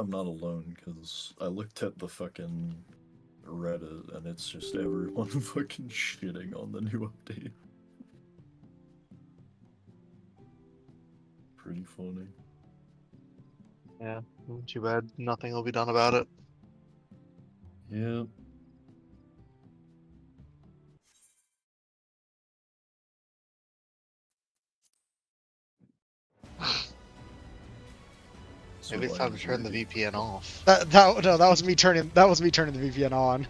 I'm not alone, because I looked at the fucking Reddit, and it's just everyone fucking shitting on the new update. Pretty funny. Yeah, too bad nothing will be done about it. Yeah. Maybe it's time to turn the VPN off. No, that was me turning the VPN on.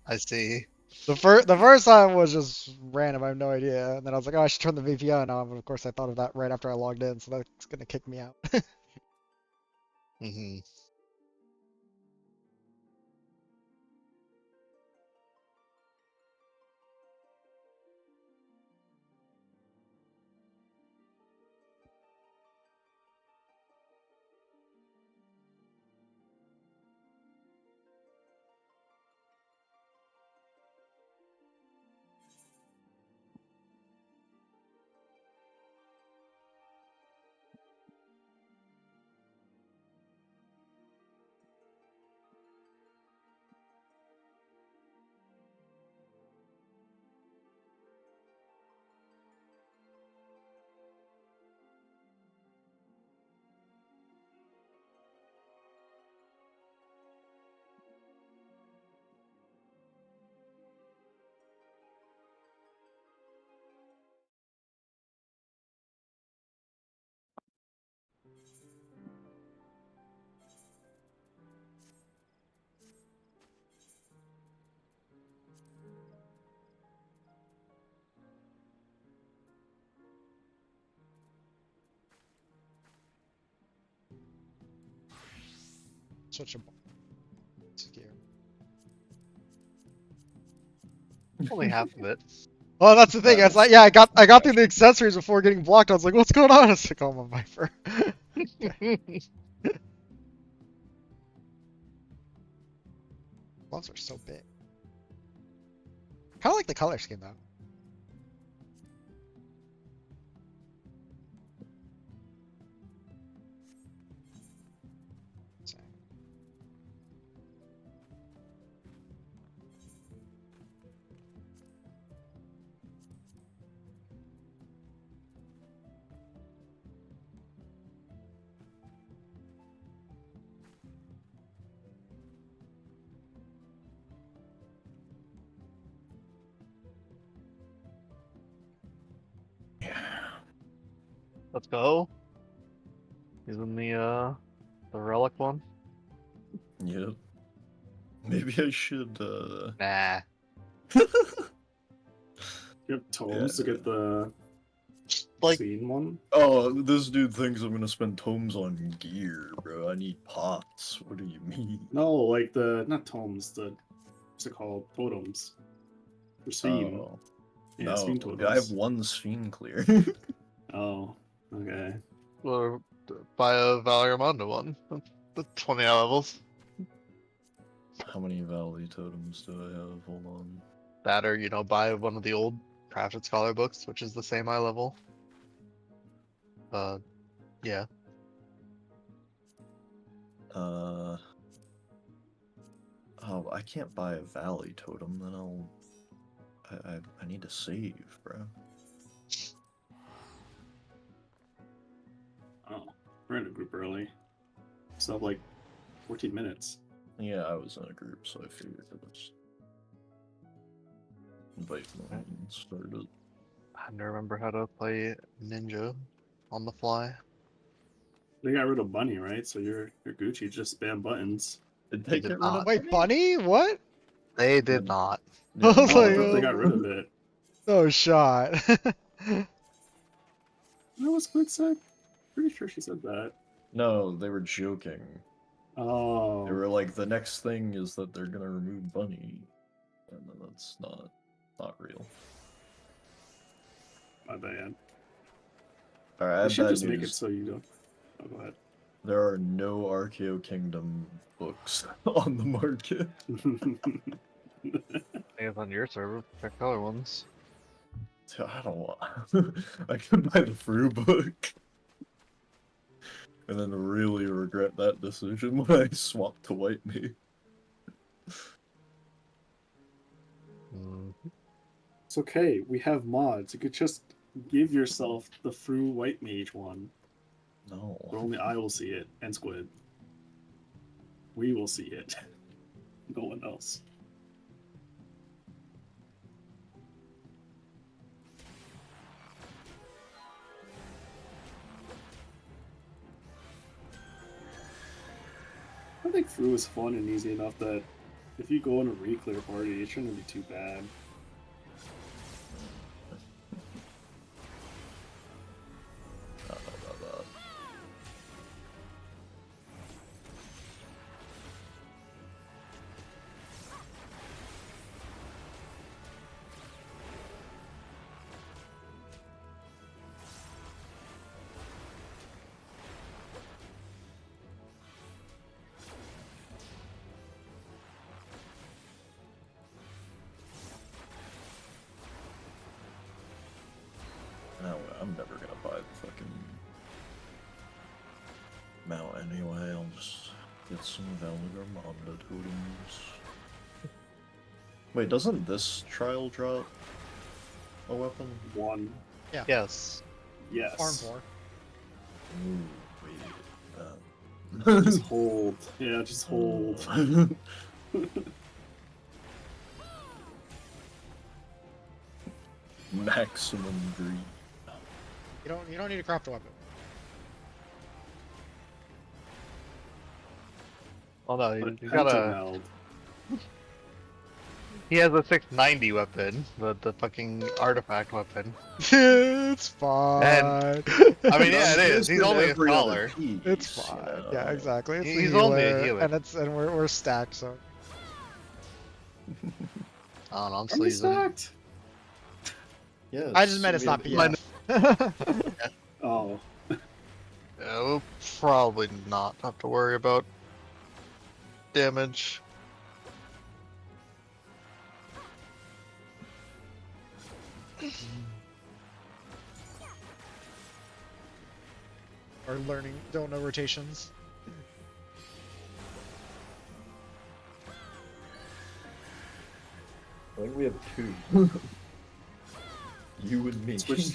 I see. The first time was just random. I have no idea. And then I was like, oh, I should turn the VPN on. But of course, I thought of that right after I logged in, so that's gonna kick me out. Mm-hmm. Such a scare. Only half of it. Well, that's the thing. It's like, yeah, I got through the accessories before getting blocked. I was like, what's going on? I was like, oh, my Viper. Gloves are so big. Kind of like the color scheme though. Let's go. Using the relic one. Yep. Maybe I should, Nah. You have tomes to get the Like, scene one? Oh, this dude thinks I'm gonna spend tomes on gear, bro. I need pots. What do you mean? No, like not tomes, what's it called? Totems. For Sphene. Oh. Yeah, No, Sphene totems. I have one Sphene clear. Oh, okay. or buy a Valeramondo one. The 20 levels. How many Valley totems do I have? Hold on. That or, buy one of the old Crafted Scholar books, which is the same eye level. Yeah. Oh, I can't buy a Valley totem, then I need to save, bro. Oh, we're in a group early. Still have like 14 minutes. Yeah, I was in a group, so I figured it was invite them and start it. I had to remember how to play Ninja on the fly. They got rid of Bunny, right? So you're Gucci, just spam buttons. Did They they did get rid of not. Wait, Bunny? What? They did not. Yeah, I was Oh, I like, thought they got oh, rid of it. no shot. That was Quick said? Pretty sure she said that. No, they were joking. Oh. They were like, the next thing is that they're gonna remove Bunny. And then that's not real. My bad. Alright, I I have should bad just make it news. so you don't. Oh, go ahead. There are no Archeo Kingdom books on the market. I guess on your server, pick color ones. I don't want. I could buy the Fru book. And then really regret that decision when I swapped to white mage. It's okay. We have mods. You could just give yourself the Fru White Mage one. No. But only I will see it, and Squid. We will see it. No one else. I think Fru is fun and easy enough that if you go in a re-clear party, it shouldn't be too bad. Not that. No, I'm never gonna buy the fucking mount anyway. I'll just get some Valormonda totems. Wait, doesn't this trial drop a weapon? One. Yes. Yes. Farm for. Ooh, wait. Just hold. Yeah, just hold. Maximum greed. You don't need to craft the weapon. Oh no, But you gotta. Pentameld. He has a 690 weapon, the fucking artifact weapon. It's fine. I mean, yeah, it is. He's only a Every other scholar. piece, It's you fine. know. Yeah, exactly. It's the He's only a healer, healer. and we're stacked, so I don't know, I'm Are we sleazing. stacked? Yes, I just meant it's we not have- BF. Oh. Yeah, we'll probably not have to worry about damage. Or learning, don't know rotations. I think we have two. You and me. Switch.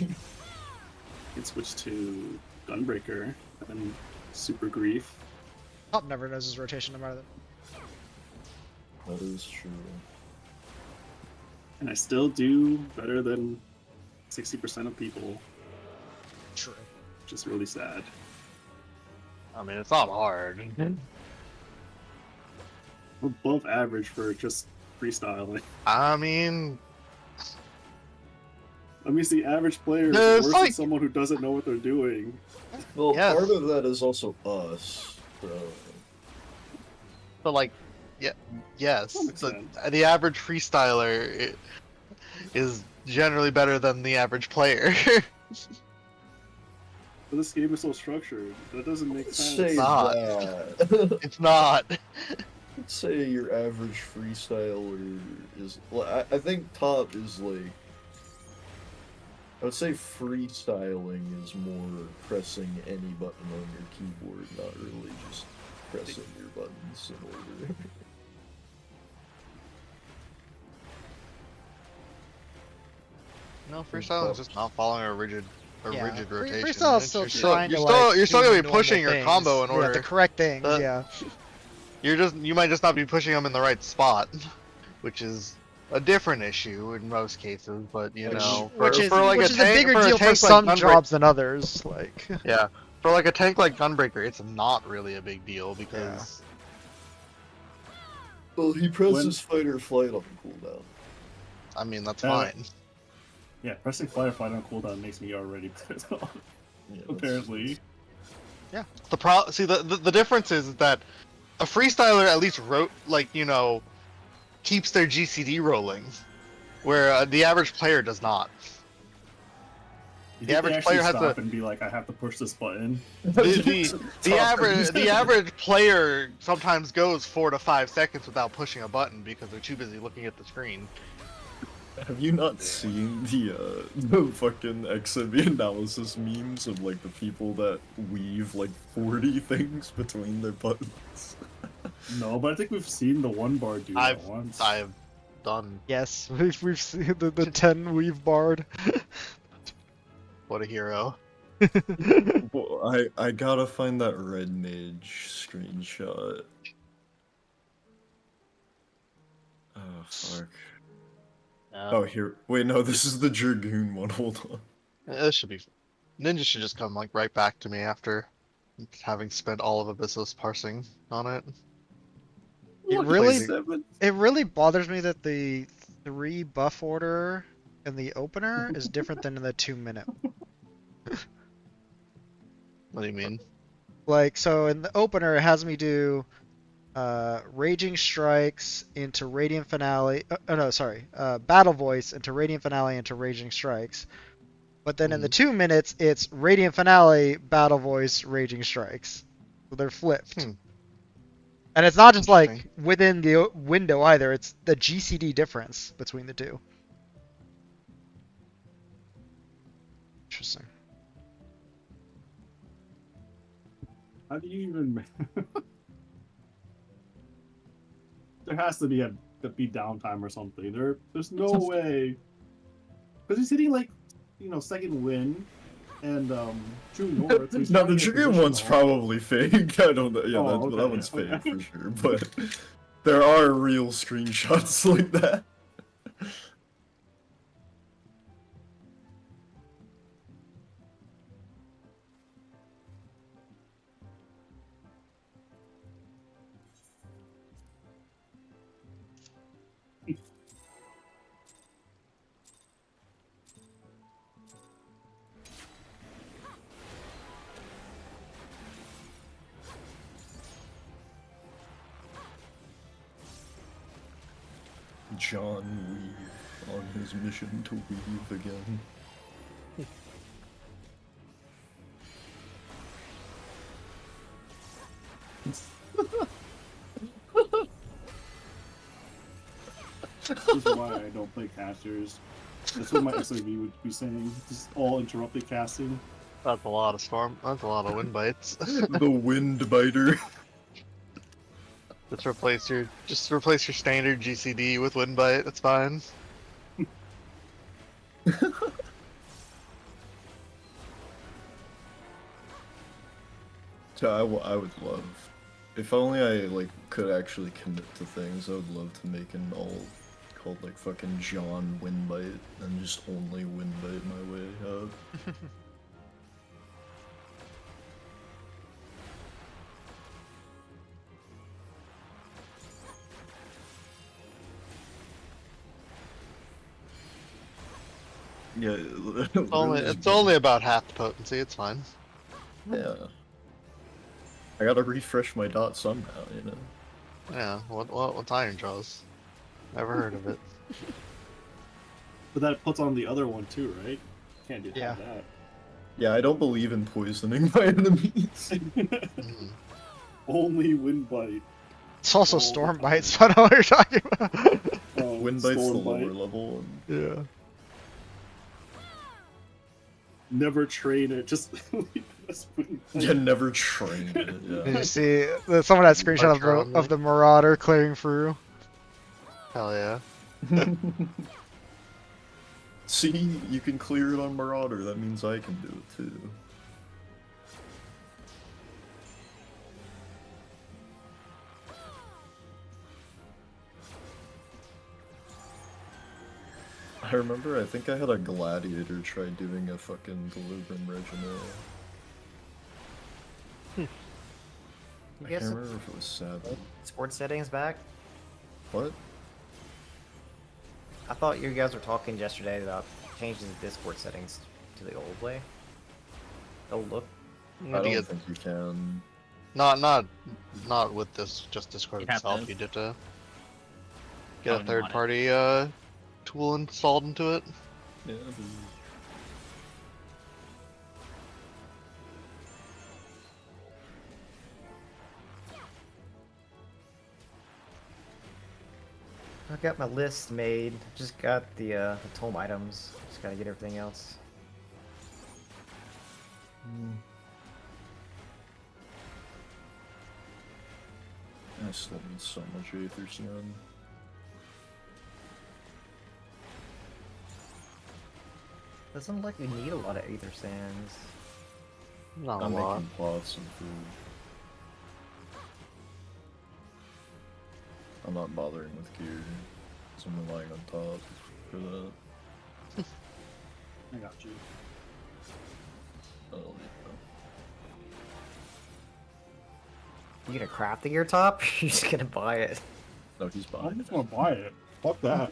Can switch to Gunbreaker and Super Grief. Top never knows his rotation no matter That is true. And I still do better than 60% of people, true. which is really sad. I mean, it's not hard. I'm above average for just freestyling. I mean, That means the average player is No, it's worse than like- someone who doesn't know what they're doing. Well, Yes. part of that is also us. So. but like, yeah, yes, Some extent. the average freestyler is generally better than the average player. But this game is so structured. That doesn't make Say sense. not. that. It's not. Let's say your average freestyler is. Well, I think top is like. I would say freestyling is more pressing any button on your keyboard, not really just pressing your buttons in order. No, freestyling is just not following a rigid Yeah, rotation. Freestyle is still You're trying you're to still, like you're still do gonna the be normal pushing your things. combo in Yeah, order. the correct things. Uh, Yeah. You might just not be pushing them in the right spot, which is a different issue in most cases. But you Which- know, Which is for like which a is tank, a bigger for deal for tank some like jobs than others. Like. Yeah, for like a tank like Gunbreaker, it's not really a big deal because Well, he presses fight or flight on cooldown. I mean that's Uh, fine. Yeah, pressing Firefly on cooldown makes me already pissed off, Yeah, that's- apparently. The difference is that a freestyler at least keeps their GCD rolling, where the average player does not. You The think average they player actually has stop to- and be like, I have to push this button. The average player sometimes goes 4 to 5 seconds without pushing a button because they're too busy looking at the screen. Have you not seen the fucking XMB analysis memes of like the people that weave like 40 things between their buttons? No, but I think we've seen the one bar do that once. I've done. Yes, we've seen the 10 weave bard. What a hero. Well, I gotta find that red mage screenshot. Oh fuck. Oh here, wait no, this is the Dragoon one. Hold on. This should be. Ninja should just come like right back to me after having spent all of Abyssos parsing on it. It Look, really- 7. It really bothers me that the 3 buff order in the opener is different than in the 2-minute. What do you mean? Like, so in the opener, it has me do Raging Strikes into Radiant Finale. Oh no, sorry. Battle Voice into Radiant Finale into Raging Strikes. But then in the 2 minutes, it's Radiant Finale, Battle Voice, Raging Strikes. So they're flipped. Hmm. And it's not just like Interesting. within the window either, it's the GCD difference between the two. Interesting. How do you even? There has to be a downtime or something. There's no way. Because he's hitting like, second win, and True North. so he's No, finding the a Dragoon position one's all- probably fake. I don't know. Yeah, Oh, that okay, one's fake okay. for sure. But there are real screenshots like that. John Weave on his mission to weave again. This is why I don't play casters. That's what my SIV would be saying. Just all interrupted casting. That's a lot of storm. That's a lot of wind bites. The Wind Biter. Just replace your standard GCD with wind bite. That's fine. So I would love, if only I like could actually commit to things. I would love to make an alt called like fucking John Windbite and just only Windbite my way out. Yeah, It's only about half the potency. It's fine. yeah. I gotta refresh my dot somehow, you know. Yeah. What's Iron Jaws? Never heard of it. But that puts on the other one too, right? Can't do Yeah. that. Yeah, I don't believe in poisoning my enemies. Mm. Only wind bite. It's also Oh. Storm Bites, so I know what you're talking about. Windbite's the Storm lower bite. level. Yeah. Never train it. Just leave this wind bite. Yeah, never train it. Did Yeah. you see someone had a screenshot Archer of only. of the Marauder clearing through? Hell yeah. See, you can clear it on Marauder. That means I can do it too. I remember, I think I had a gladiator try doing a fucking Delubrum Regiment. I You can't guys remember if it was Sabbath. Discord settings back? What? I thought you guys were talking yesterday about changing the Discord settings to the old way. Old look. You I need to don't get think you can. not with this just Discord You'd have itself. to- You'd have to get Probably a want third it. party tool installed into it. Yeah. I got my list made. Just got the tome items. Just gotta get everything else. I still need so much Aether Sand. Doesn't look like we need a lot of Aether Sands. Not a I'm lot. making plots and food. I'm not bothering with gear, so I'm relying on top for that. I got you. Oh, You gonna craft the gear top? You're just gonna buy it. no, he's I'm buying just it. gonna buy it. Fuck that.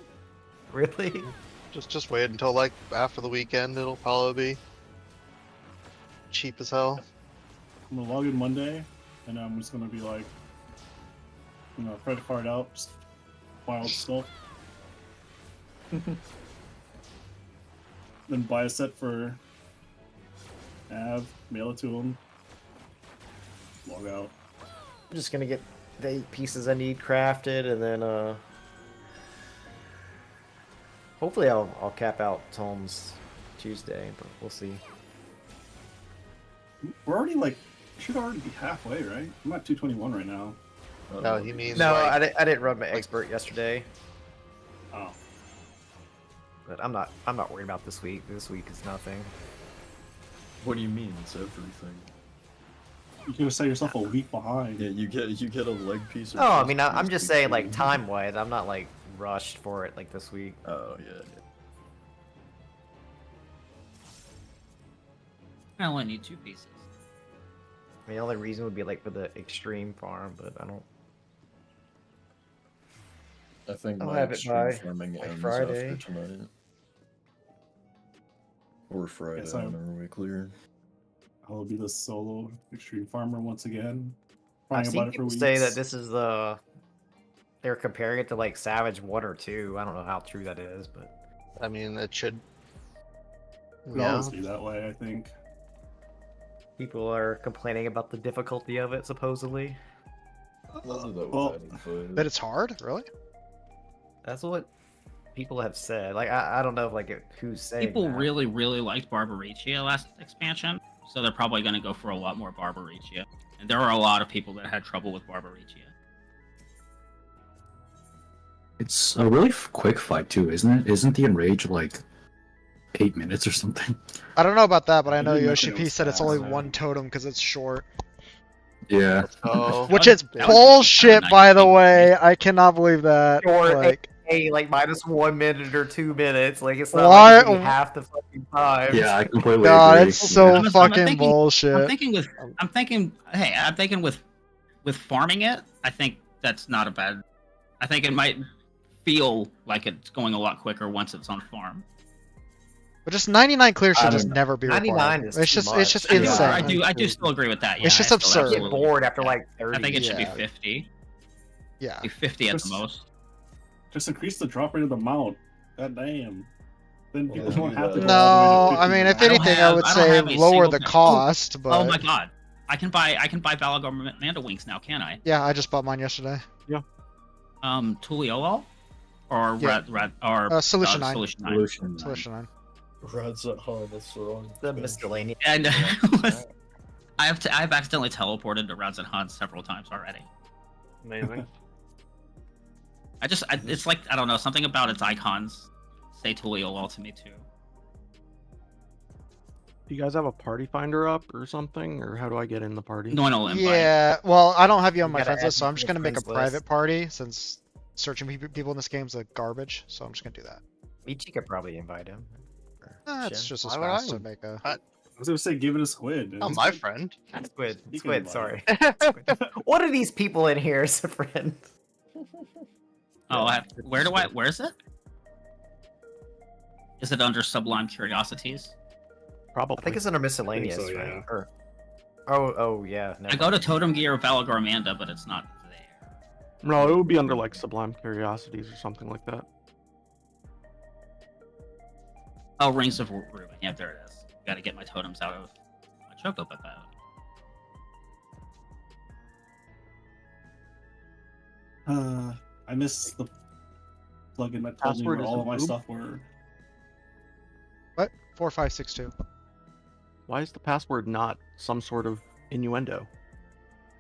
Really? Just wait until like after the weekend. It'll probably be cheap as hell. I'm gonna log in Monday, and I'm just gonna be like, credit card out, just buy all the stuff. Then buy a set for Av, mail it to him, log out. I'm just gonna get the 8 pieces I need crafted, and then hopefully I'll cap out tomes Tuesday, but we'll see. We're already like, should already be halfway, right? I'm at 221 right now. No, he means No, like, I didn't run my expert yesterday, Oh, but I'm not worried about this week. This week is nothing. What do you mean? It's everything. you could have set yourself a week behind. Yeah, you get a leg piece. Of Oh, I chest mean, I'm piece just to saying, do. like, time-wise, I'm not, like, rushed for it, like, this week. Oh yeah. I only need 2 pieces. I mean, the only reason would be, like, for the extreme farm, but I don't... I think I'll my have it extreme by farming ends Friday. after tonight. Or Friday, Yes, I- whenever we clear. I'll be the solo extreme farmer once again. I've Crying seen about it for people say that weeks. this is the... They're comparing it to, like, Savage 1 or 2. I don't know how true that is, but... I mean, it should. It'll always be that way, I think. People are complaining about the difficulty of it, supposedly. We'll do that with well, any fight. That it's hard, really? That's what people have said. Like, I don't know if, like, who's saying People that. really, really liked Barbaricia last expansion, so they're probably going to go for a lot more Barbaricia. And there are a lot of people that had trouble with Barbaricia. It's a really quick fight too, isn't it? Isn't the enrage like 8 minutes or something? I don't know about that, but I I know didn't Yoshi think it P was said it's fast, only man. one totem because it's short. Yeah. Oh, Which That is was- bullshit, nice. by the way. I cannot believe that. Or Like, like minus 1 minute or 2 minutes. Like, it's not Why- like it should be half the fucking time. Yeah, I completely God, agree. it's so I'm fucking thinking- bullshit. I'm thinking with farming it, I think that's not a bad. I think it might feel like it's going a lot quicker once it's on farm. But just 99 clear I should don't just know. never be 99 required. is It's too just it's just much. insane. I do still agree with that. Yeah, It's just I still absurd. I get absolutely- bored after like 30. I think it should be Yeah. 50. Yeah. Be 50 at the Just- most. Just increase the drop rate of the mount. God damn. Then people Well, don't have to. no, go all No, the way to I mean, 50 if I don't anything, I have- would I don't say have a lower single the thing. cost. But Oh my god. I can buy Balagor Manda Wings now, can I? yeah, I just bought mine yesterday. Tuliolol? Or Yeah. Solution 9. Solution 9. Solution. Solution 9. Rad's at home, that's the wrong. The bench. miscellaneous. And Yeah. I've accidentally teleported to Rods and Huns several times already. amazing. It's like, I don't know, something about its icons say Tuliolol to me too. Do you guys have a party finder up or something, or how do I get in the party? No invite. Yeah, well, I don't have you on You my gotta friends add list, so I'm people just to gonna make a friends private list. party since searching people in this game is like garbage. So I'm just gonna do that. Michi could probably invite him. Or It's Shin. just as Why would fast I? to make a. I was gonna say give it a squid. Oh, my friend. Squid. You can Squid, invite sorry. Squid. What are these people in here as a friend? Where is it? Is it under Sublime Curiosities? Probably. I think it's under miscellaneous, so, yeah. right? Or, oh yeah. I go to Totem Gear of Balagor Manda, but it's not there. No, it would be under like Sublime Curiosities or something like that. Oh, Rings of Ruin. Yeah, there it is. Gotta get my totems out of my Choco Pet. I miss the plugin that told me Password where is all a of my boob? stuff were. What? 4562. Why is the password not some sort of innuendo?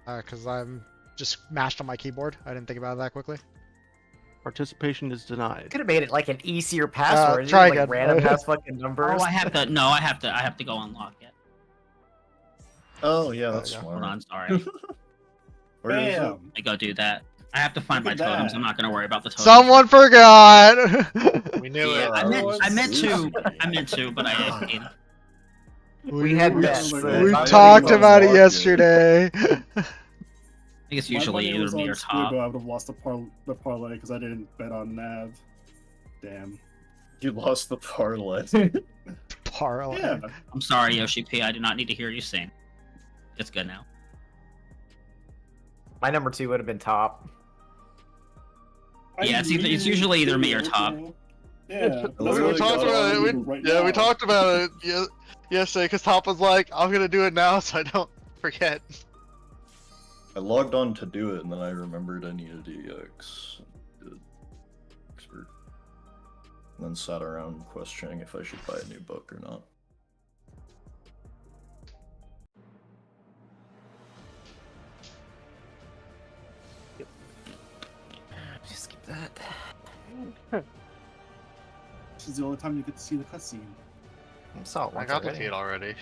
Because I'm just mashed on my keyboard. I didn't think about it that quickly. Participation is denied. Could have made it like an easier password. try Just, like, again. random ass fucking numbers. Oh, I have to. No, I have to go unlock it. Oh yeah, that's yeah. smart. Hold on, sorry. Where is it? Bam! I go do that. I have to find my Look at totems. that. I'm not gonna worry about the totems. Someone forgot. We knew Yeah, it. I meant Ooh. to, but I didn't. We had we, bets. we I talked didn't about it unlock it. yesterday. I think it's My usually money either was me on or Squid, Top. but I would have lost the parlay because I didn't bet on Nav. Damn. You lost the parlay. Parlay. Yeah. I'm sorry, Yoshi P. I do not need to hear you sing. It's good now. My number 2 would have been Top. Yeah, it's usually either me or Top. Yeah. We talked about it. We talked about it yesterday because Top was like, "I'm gonna do it now, so I don't forget." I logged on to do it, and then I remembered I needed EX. Did expert. And then sat around questioning if I should buy a new book or not. Just skip that. This is the only time you get to see the cutscene. I saw it I once got to already. see it already.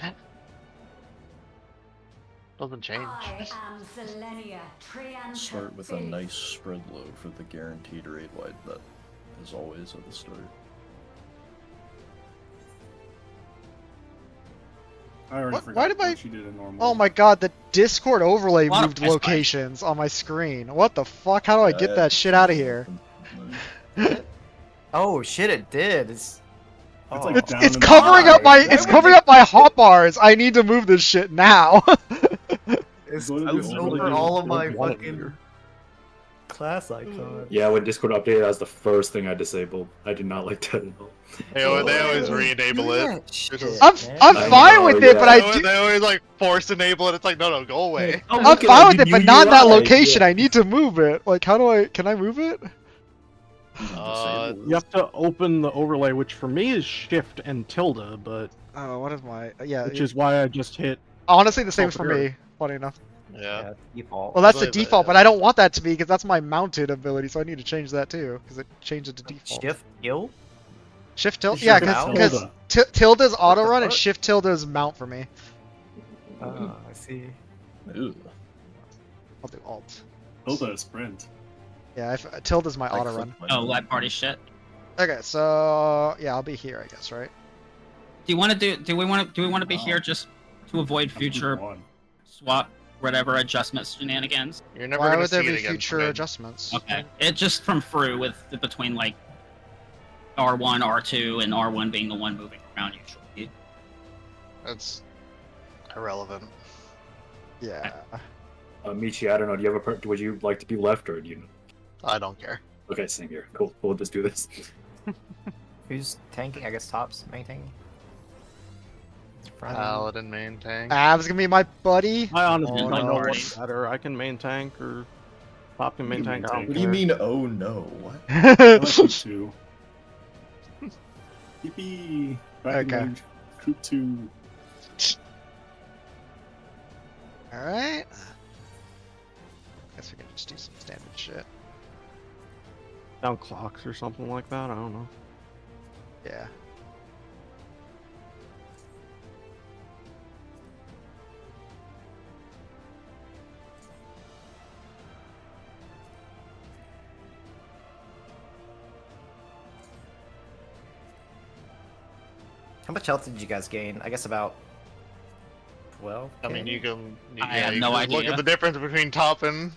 Doesn't change. I am Selenia, Trianta Start with a Philly. nice spread low for the guaranteed raid wide bet, as always at the start. I already What- forgot why did my- what she did in normal. Oh my god, the Discord overlay A lot of moved price locations on my screen. What the fuck? How do I get that shit out of here? Oh shit, it did. It's It's like It's down it's in the covering up my bottom. it's covering up my hotbars. I need to move this shit now. it's Go to the over overlay. all of my One of fucking you. class icons. Yeah, when Discord updated, that was the first thing I disabled. I did not like that at all. They always re-enable it. I'm fine with it, but I do. They always like force enable it. It's like, no, go away. I'm fine with it, but not that location. I need to move it. Like, how do I? Can I move it? You have to open the overlay, which for me is Shift and tilde, but Oh, what is my? Yeah. which is why I just hit. honestly the same Oh, for here. me. Funny enough. Yeah. Default. Well, that's the believe it, default, yeah. but I don't want that to be because that's my mounted ability, so I need to change that too because it changed it to default. Shift kill. Shift tilde. Shift Yeah, tilde. because tilde's auto the run and fuck? shift tilde's mount for me. Oh, I see. Ew. I'll do alt. Build a sprint. Yeah, if, tilde's my I auto run. clicked my Oh, name. live party shit. Okay, so yeah, I'll be here, I guess, right? Do you want to do? Do we want to be here just to avoid future One. swap, whatever adjustment shenanigans? You're never Why gonna would there see be it again. future Fred. adjustments? Okay. It just from through with between like R1, R2, and R1 being the one moving around usually. That's irrelevant. Yeah. Michi, I don't know. Do you have a? Would you like to be left or do you? I don't care. Okay, same here. Cool. We'll just do this. Who's tanking? I guess Top's main tanking. Paladin main tank. Av's gonna be my buddy. I honestly Oh, don't know no. what's better. I can main tank or Pop can main tank. I don't What do you care. mean, oh no? What? I like you two. Yippee! Back Okay. in Troop 2. Alright. Guess we can just do some standard shit. Down clocks or something like that. I don't know. Yeah. How much health did you guys gain? I guess about 12. I mean, you can. I have you no can Look idea. at the difference between top and.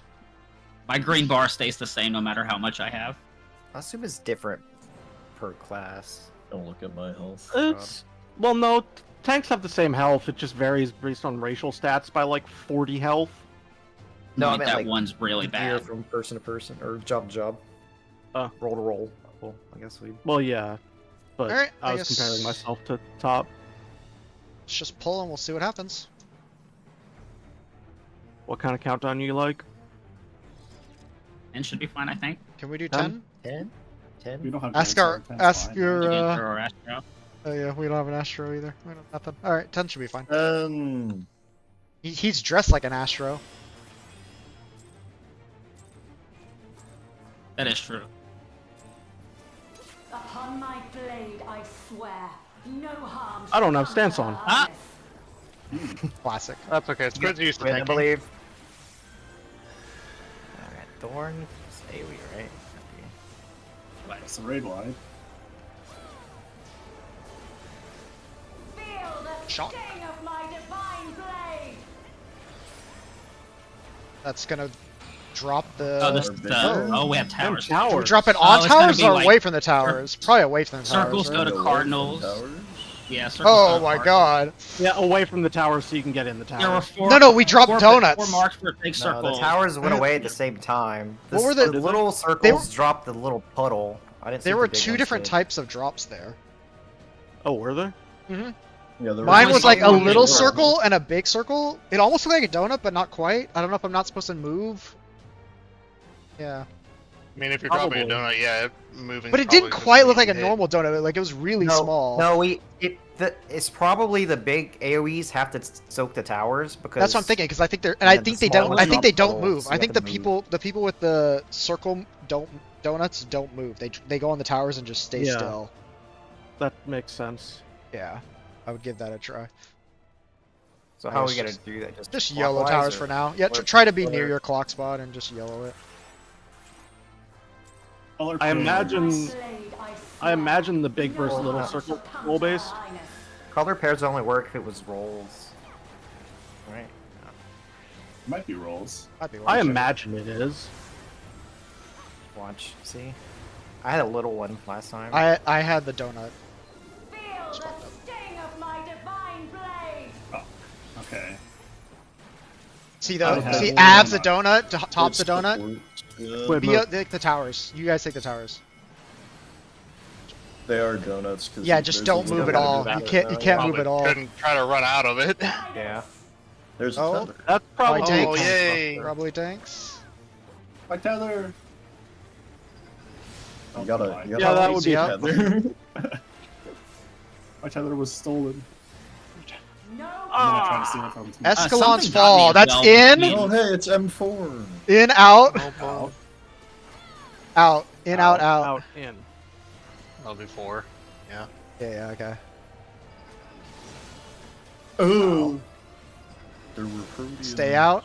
My green bar stays the same no matter how much I have. I assume it's different per class. Don't look at my health. It's well, no. Tanks have the same health. It just varies based on racial stats by like 40 health. No, I Like, meant that like one's really gear bad. from person to person or job to job. Roll to roll. Well, I guess we. Well, yeah, but Alright, I I was guess- comparing myself to top. Let's just pull and we'll see what happens. What kind of countdown you like? And should be fine, I think. Can we do 10? 10? 10? 10? We don't have Ask Giant our, Sword, 10's ask fine. your, Or Astro. oh yeah, we don't have an Astro either. We don't have nothing. Alright, 10 should be fine. He's dressed like an Astro. That is true. Upon my blade, I swear, no harm. I don't shall have come stance to on. our Ah! harvest. Classic. That's okay. It's good used to Win, I tanking. believe. Alright, Thorn. It's AoE, right? It's a raid wide. Feel the Shot. sting of my divine blade. That's gonna drop the. Oh, this is we have towers. Do we Towers. drop it Oh, on it's gonna towers be or like away from the towers? Probably away from the towers. Circles right? go to Cardinals. Towers? Yeah, circles Oh go to my Cardinals. god. Yeah, away from the tower so you can get in the tower. There were four. No, we dropped four, donuts. 4 marks for a big No, circle. the towers went away at the same time. What were the- little circles dropped the little puddle. I didn't see There the were big 2 ones different did. types of drops there. Oh, were there? Yeah, there Mine was was like a something little big. circle and a big circle. It almost looked like a donut, but not quite. I don't know if I'm not supposed to move. Yeah. I mean, if you're dropping a Probably. donut, yeah, moving. But it didn't quite look like a normal donut. Like it was really No, small. No, it's probably the big AoEs have to soak the towers because That's what I'm thinking because I think they're, and and I then think the they small don't. ones I think drop they don't puddles, move. so I you think have the to move. people with the circle donuts don't move. They go on the towers and just stay Yeah. still. That makes sense. Yeah, I would give that a try. So I how are guess we gonna just- do that? Just yellow clockwise towers or- for now. Yeah, or- try to be near or- your clock spot and just yellow it. Color I code. imagine- Blade, I swear, imagine the big versus no little harm circle shall come roll to our based. highness. Color pairs only work if it was rolls. Right. Might be rolls. Might be I worth it. imagine it is. Watch. See. I had a little one last time. I had the donut. Feel the sting of my divine blade. Okay. See I the have see one abs the donut. donut, tops the donut. Wait, Be but- the towers. You guys take the towers. They are donuts. 'Cause Yeah, just there's don't a move at tether. all. You can't move at all. Couldn't try to run out of it. Yeah. There's a Oh. tether. That's probably. My Oh, tanks. yay. Probably tanks. My tether. You gotta. You gotta Yeah, that would be Yeah. tether. My tether was stolen. No I'm gonna try to steal it from Team. Escalon's something got me Fall. as That's well. in, Oh, hey, it's M4. in, out, Out. out, in, out, out. Out in. That'll be 4. Yeah, okay. Oh. There were Proteans. Stay out.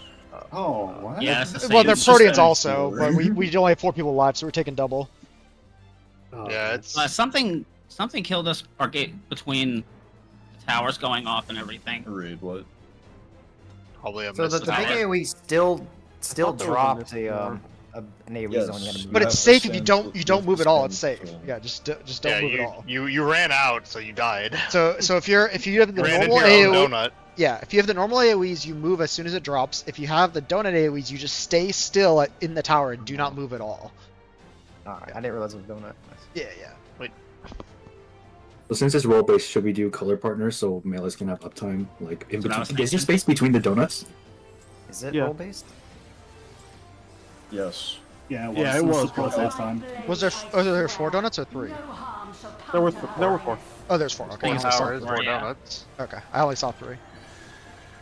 Oh, what? Yeah, it's the same. Well, they're It's just Proteans M4. also, but we only have 4 people left, so we're taking double. Oh, Yeah, it's Something killed us or between the towers going off and everything. Raid, what? probably a So miss. the big tower. AoE still thought there was a dropped missed a one. an AoE Yes. zone. You had to You But move. it's have safe to if you stand don't move at all. It's stand safe. still. Yeah, just don't Yeah, move at all. you ran out, so you died. So if you have the Ran normal into your AoE, own donut. yeah, if you have the normal AoEs, you move as soon as it drops. If you have the donut AoEs, you just stay still in the tower and do not move at all. Alright, I didn't realize it was donut. Yeah, yeah. So since it's role based, should we do color partners so melees can have uptime like in That's what I was between? Is there thinking. space between the donuts? Is it Yeah. roll based? Yes. Yeah, it was. Yeah, it This was is the both last time. Was there there 4 donuts or 3? No harm shall come There were to our there were 4. highness. Oh, there's 4. Okay, I Four only saw towers, 3. 4 Yeah. donuts. Okay, I only saw 3.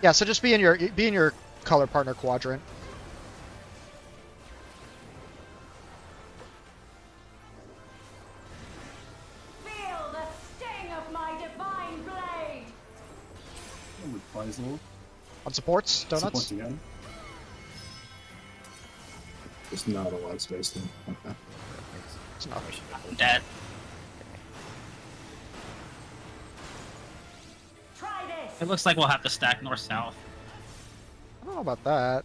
Yeah, so just be in your color partner quadrant. Feel the sting of my divine blade. With Faisal. On supports, donuts. Supports again. There's not a lot of space then. Okay. It's not. I'm dead. Try this. It looks like we'll have to stack north-south. I don't know about that.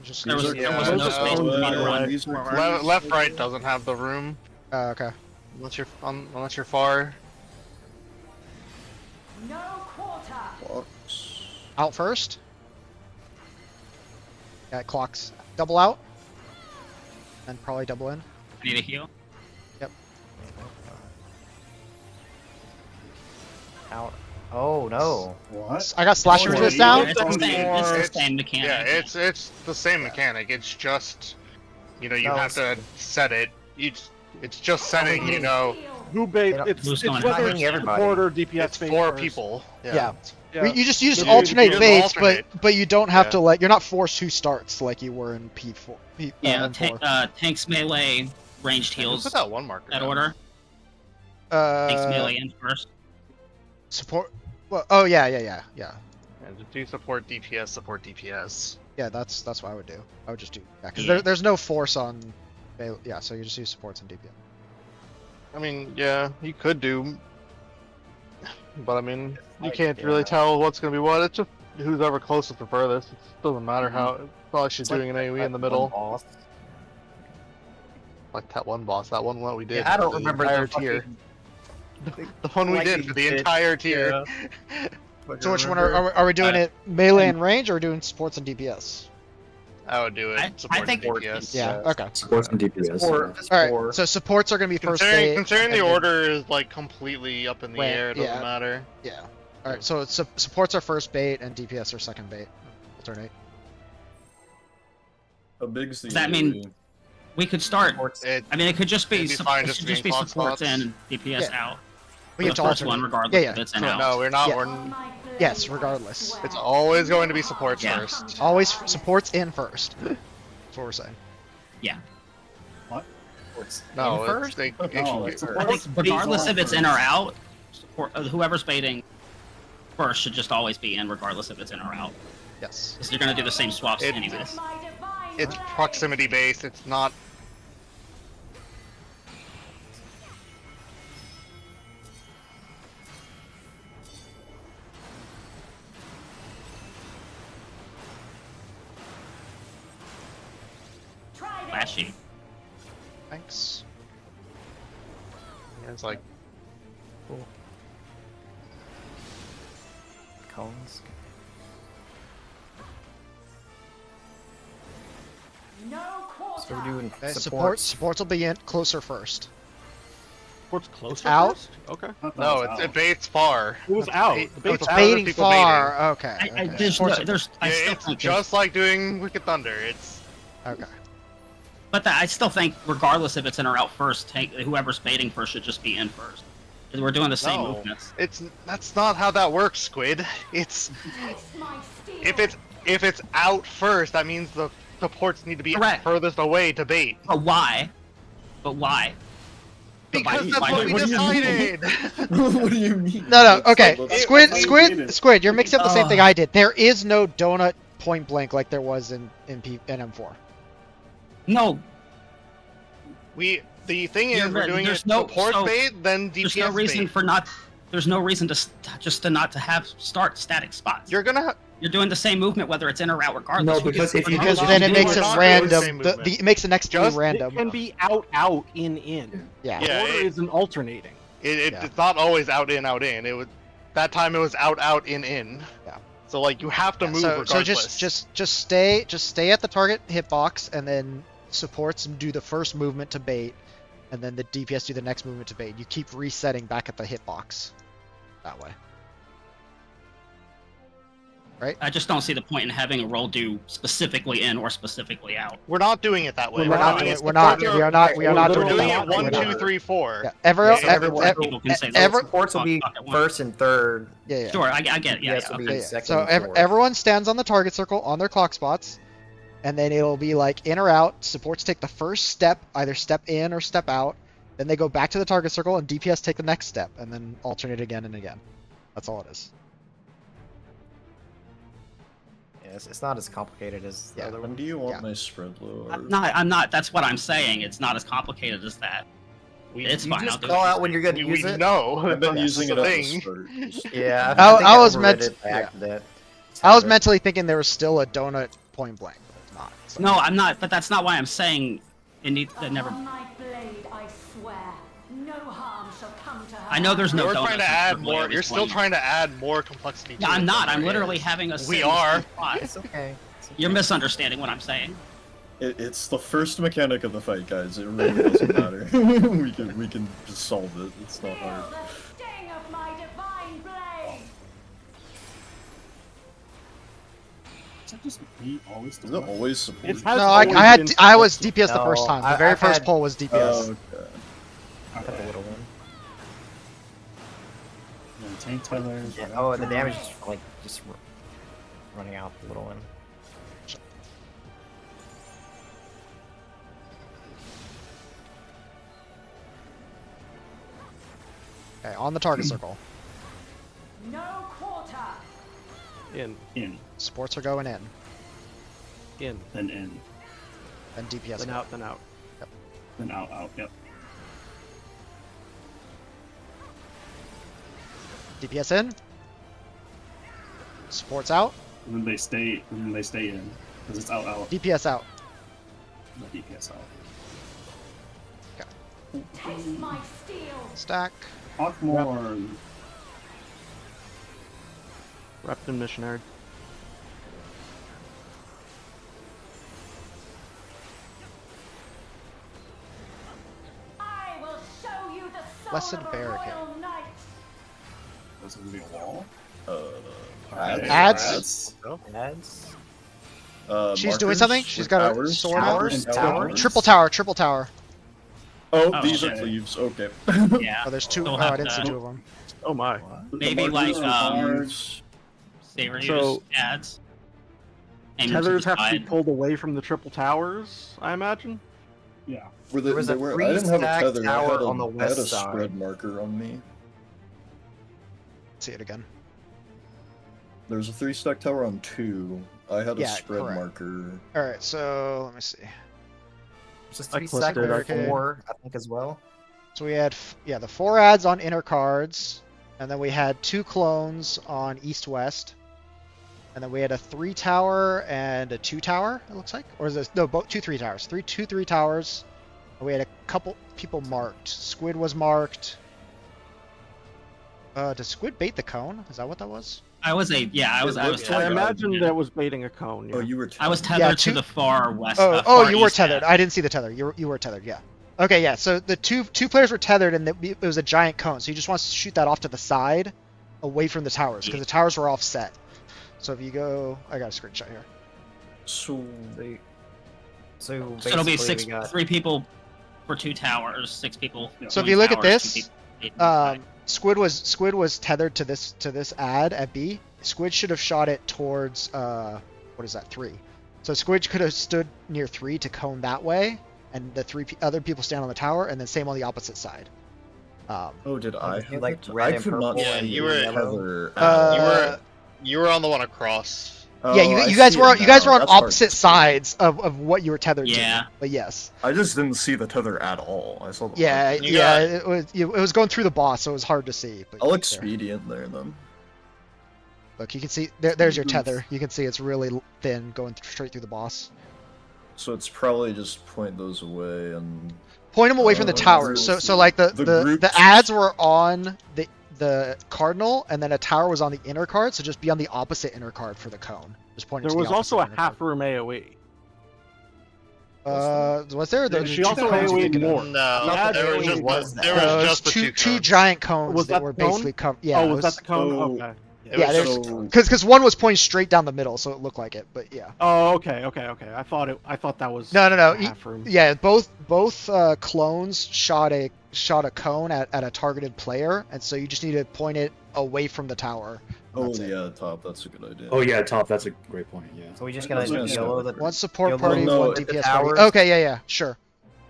Just There was, These are there was guys no those are space going for me to the run. way. These are forward. Left, right doesn't have the room okay. unless you're far. No quarter. Clocks. Out first. Yeah, clocks. Double out. And probably double in. I need a heal. Out. Oh no. What? I got slasher Oh, resist yeah, down. It's the same, it's the It's- same mechanic. Yeah, it's the same mechanic. It's just you No, have to set it. It's just setting, you know, Who bait? don't- It's Who's it's going whether hiding it's everybody? support or DPS it's bait for first. people. Yeah. Yeah. You just You alternate just baits, alternate. but you don't have Yeah. to like you're not forced who starts like you were in P4. Yeah, M4. tanks melee, ranged Who heals. put that one marker That down? order. Tanks Uh, melee in first. support. Well, oh yeah. Yeah, just do support DPS. Yeah, that's what I would do. I would just do because Yeah. there's no force on. Yeah, so you just use supports and DPS. I mean, yeah, you could do, but I mean, you Like, can't yeah. really tell what's gonna be what. It's just who's ever closest to furthest. It doesn't matter Mm-hmm. how. It's not like she's It's like doing an AoE that in the one middle, boss. like that one boss, that one that we did. Yeah, I don't for the remember entire the tier. fucking- The one we did like for the we entire tier. So which one are we doing it melee and range or are we doing supports and DPS? I would do it. I support think- DPS. Yeah. Okay. Supports and DPS. Support. All right. So supports are gonna be first bait. Considering the and then- order is like completely up in the Wait, air, it doesn't yeah. matter. Yeah. All right. So it's supports are first bait and DPS are second bait. Alternate. How big's the Does that mean- AoE? We could start. It, I mean, it could just be, It'd be sup- fine it just should being just be clock supports spots. and DPS out. We For have the to first alternate. one, regardless Yeah, if yeah. it's in no, out. we're not. Yeah. We're, Yes, regardless. it's always going to be supports Yeah. first. Always supports in first. That's what we're saying. No, In first? It, No, should it's be- support. I think regardless if it's in or first. out, whoever's baiting first should just always be in, regardless if it's in or out. Yes. Because you're gonna do the same swaps It- anyways. it's proximity based. It's not. Flashy. Thanks. It's like Cones. No quarter. So we're doing Okay, supports. supports will be in closer first. Support's closer out? first? Okay. no, it baits far. It was out. Bait- The Oh, bait's it's out. baiting People far. Okay. I, okay. there's, Supports no, there's, I still It's think just like doing Wicked Thunder. It's okay. but I still think, regardless if it's in or out first, whoever's baiting first should just be in first. 'Cause we're doing the same No. movements. that's not how that works, Squid. It's if it's out first, that means the supports need to be Correct. furthest away to bait. But why? But why? Because that's why- what we what do you mean? decided. What do you mean? No, okay. That's- Squid, you're mixing up the same thing I did. There is no donut point blank like there was in M4. No, The thing is, You're we're right, doing there's it no- support so bait, then DPS there's no reason bait. for not. There's no reason to not to have start static spots. You're gonna. You're doing the same movement whether it's in or out, regardless. No, because if you Because just then it do makes it- it not doing the random. same The, movement. it makes the next three Just- random. It can be out, in. Yeah. Yeah, Order it- isn't alternating. Yeah. It's not always out in. It was that time it was out in. Yeah. So like you have to move So regardless. just stay at the target hitbox and then supports do the first movement to bait, and then the DPS do the next movement to bait. You keep resetting back at the hitbox that way. Right? I just don't see the point in having a roll do specifically in or specifically out. We're not doing it that way. We're not doing doing it it. We're not. supports We are not. We are not We're doing doing that. it 1, We're 2, not. 3, 4. Yeah. People can say ever- supports will be Fuck it, one. first and third. Yeah. Sure, I get it. Yeah, DPS will be okay. second So and fourth. everyone stands on the target circle on their clock spots, and then it'll be like in or out. Supports take the first step, either step in or step out. Then they go back to the target circle, and DPS take the next step, and then alternate again and again. That's all it is. Yeah, it's not as complicated as the Yeah. other When one. do you want Yeah. my spread low? I'm not. That's what I'm saying. It's not as complicated as that. It's You fine. I'll just do call it. out when you're going to We use it. know. I've been That's using the it at the thing. start. Just- Yeah, I think was overrid meant it by to- yeah. accident. I was mentally thinking there was still a donut point blank, but it's not. So. No, I'm not. But that's not why I'm saying it needs. Never. On my blade, I swear, no harm shall come to her. I know there's no. You're donuts trying to in add Triple A more. at You're this still point. trying to add more complexity. Yeah, to I'm it not. than I'm there literally is. having a. We sit in the are. same spot. It's okay. It's okay. You're misunderstanding what I'm saying. It's the first mechanic of the fight, guys. It really doesn't matter. we can just solve it. It's not Feel hard. the sting of my divine blade. Is that just me always Is doing it that? always support? It has No, always I been was supposed to. DPS the first No, time. The very I've first had- poll was DPS. Oh, okay. Tank tethers. Yeah, oh, the damage is like just running out the little one. Okay, on the target circle. No quarter. In, Supports are going in. In. then in, Then DPS. Then out. Then out. then out. Yep. DPS in. Supports out. And then they stay in because it's out. DPS out. The DPS out. Taste my steel. Stack. Hawkmorn. Repton Missionary. I will show you the soul Blessed of a barricade. royal knight. This is gonna be a wall. Ads? Ads. She's doing Markers something. She's with got a towers. sword out. Towers. Towers. Triple tower. Triple tower. Oh, Oh, these are okay. cleaves. Okay. Yeah. Oh, there's two. We'll Oh, have I didn't see to- two of them. Oh my. Maybe The markers like, are um, cards. Saber So- ads. Aim them to Tethers the have to be side. pulled away from the triple towers, I imagine. Yeah. Were There was they a were, I didn't have a three-stack tether. I had tower a, on the I had a west side. spread marker on me. See it again. There was a 3-stack tower on 2. I had a Yeah, spread correct. marker. All right. So let me see. Just I 3 clipped stack it, I with think. 4, I think, as well. So we had the 4 ads on inner cards, and then we had 2 clones on east west, and then we had a 3 tower and a 2 tower. It looks like, or is this no? Both 2 3 towers. 3 towers. And we had a couple people marked. Squid was marked. Does Squid bait the cone? Is that what that was? I was It I was looked I like tethered. imagine that was baiting a cone. Yeah. Oh, you were. I was tethered. tethered Yeah, to two- the far west. Oh, far you were east tethered. end. I didn't see the tether. You were tethered. Yeah. Okay, yeah. So the two players were tethered, and it was a giant cone. So you just want to shoot that off to the side, away from the towers, because the towers were offset. So if you go, I got a screenshot here. So So So it'll be basically we got 3 people for 2 towers, 6 people. Yeah. So if going you look at towers, 2 this, people on each side. Squid was tethered to this ad at B. Squid should have shot it towards what is that 3? So Squid could have stood near 3 to cone that way, and the 3 other people stand on the tower, and then same on the opposite side. Oh, did I you have like it? red I and could not purple Yeah, and see you were- Heather Uh, You were on the one across. yeah, you guys were you guys were on That's hard opposite to see. sides of what you were tethered Yeah. to. But yes, I just didn't see the tether at all. I saw the. yeah, marker. You yeah, got- it was going through the boss, so it was hard to see. But I'll there. expedient there then. Look, you can see there's your tether. You can see it's really thin going straight through the boss. So it's probably just point those away and. Point them away from the towers. So like the groups- ads were on the cardinal, and then a tower was on the inner card. So just be on the opposite inner card for the cone. Just point. There was also a half room AOE. Was there? There She was also two cones AOE taken out. more. No, Yeah, there was there just was there that. was It just the two 2 cones. giant cones Was that that were the cone? basically yeah. Oh, it was that the cone? so- Okay. It Yeah, was there's just- because one was pointing straight down the middle, so it looked like it. But yeah. Oh, okay. I thought that was No. a half room. Yeah, both clones shot a cone at a targeted player, and so you just need to point it away from the tower. Oh That's it. yeah, top. That's a good idea. Oh yeah, top. That's a great point. Yeah. So we just I gonna was gonna say yellow that. the One support You'll party, know one with the DPS party. towers. Okay, yeah, sure.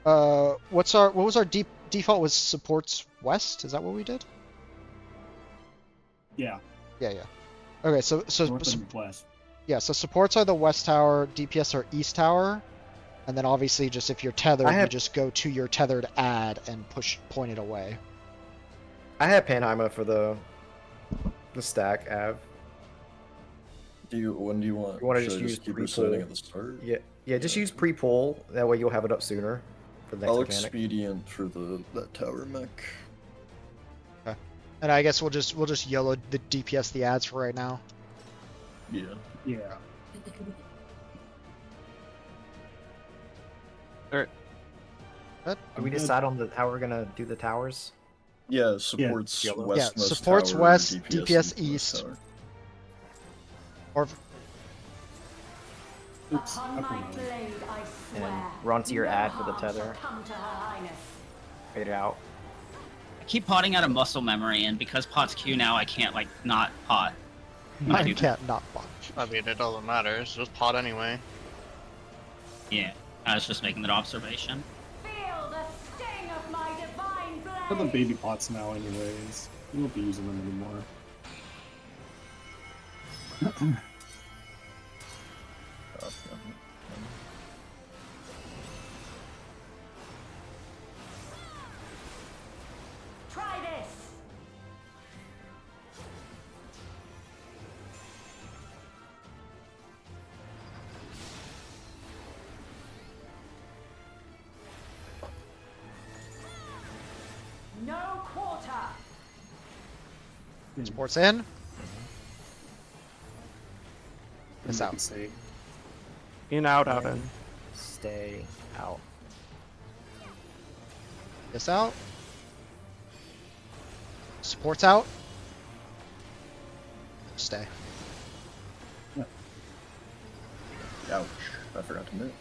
What was our default was supports west? Is that what we did? Yeah. Yeah. Okay, so North and west. yeah, so supports are the west tower, DPS are east tower, and then obviously just if you're tethered, I you have- just go to your tethered ad and point it away. I have Panheimer for the stack Av. When do you want? You wanna should just I use keep pre-pull? reciting at the start? Yeah, just use pre-pull. That way you'll have it up sooner for the next I'll mechanic. expedient for that tower mech. And I guess we'll just yellow the DPS the ads for right now. Yeah. Yeah. Good. Do we decide on how we're gonna do the towers? Yeah, supports yellow. west. Yeah, supports tower, west, DPS, DPS and east. tower. Or Oops. Upon I my forgot. blade, I And swear. run to your no ad for the harm shall tether. come to Her Highness. Fade it out. I keep potting out of muscle memory, and because pot's Q now, I can't like not pot. when I I do that. can't not watch. I mean, it doesn't matter. It's just pot anyway. Yeah, I was just making that observation. Feel the sting of my divine For the blade. baby pots now, anyways. We won't be using them anymore. Try this. No quarter. Sports in. Miss Make out. it safe. In, out, out, in. Stay out. Miss out. Supports out. Stay. Ouch. I forgot to move.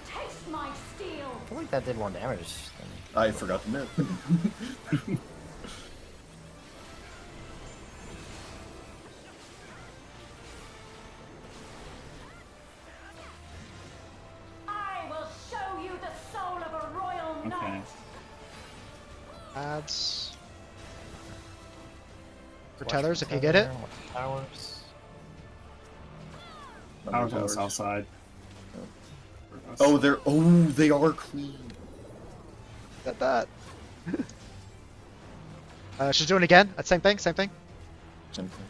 Taste my steel. I feel like that did more damage than I forgot to move. I will show you the soul of a royal Okay. knight. Adds. For Watch tethers, the if you get it. tether, watch the Towers. Towers on the south side. Oh, they are clean. Get that. She's doing it again. Same thing. Same thing. Same thing.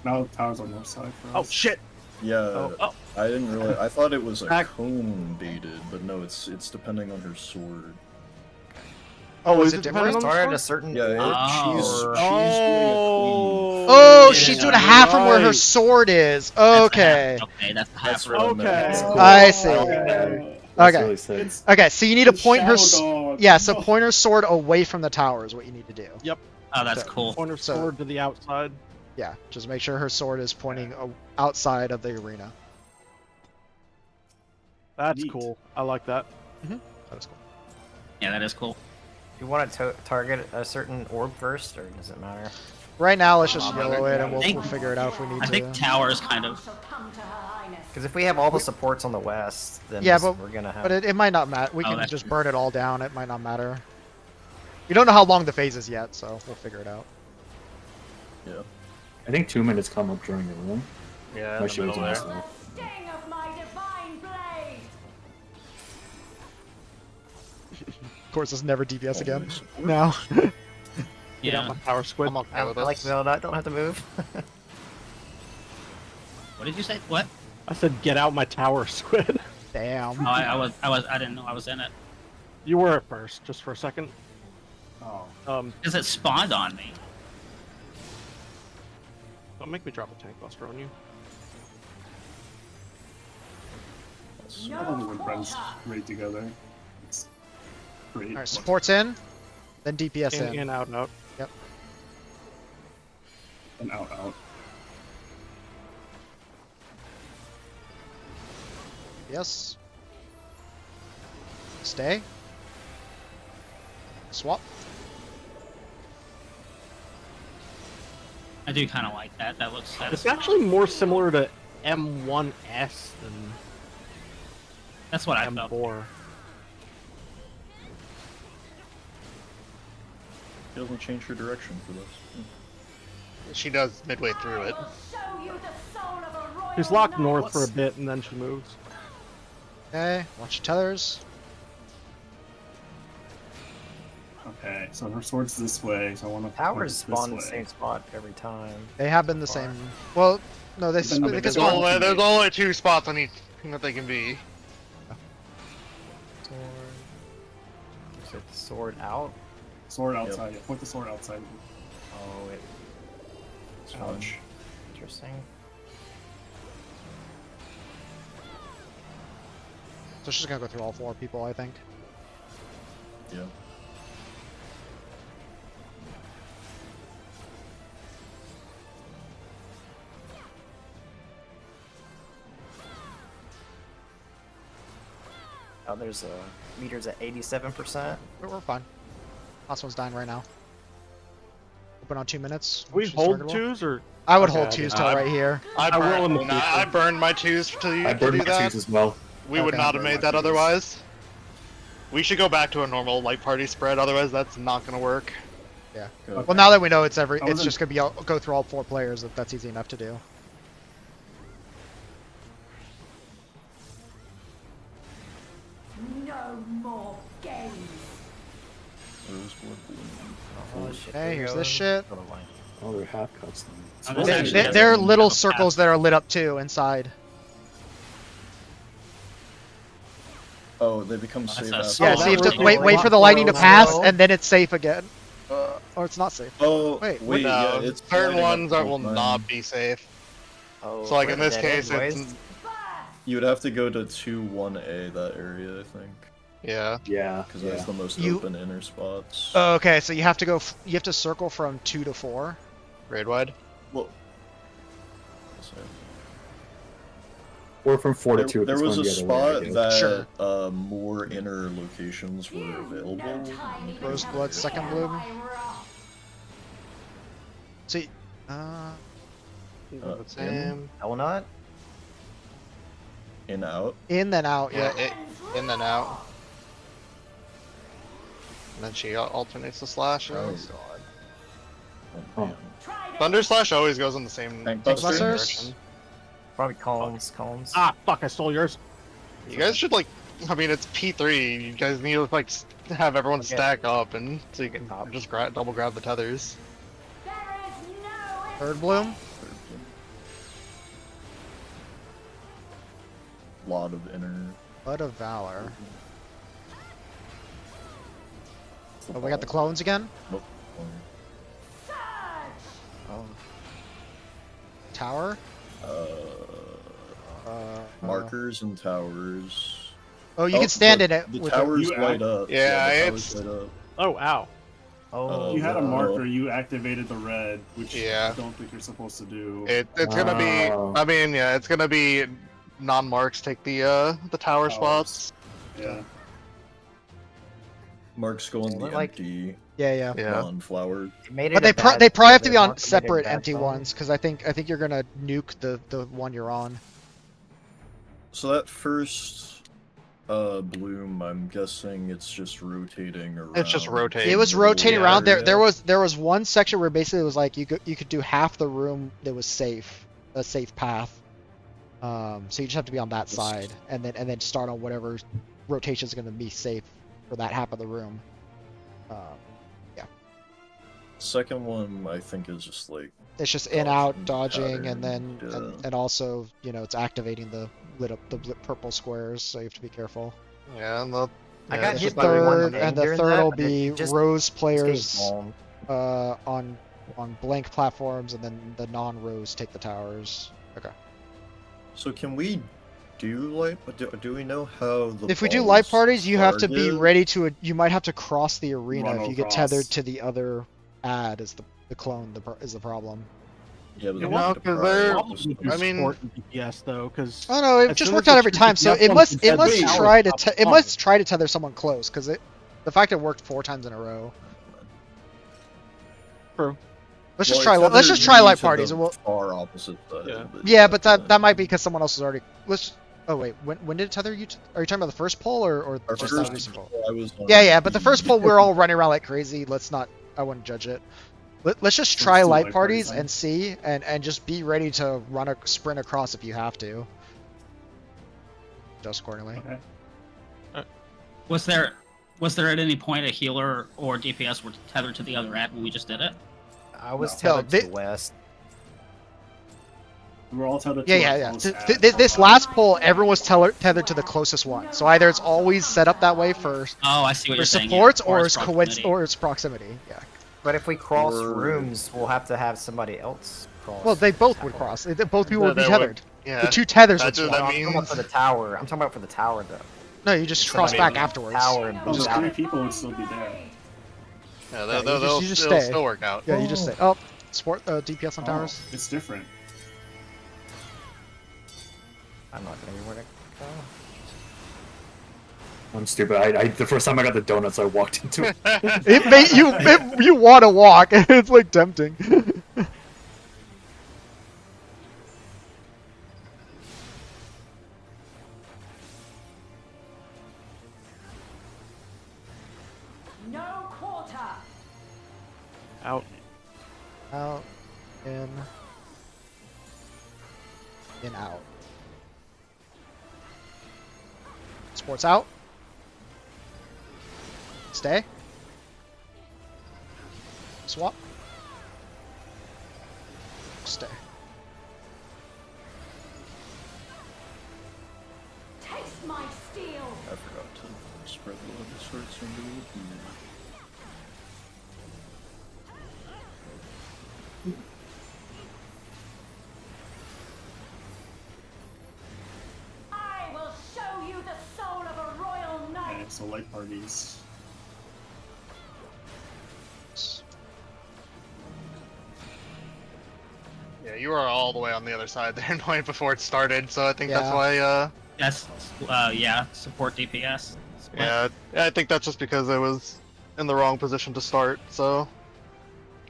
Now towers on north side for Oh us. shit! Yeah, Oh. I didn't realize. I thought it was a Back. cone baited, but no, it's depending on her sword. Oh, is is it it depending different? on- Start at a certain. Yeah, Oh. she's doing a Oh. Oh, Yeah, she's yeah, doing a you're half from where her right. sword is. That's the half- Okay. Okay, that's the clean. half. That's what I meant. Okay. It's Oh. cool. I see. Okay. That's Okay. really sick. It's Okay, so you need to the point her. Shadow Dog. Yeah, so No. point her sword away from the tower is what you need to do. Oh, that's So- cool. Pointer So- sword to the outside. Yeah, just make sure her sword is pointing outside of the arena. That's Neat. cool. I like that. That was cool. Yeah, that is cool. You want to target a certain orb first, or does it matter? Right now, let's just Oh, yellow it, and we'll think- figure it out if we need I to. think towers kind of. Shall come to her highness. Because if we have all the supports on the west, then Yeah, we're but- gonna have. But it might not matter. We Oh, can that's just true. burn it all down. It might not matter. We don't know how long the phase is yet, so we'll figure it out. Yeah. I think 2 minutes come up during the room. Yeah, My in the shield's middle almost there. low. The sting of my divine blade. Of course, it's never DPS again. Always. No. Get out Yeah. my power squid. I'm okay I with like this. the I don't have to move. What did you say? What? I said get out my tower squid. Damn. Oh, I didn't know I was in it. You were at first, just for a second. Oh. Because it spawned on me. Don't make me drop a tank buster on you. I love it when friends raid together. It's great. Alright, support's in, then DPS in. In, out, out. And out, out. Yes. Stay. Swap. I do kind of like that. That looks. It's actually more similar to M1S than That's what I felt. M4. She doesn't change her direction for this. She does midway through it. I will show you the soul of a royal She's locked knight. north for a bit and then she moves. Okay, watch your tethers. Okay, so her sword's this way, so I want to. Towers spawn in the same spot every time. They have been the same. Well, no, they But then they there's can no spawn. way- There's only 2 spots on each that they can be. Sword. Is it sword out? Sword outside. Yeah, point the sword outside. Oh, it. Ouch. Interesting. So she's gonna go through all 4 people, I think. Yeah. Oh, there's meters at 87%. We're fine. Last one's dying right now. open on 2 minutes. We which is hold targetable. 2s or I would Okay, hold I 2s guess. till right here. I will in the burned, I future. burned my 2s to, I to burned do my that. twos as well. We would Okay. not have Burn made my that 2s. otherwise. We should go back to a normal light party spread, otherwise that's not gonna work. Go. Well, now that we know it's I it's wasn't- just gonna be go through all 4 players. That's easy enough to do. No more games. Rosewood Bloom. Oh, shit, Hey, there here's goes this shit. another line. Oh, they're half cuts then. Oh, Well, that's actually There different. are little Oh, circles that are lit up too inside. Oh, they become That's safe a after. Yeah, Oh, so that you have was to wait like for the lightning to pass, Well- and then it's safe again. Or it's not safe. Oh, Wait, wait, No, yeah, it's certain lighting up ones are, the will time. not be safe. Oh, So like we're in at a this dead end, case, it's boys. You would have to go to 2-1A, that area, I think. yeah. Yeah, Because that's the most You- open inner spots. Oh, okay, so you have to go. You have to circle from 2 to 4. Raid wide. Well, so or from 4 to 2. if there it's was a going the other way, I spot guess. that Sure. more inner locations were available. Roseblood, second bloom. See, Same. Hell not. In out. in then out. Yeah, Yeah. in then out. And then she alternates the slashes. Oh, Oh. man. Thunder slash always goes in the same Tank Busters? direction. Probably columns. Ah, fuck! I stole yours. You guys should like, I mean it's P3. You guys need to like have everyone Okay. stack up and so you can Top. just double grab the tethers. There is no Third bloom. Lot of inner. Blood of Valor. Oh, we got the clones again. Nope. Oh. Tower. Uh, Uh, markers and towers. Oh, you can stand in it. The with towers You light up. Yeah, the towers it's- light up. Oh, ow. Oh. You had a no. marker, you activated the red, which Yeah. I don't think you're supposed to do. It's gonna be. Oh. I mean, yeah, it's gonna be non-marks take the tower Towers. spots. Yeah. Marks go on They the look like- empty Yeah, yeah. Yeah. Oh, non-flower. It made it But a they bad- they probably have to the be on marker made it a separate bad empty phone. ones because I think you're gonna nuke the one you're on. So that first bloom, I'm guessing it's just rotating around. It's just rotating. It was the little rotating around. area. There was one section where basically it was like you could do half the room that was safe, a safe path. So you just have to be on that This- side, and then start on whatever rotation is going to be safe for that half of the room. Second one, I think, is just like It's just in Dodge out and dodging, and pattern, then yeah. and also it's activating the lit purple squares, so you have to be careful. Yeah, and the. I yeah, got it's hit just by like- one Third thing and the during third that, will but it be just rose escaped players home. on blank platforms, and then the non-rose take the towers. Okay. So can we do light? Do we know how the? If we do balls light parties, you have to be target? ready to. You might have to cross the arena Run if you get across. tethered to the other ad. Is the clone is the problem? Yeah, but You we know, have to 'cause pry they're- it Probably just do to- I mean- support DPS though, because Oh no, it As just soon worked as out the every time. So DPS it one must can must tether, try to it's it fine. must try to tether someone close because the fact it worked 4 times in a row. True. Let's Well, just try. it's Let's just tethered try me light to parties, the and we'll. far opposite side. Yeah. Yeah, but that might be because someone else is already. Let's. Oh wait, when did it tether you? Are you talking about the first poll or Our just first the recent poll? I was on Yeah, but the first poll we're all running around like crazy. Let's not. I wouldn't judge it. Let's just Let's try do light light parties parties then. and see, and just be ready to run a sprint across if you have to. Just accordingly. Okay. Was there at any point a healer or DPS were tethered to the other ad when we just did it? I was No, tethered they- to the west. We were all tethered to Yeah. a close ad. This last poll, everyone was tethered to the closest one. So either it's always set up that way for Oh, I see what you're saying. supports, yeah, or it's it's proximity. or it's proximity. Yeah. But if we cross Or- rooms, we'll have to have somebody else cross. Well, they both would cross. Both people Yeah, would be they tethered. Yeah. The 2 tethers That would just- swap. that I'm talking about means- for the tower. I'm talking about for the tower though. No, you just cross Somebody- back afterwards. Tower and Oh, boost those out. 3 people would still be there. Yeah, Yeah, they'll you just still stay. work out. Yeah, you just say, oh, sport DPS on towers. Oh, it's different. I'm not gonna be where to go. I'm stupid. The first time I got the donuts, I walked into it. It made you you want to walk. It's like tempting. No quarter. Out. Out, in, out. Sports out. Stay. Swap. Stay. Taste my steel. I forgot to spread the other sorts into the I will show you the soul of a royal Okay, knight. so light parties. Yeah, you were all the way on the other side there, Noid, before it started. So I think that's Yeah. why. Yes, yeah, support DPS. Split. Yeah, I think that's just because I was in the wrong position to start. So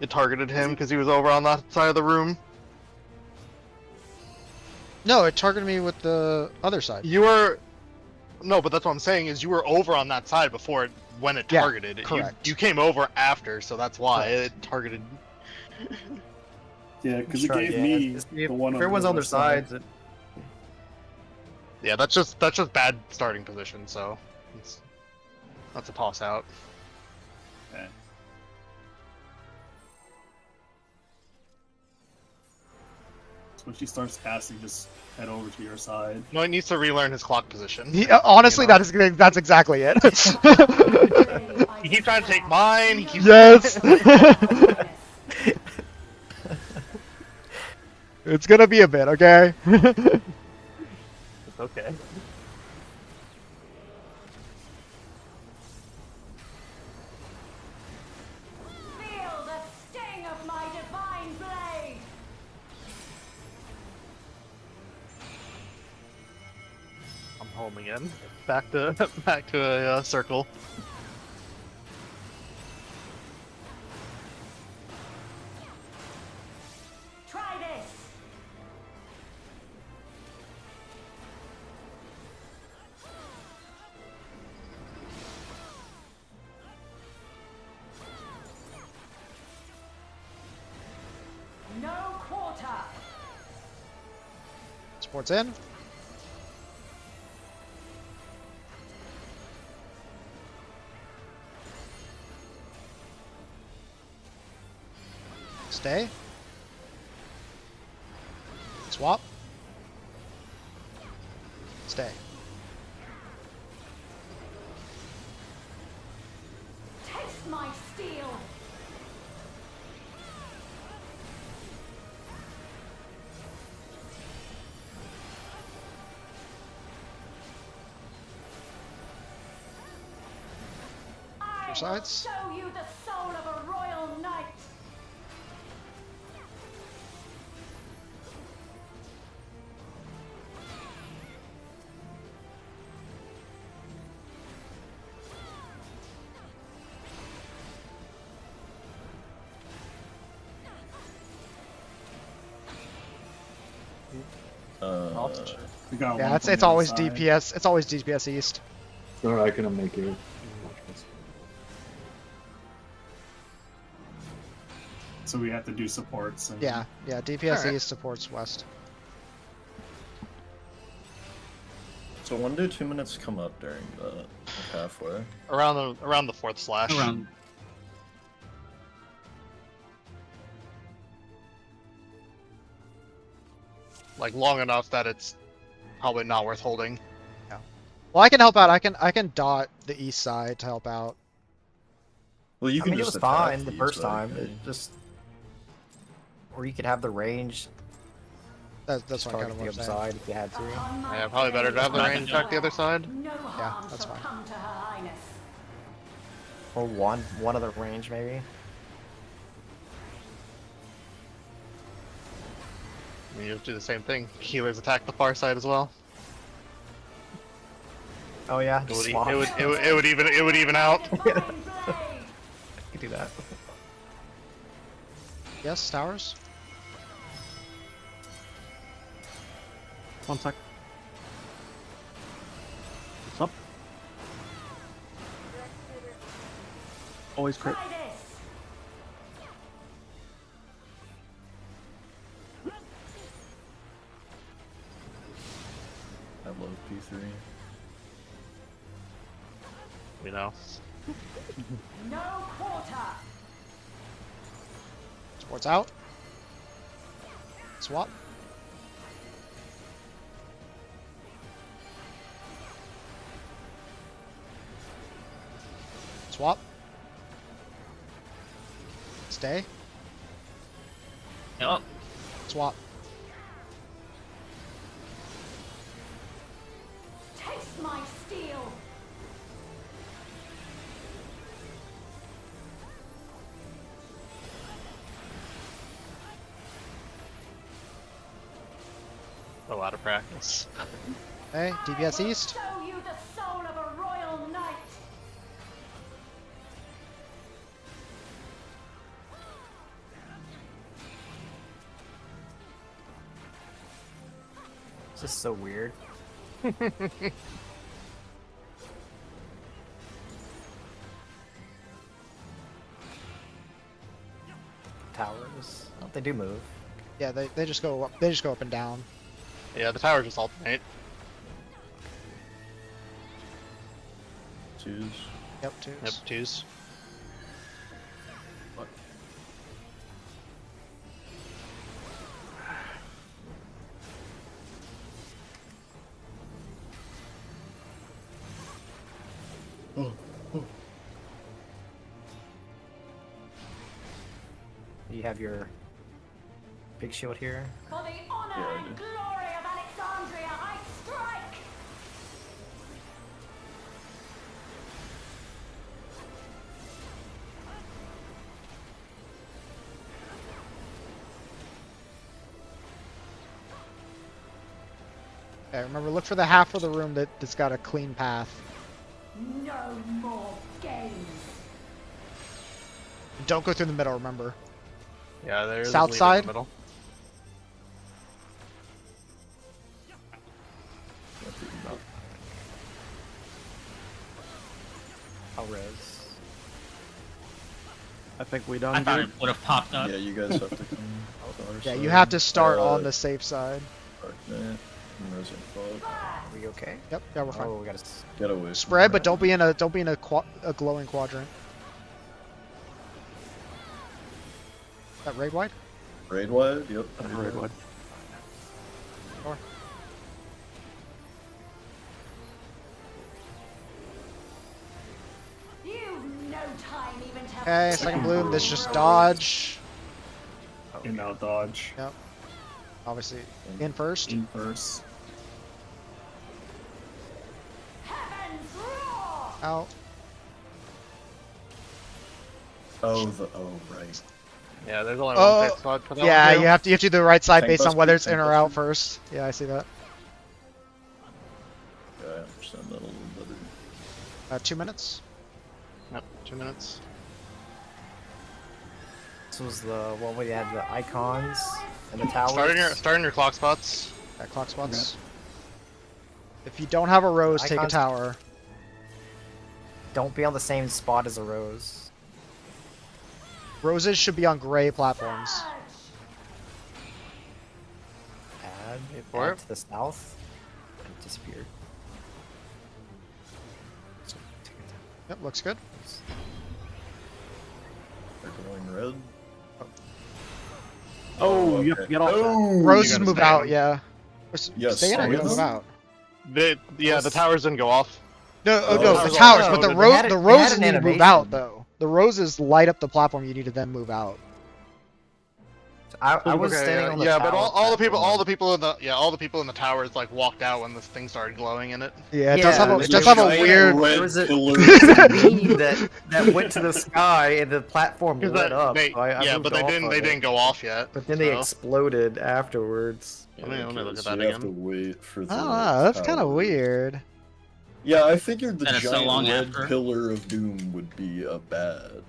it targeted him because he was over on that side of the room. No, it targeted me with the other side. You were. No, but that's what I'm saying is you were over on that side before it when it Yeah, targeted. correct. You came over after, so that's why Correct. it targeted. Yeah, because Sure, it gave yeah, me it's- the if one everyone's on their sides, it, Yeah, that's just bad starting position. So that's a toss out. Okay. So when she starts casting, just head over to your side. No, he needs to relearn his clock position. Honestly, You know? that's exactly it. He keeps trying to take mine. He keeps. Yes. It's gonna be a bit, okay? It's okay. Feel the sting of my divine blade. I'm home again. Back to a circle. Try this. No quarter. Sports in. Stay. Swap. Stay. Taste my steel. I will sides. show you the soul of a royal knight. We got Yeah, one it's from it's the other always side. DPS. It's always DPS East. Sorry, I couldn't make it. So we have to do supports. And Yeah, DPS Alright. East supports West. So when do 2 minutes come up during the like halfway? Around the fourth slash. Around. Like long enough that it's probably not worth holding. Well, I can help out. I can dot the east side to help out. Well, you I can mean, it just was attack fine the these, first right? time. It just, or you could have the range. That's Just what I kind target of the was other saying. side if you had to. Upon my Yeah, probably better to have the blade, range attack the other side. No harm that's shall fine. come to Her Highness. Or one other range maybe. I mean, you just do the same thing. Healers attack the far side as well. Oh yeah, It just would, swap. it would even out. Divine blade. You could do that. Yes, towers. 1 sec. What's up? Always crit. Try this. I love P3. You know. No quarter. Sports out. Swap. Swap. Stay. Oh, Swap. Taste my steel. A lot of practice. Okay, DPS East. Show you the soul of a royal knight. It's just so weird. Towers. Oh, they do move. Yeah, they just go up. They just go up and down. Yeah, the towers just alternate. Twos. Yep, twos. Yep, twos. You have your big shield here. For the honor Yeah, I and do. glory of Alexandria, I strike. Okay, remember, look for the half of the room that's got a clean path. No more games. Don't go through the middle, remember. Yeah, there's South side? In the middle. I'll res. I think we I done thought good. it would have popped up. Yeah, you guys have to come. to our Yeah, you side. have to start Uh, on the safe side. Darknet and Resin Fog. Are we okay? Yep, yeah, we're fine. Oh, we gotta. Get away. from Spread, that. but don't be in a glowing quadrant. That raid wide? Raid wide? Yep. Raid wide. Or You've no time even to. okay, second bloom. This just dodge. And now dodge. Yep. Obviously, in first. In first. Heavens roar. Out. Right. Yeah, there's only Oh, one pick spot for that Yeah, one, too. you have to do the right side Tank based on bus whether speed, it's in tank or bus out speed. first. Yeah, I see that. Yeah, I understand that a little better. 2 minutes. Yep, 2 minutes. This was the one where you had the icons and the towers. Starting your clock spots. Clock spots. If you don't have a rose, take a Icons- tower. Don't be on the same spot as a rose. Roses should be on gray platforms. Add, for add it. to the south. It disappeared. So, take it down. Yep, looks good. They're going red. Oh, you have okay. to get off that. Oh, Roses gotta move stay out, in. yeah. Yes, Stay in or stay you in. move out? The towers didn't go off. No, Oh, no, towers the towers, also- but the they ro had it- the they had roses an need to move animation. out though. The roses light up the platform. You need to then move out. I was Okay, standing yeah, on the yeah, tower but all the platform. people in the towers like walked out when this thing started glowing in it. Yeah, it does have a, Yeah, it does have a giant weird. red There was a- pillar. beam that went to the sky and the platform lit up. They, so I yeah, moved but they off didn't. of They it. didn't go off yet. But then they so. exploded afterwards. Let me look at so that you have again. to wait for the Oh, that's kind of tower. weird. Yeah, I figured the That is so giant long red after. pillar of doom would be a bad.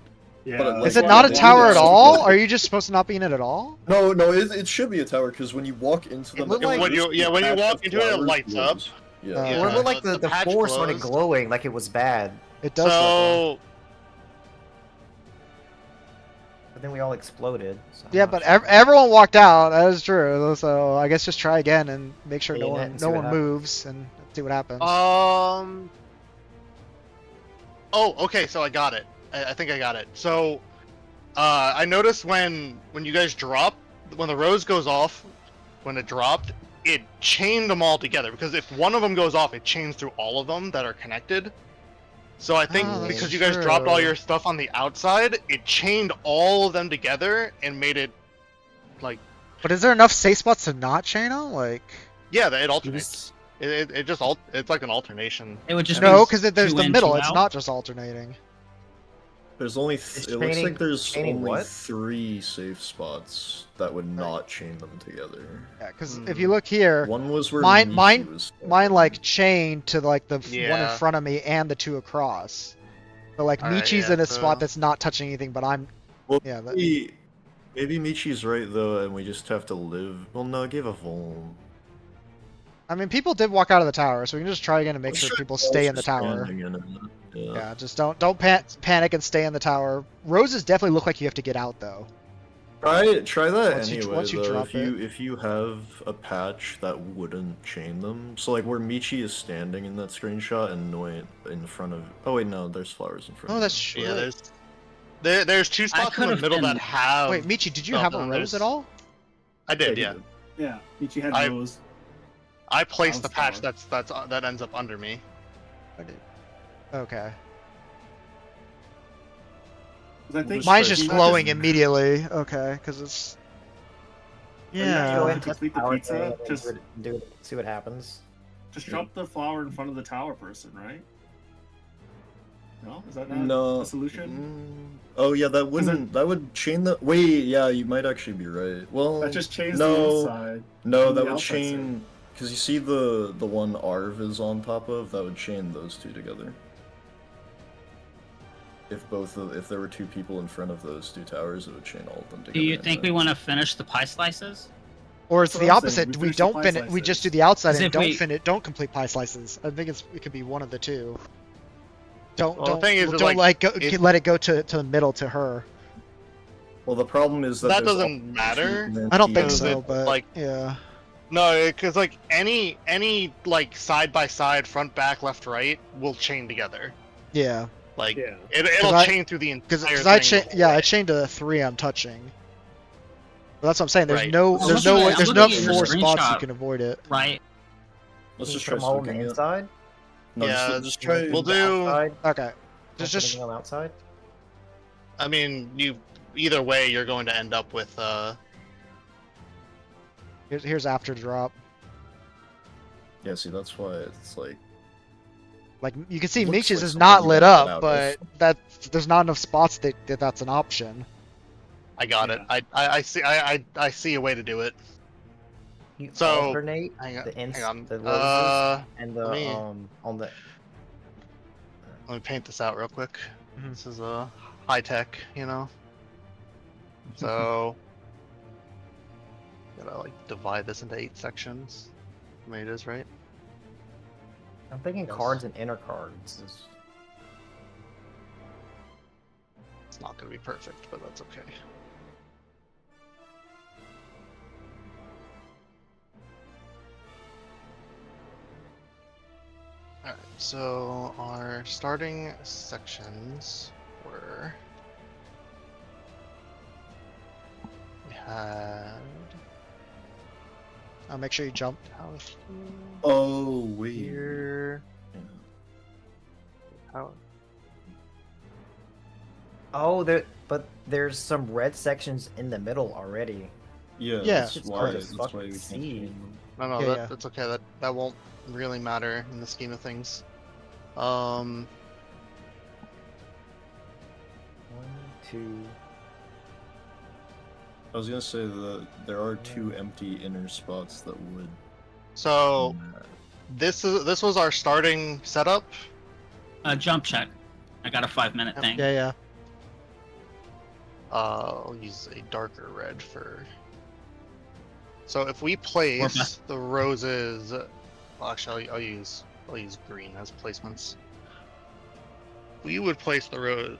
Yeah. But, like, Is it why not a they tower did at it so all? good. Are you just supposed to not be in it at all? No, it should be a tower because when you walk into them, looked at like- When you- first, yeah, the when you patch walk of into it, it flowers lights up. glows. Yeah. Uh, Or it looked like the the patch floor started closed. glowing, like it was bad. It does. look So But then we all exploded. So I'm yeah, not but sure. everyone walked out. That is true. So I guess just try again and make sure Stay no in it one and see no what one moves and see what happens. Oh, okay. So I got it. I think I got it. So, I noticed when you guys drop, when the rose goes off, when it dropped, it chained them all together. Because if one of them goes off, it chains through all of them that are connected. So I think Oh, that's because you guys dropped all true. your stuff on the outside, it chained all of them together and made it like But is there enough safe spots to not chain them? Like yeah, it alternates. It just it's like an alternation. It would just no, be because there's two the in, middle. two It's out. not just alternating. There's only. Is It looks chaining- like there's chaining only what? 3 safe spots that would not chain them together. Yeah, because if Hmm. you look here, One was where Mine- Michi mine- was mine standing. like chained to like the one in Yeah. front of me and the 2 across. But like Alright, Michi's yeah, in a so- spot that's not touching anything, but I'm Well, yeah. That, maybe Michi's right though, and we just have to live. Well, no, give a Volm. I mean, people did walk out of the tower, so we can just try again and make sure people stay in the tower. Yeah. Yeah, just don't panic and stay in the tower. Roses definitely look like you have to get out though. Try that Once you- anyway. once you though. drop If you have a patch that wouldn't chain them, so like where Michi is standing in that screenshot and Noit in front of. Oh wait, no, there's flowers in front. Oh, of that's him. true. Yeah, there's 2 spots in the could've middle been- that have. Wait, Michi, did you stuff, have a and rose there's- at all? I did, he yeah. did. Yeah. Ichi had I- those. I placed the House patch tower. that ends up under me. Okay. 'Cause I think Mine's try just to- glowing immediately. Okay, because it's. Go Go Yeah. in. complete the tower pizza, thing and just- see what happens. just drop the flower in front of the tower person, right? No, is that not No. the solution? Oh yeah, that wouldn't. That would chain the. Wait, yeah, you might actually be right. Well, That just chains no, the inside. no, and that the would outside chain. Because you see the one Arv is on top of, that would chain those 2 together. If there were 2 people in front of those 2 towers, it would chain all of them together. Do you and think then- we want to finish the pie slices? Or it's That's the what I'm saying, opposite. we We finish the don't pie finish. We slices. just do the outside As and if don't we- finish. Don't complete pie slices. I think it could be one of the 2. Don't Well, the don't thing is, don't like, go, if- let it go to the middle to her. Well, the problem is that That there's doesn't all- matter. and then I don't he think has so, it- but like- yeah. No, because like any like side by side, front, back, left, right will chain together. Yeah. Like Yeah. it'll I- chain through the entire Because thing. I the whole yeah, way. I chained to the 3 I'm touching. But that's what I'm saying. There's Right. no I'm there's looking no at- there's I'm no looking at your 4 spots you screenshot. can avoid it. Right. Let's Can just you try put them all on the smoking it. inside. No, Yeah, just try. we'll The do- outside, Okay. don't Just put just anything on the outside. I mean, either way, you're going to end up with here's after drop. Yeah, see, that's why it's like. Like you can see Looks Michi's like is something not you lit got up, out but of. there's not enough spots that's an option. I got it. I see. I see a way to do it. You So- alternate Hang on. the ins, Hang on. the roses and the let me- on the. Let me paint this out real quick. Mhm. This is high tech, you know. So gotta like divide this into 8 sections. I mean, it is right. I'm thinking Yes. cards and inner cards. It's not gonna be perfect, but that's okay. Alright, so our starting sections were. We had. Make sure you jump. House Oh wait. here. Yeah. How? Oh, but there's some red sections in the middle already. Yeah. Yeah. That's It's why. hard to That's fucking why we can't see. change them. No, Yeah, that, yeah. that's okay. That won't really matter in the scheme of things. 1, 2. I was gonna say that there are 2 empty inner spots that would. So this was our starting setup. Jump check. I got a 5-minute thing. Yeah, yeah. I'll use a darker red for. So if we place the roses, well, actually, I'll use green as placements. We would place the roses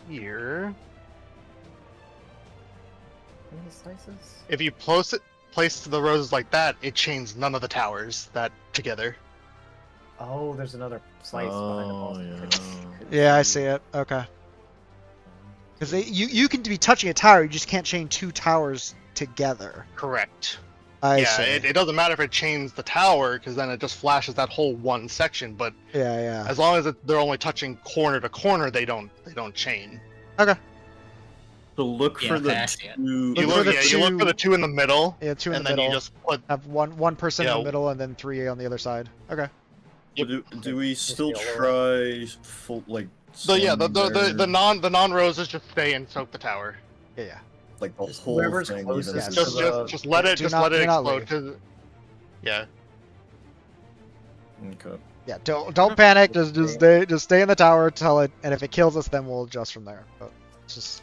here. How many slices? If you place the roses like that, it chains none of the towers that together. Oh, there's another slice behind the balls. Yeah, I see it. Okay. Because you can be touching a tower, you just can't chain 2 towers together. Correct. I Yeah, see. it doesn't matter if it chains the tower, because then it just flashes that whole one section. But Yeah, yeah. as long as they're only touching corner to corner, they don't chain. Okay. So look Yeah, for the fast, yeah. 2. Look You for look, the you look for the 2 in the middle, Yeah, 2 in and the then middle. you just put. Have one person in Yeah. the middle and then 3 on the other side. Okay. Do we still yellow. try full like? So yeah, the somewhere, non roses just stay and soak the tower. Yeah, yeah. like the Just whole whoever's thing. closest even to Just the- just let it Do just not- let it do not explode. leave. 'Cause- yeah. Okay. Yeah, don't panic. Just stay in the tower till it, and if it kills us, then we'll adjust from there. But it's just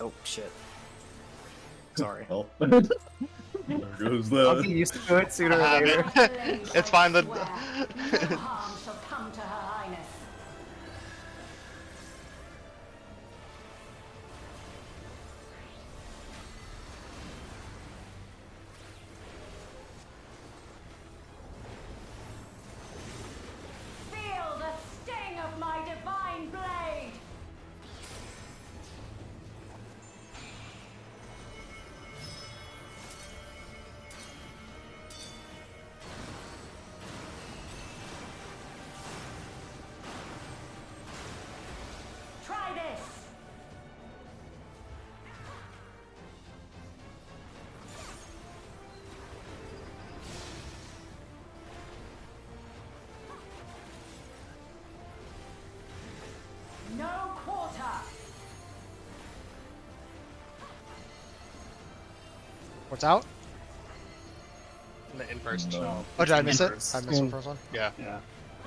Oh shit. Sorry. Well, there goes I'll that. get used to it sooner or I have later. it. It's fine. No harm shall come to Her Highness. Feel the sting of my divine blade. Try this. No quarter. what's out? In first. No. Oh, did I miss it? First. I missed the first one. Yeah. Yeah.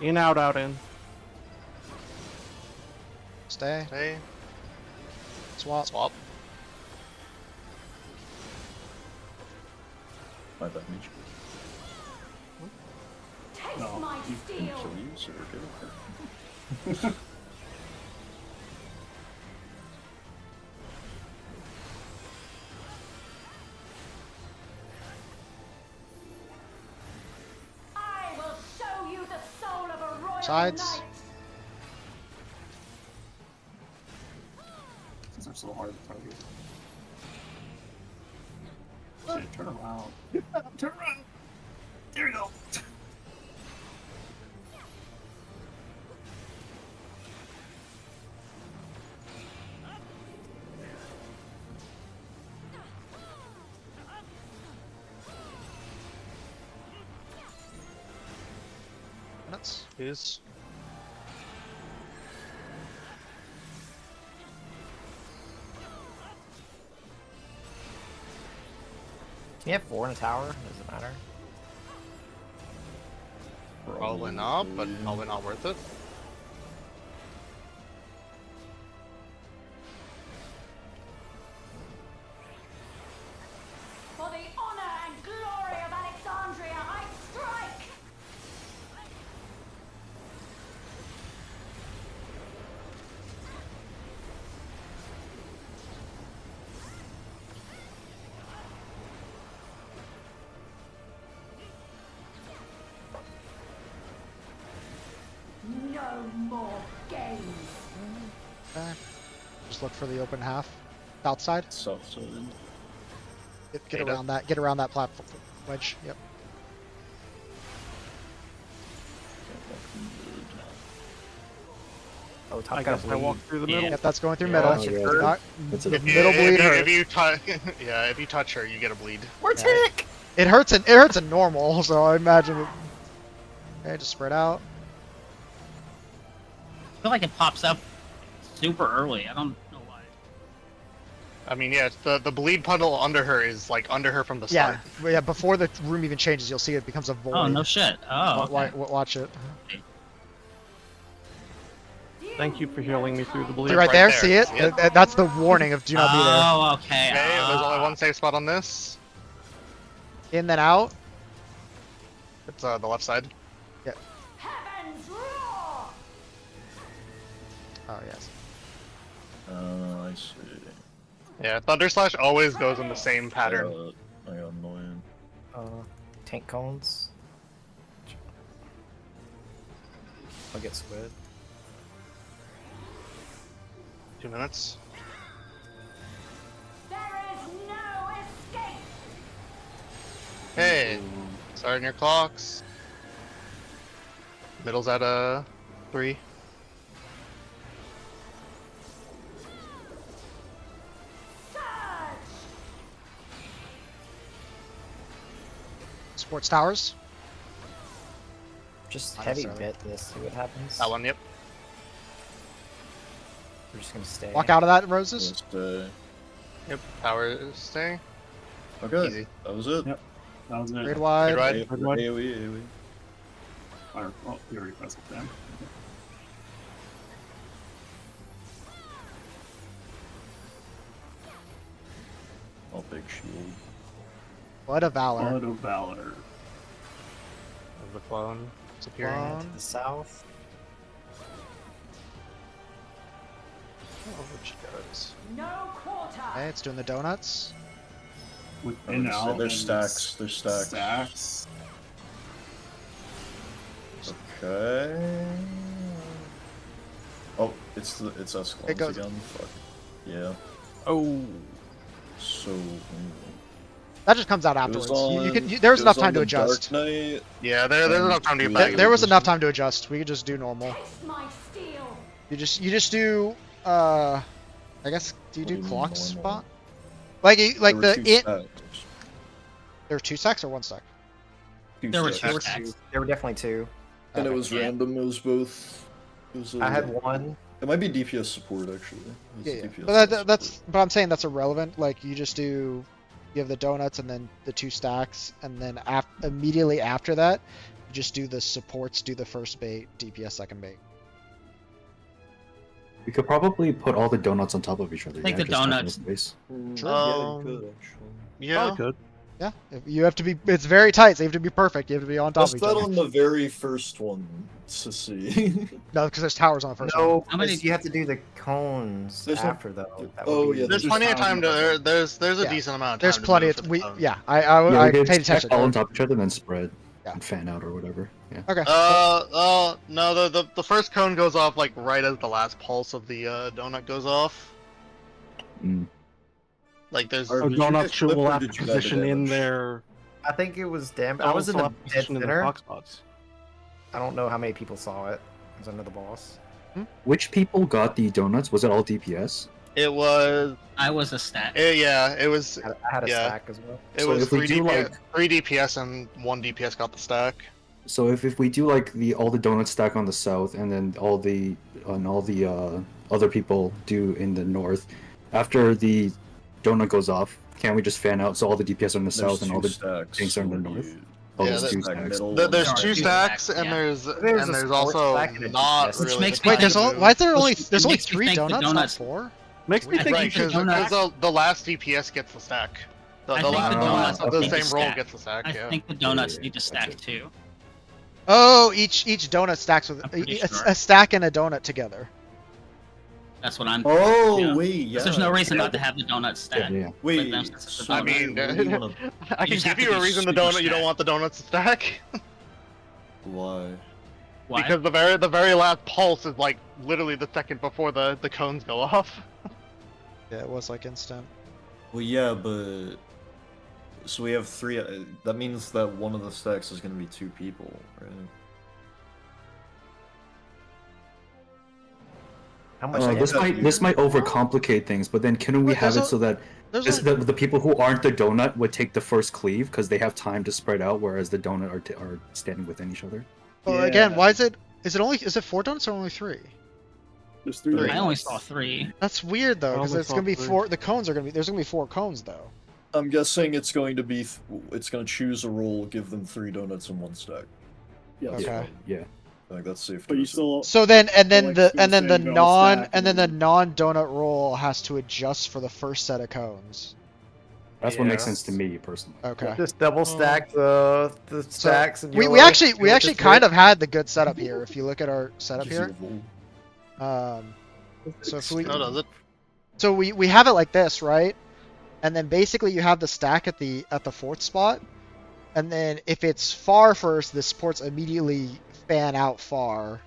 In, out, in. Stay. Hey, Swap. swap. My damage. Taste No, my you steel. Kill you, so we're good. I will show you the soul of a royal Sides. knight. These are so hard to target. Shit, turn around. Turn around. There we go. Minutes. Is Can you have 4 in a tower? Does it matter? probably not, but probably not worth it. For the honor and glory of Alexandria, I strike! No more games. Okay. Just look for the open half. Outside. South side. Get Data. around that. Get around that platform wedge. Yep. Oh, top I got guess I walk through the Yeah. middle. Yep. That's going through Yeah, middle. that's Do good. not- That's a the bit- middle bleed if hurts. you touch, yeah, if you touch her, you get a bleed. We're tick! It hurts in normal, so I imagine. Okay, just spread out. I feel like it pops up super early. I don't know why. I mean, yeah, the bleed puddle under her is like under her from the start. Yeah, before the room even changes, you'll see it becomes a void. Oh no shit. Oh. Okay. Watch it. Thank you for healing me through the bleed. See right there? See it? See it? That's the warning of do not be there. Oh, okay. Okay, there's only one safe spot on this. In then out. It's the left side. Heavens roar! Oh yes. I see. Yeah, Thunder Slash always goes in the same pattern. I got annoying. Tank cones. I'll get squid. 2 minutes. There is no escape! Hey, starting your clocks. Middle's at 3. Surge! Sports towers. Just Not heavy necessarily. bit this, see what happens. That one, yep. We're just gonna stay. Walk out of that, Roses. Let's Yep, power stay. Okay, Easy. that was it. Yep. That was it. Grade wide. Grade wide. AoE. Fire. Oh, you already pressed it down. Oh, big shield. Blood of Valor. Blood of Valor. Of the clone disappearing. Clone. To the south. Oh, which goes. No quarter! Okay, it's doing the donuts. With Oh, in there's- out. there's and stacks, there's stacks. Stacks. Okay. Oh, it's us clones It goes- again. Fuck. Yeah. Oh. So. That just comes out afterwards. There's enough time to adjust. Dark Knight. Yeah, there's enough time to get There- back. There was enough time to adjust. We could just do normal. Kiss my steel! You just do I guess do you What do do you mean clock normal? spot? Like There the were two it stacks. there were 2 stacks or 1 stack? Two There were stacks. two stacks. There were definitely 2. And it Okay. was Yeah. random. It was both. It was. I had 1. It might be DPS support actually. It was Yeah. DPS But but I'm saying that's irrelevant. Like you just do you have the donuts and then the 2 stacks and then immediately after that you just do the supports, do the first bait, DPS second bait. We could probably put all the donuts on top of each other. Take yeah, the just have no donuts. space. Sure. Yeah, you could actually. Yeah. Probably could. Yeah. You have to be it's very tight, so you have to be perfect. You have to be on top That's of each that other. on the very first one to see. No, because there's towers on the first one. No, How many- you have to do the cones There's no- after though. That Oh, would be- yeah, There's There's plenty of time to. There's a Yeah. decent amount of time. There's to plenty move of for we the clone. yeah, Yeah, I we could paid stack attention. all on top of each other and then spread Yeah. and fan out or whatever. Yeah. Okay. No, the first cone goes off like right as the last pulse of the donut goes off. Mm. Like there's. Or So did you donuts get should clipped will or have to did you have the position in damage? their. I think it was damn. I was in the also have dead position in their center. box spots. I don't know how many people saw it. I was under the boss. Which people got the donuts? Was it all DPS? It was. I was a stat. Yeah, it was. I had a Yeah. stack as well. It So was if we 3 do, DPS, like- 3 DPS and 1 DPS got the stack. So if we do like all the donuts stack on the south and then all the other people do in the north, after the donut goes off, can't we just fan out so all the DPS are in the There's south and all two the stacks. tanks are in the When north? you- Oh, Yeah, there's that- two stack stacks. middle There's and- Sorry, 2 two stacks stacks, and yeah. there's There's a sports also stack and a not DPS. Which really. makes the me Wait, time there's to only move. why is there Which- only it there's only makes me 3 think the donuts, not donuts- 4? Makes me I think Right, you should because donuts- the last DPS gets the stack. The I the think last the the donuts last of the need to same roll stack. gets the stack. I Yeah. think the donuts Yeah, need to stack gotcha. too. Oh, each donut stacks with I'm pretty a, sure. a stack and a donut together. That's what I'm. Oh Yeah. wait, yeah. There's no reason yeah. not to have the donuts stack. Yeah, yeah. Wait, Like, that's- so I mean, really wanna- I can just have give to you a be reason the super donut you don't stacked. want the donuts to stack. why? Why? Because the very last pulse is like literally the second before the cones go off. Yeah, it was like instant. Well, yeah, but so we have 3. That means that one of the stacks is going to be 2 people, right? How much? Actually, This yeah. might overcomplicate things, but then couldn't we Wait, have there's it so that There's only, the people who aren't the donut would take the first cleave because they have time to spread out, whereas the donut are standing within each other? well, again, Yeah. why is it only 4 donuts or only 3? There's three. Three. I only donuts. saw 3. That's weird though, I because only it's saw gonna be 3. 4. The cones are gonna be. There's gonna be 4 cones though. I'm guessing it's going to be. It's going to choose a roll, give them 3 donuts in 1 stack. Yeah. Okay. Yeah. I think that's safe. But to you assume. still. So then, and then like the Stu was saying, you can always stack and then the and- non-donut roll has to adjust for the first set of cones. That's what makes Yeah. sense to me personally. Okay. Just double stack the stacks. And We actually kind of had the good setup here. If you look at our setup here, so if we No, does it? so we have it like this, right? And then basically you have the stack at the 4th spot, and then if it's far first, the supports immediately fan out far,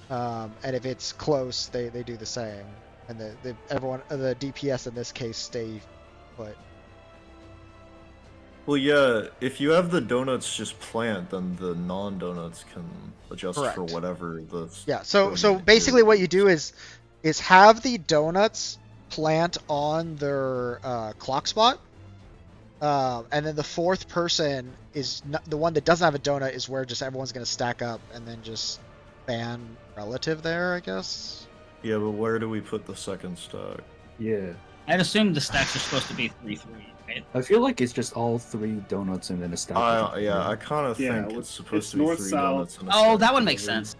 and if it's close, they do the same, and the DPS in this case stay put. Well, yeah, if you have the donuts just plant, then the non-donuts can adjust for Correct. whatever the. Yeah. So basically what you do is have the donuts plant on their clock spot, and then the 4th person is the one that doesn't have a donut is where just everyone's gonna stack up and then just ban relative there, I guess. Yeah, but where do we put the second stack? Yeah. I'd assume the stacks are supposed to be 3-3, right? I feel like it's just all 3 donuts and then a stack. I kind of Yeah, think well, it's supposed it's to be north, 3 south. donuts. And a Oh, stack that would make together. sense.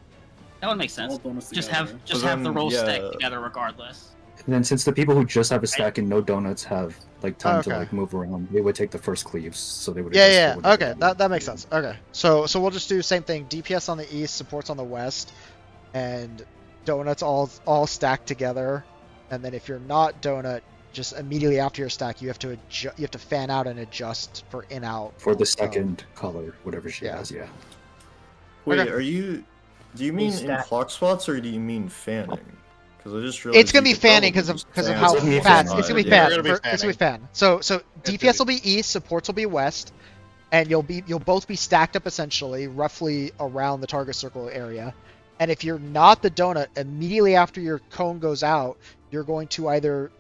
That would make All sense. donuts Just together. have the then, rolls stack yeah. together regardless. And then since the people who just have a stack and no donuts have like time to Okay. like move around, they would take the first cleaves, so they would. Yeah, adjust yeah. for whatever Okay, they that makes sense. Okay, so we'll just do same thing. DPS on the east, supports on the west, and donuts all stacked together. And then if you're not donut, just immediately after your stack, you have to fan out and adjust for in out. for the second color, whatever she Yeah. has. Yeah. Wait, Okay. do you mean in stack- clock spots or do you mean fanning? Because I just realized It's gonna you be could fanning probably because of just fan how It's gonna be fast. fan. It's gonna be Yeah, fan. it's gonna be It's gonna be fanning. fan. So gonna DPS will be east, supports will be west, and you'll both be stacked up essentially, roughly around the target circle area. And if you're not the donut, immediately after your cone goes out, you're going to either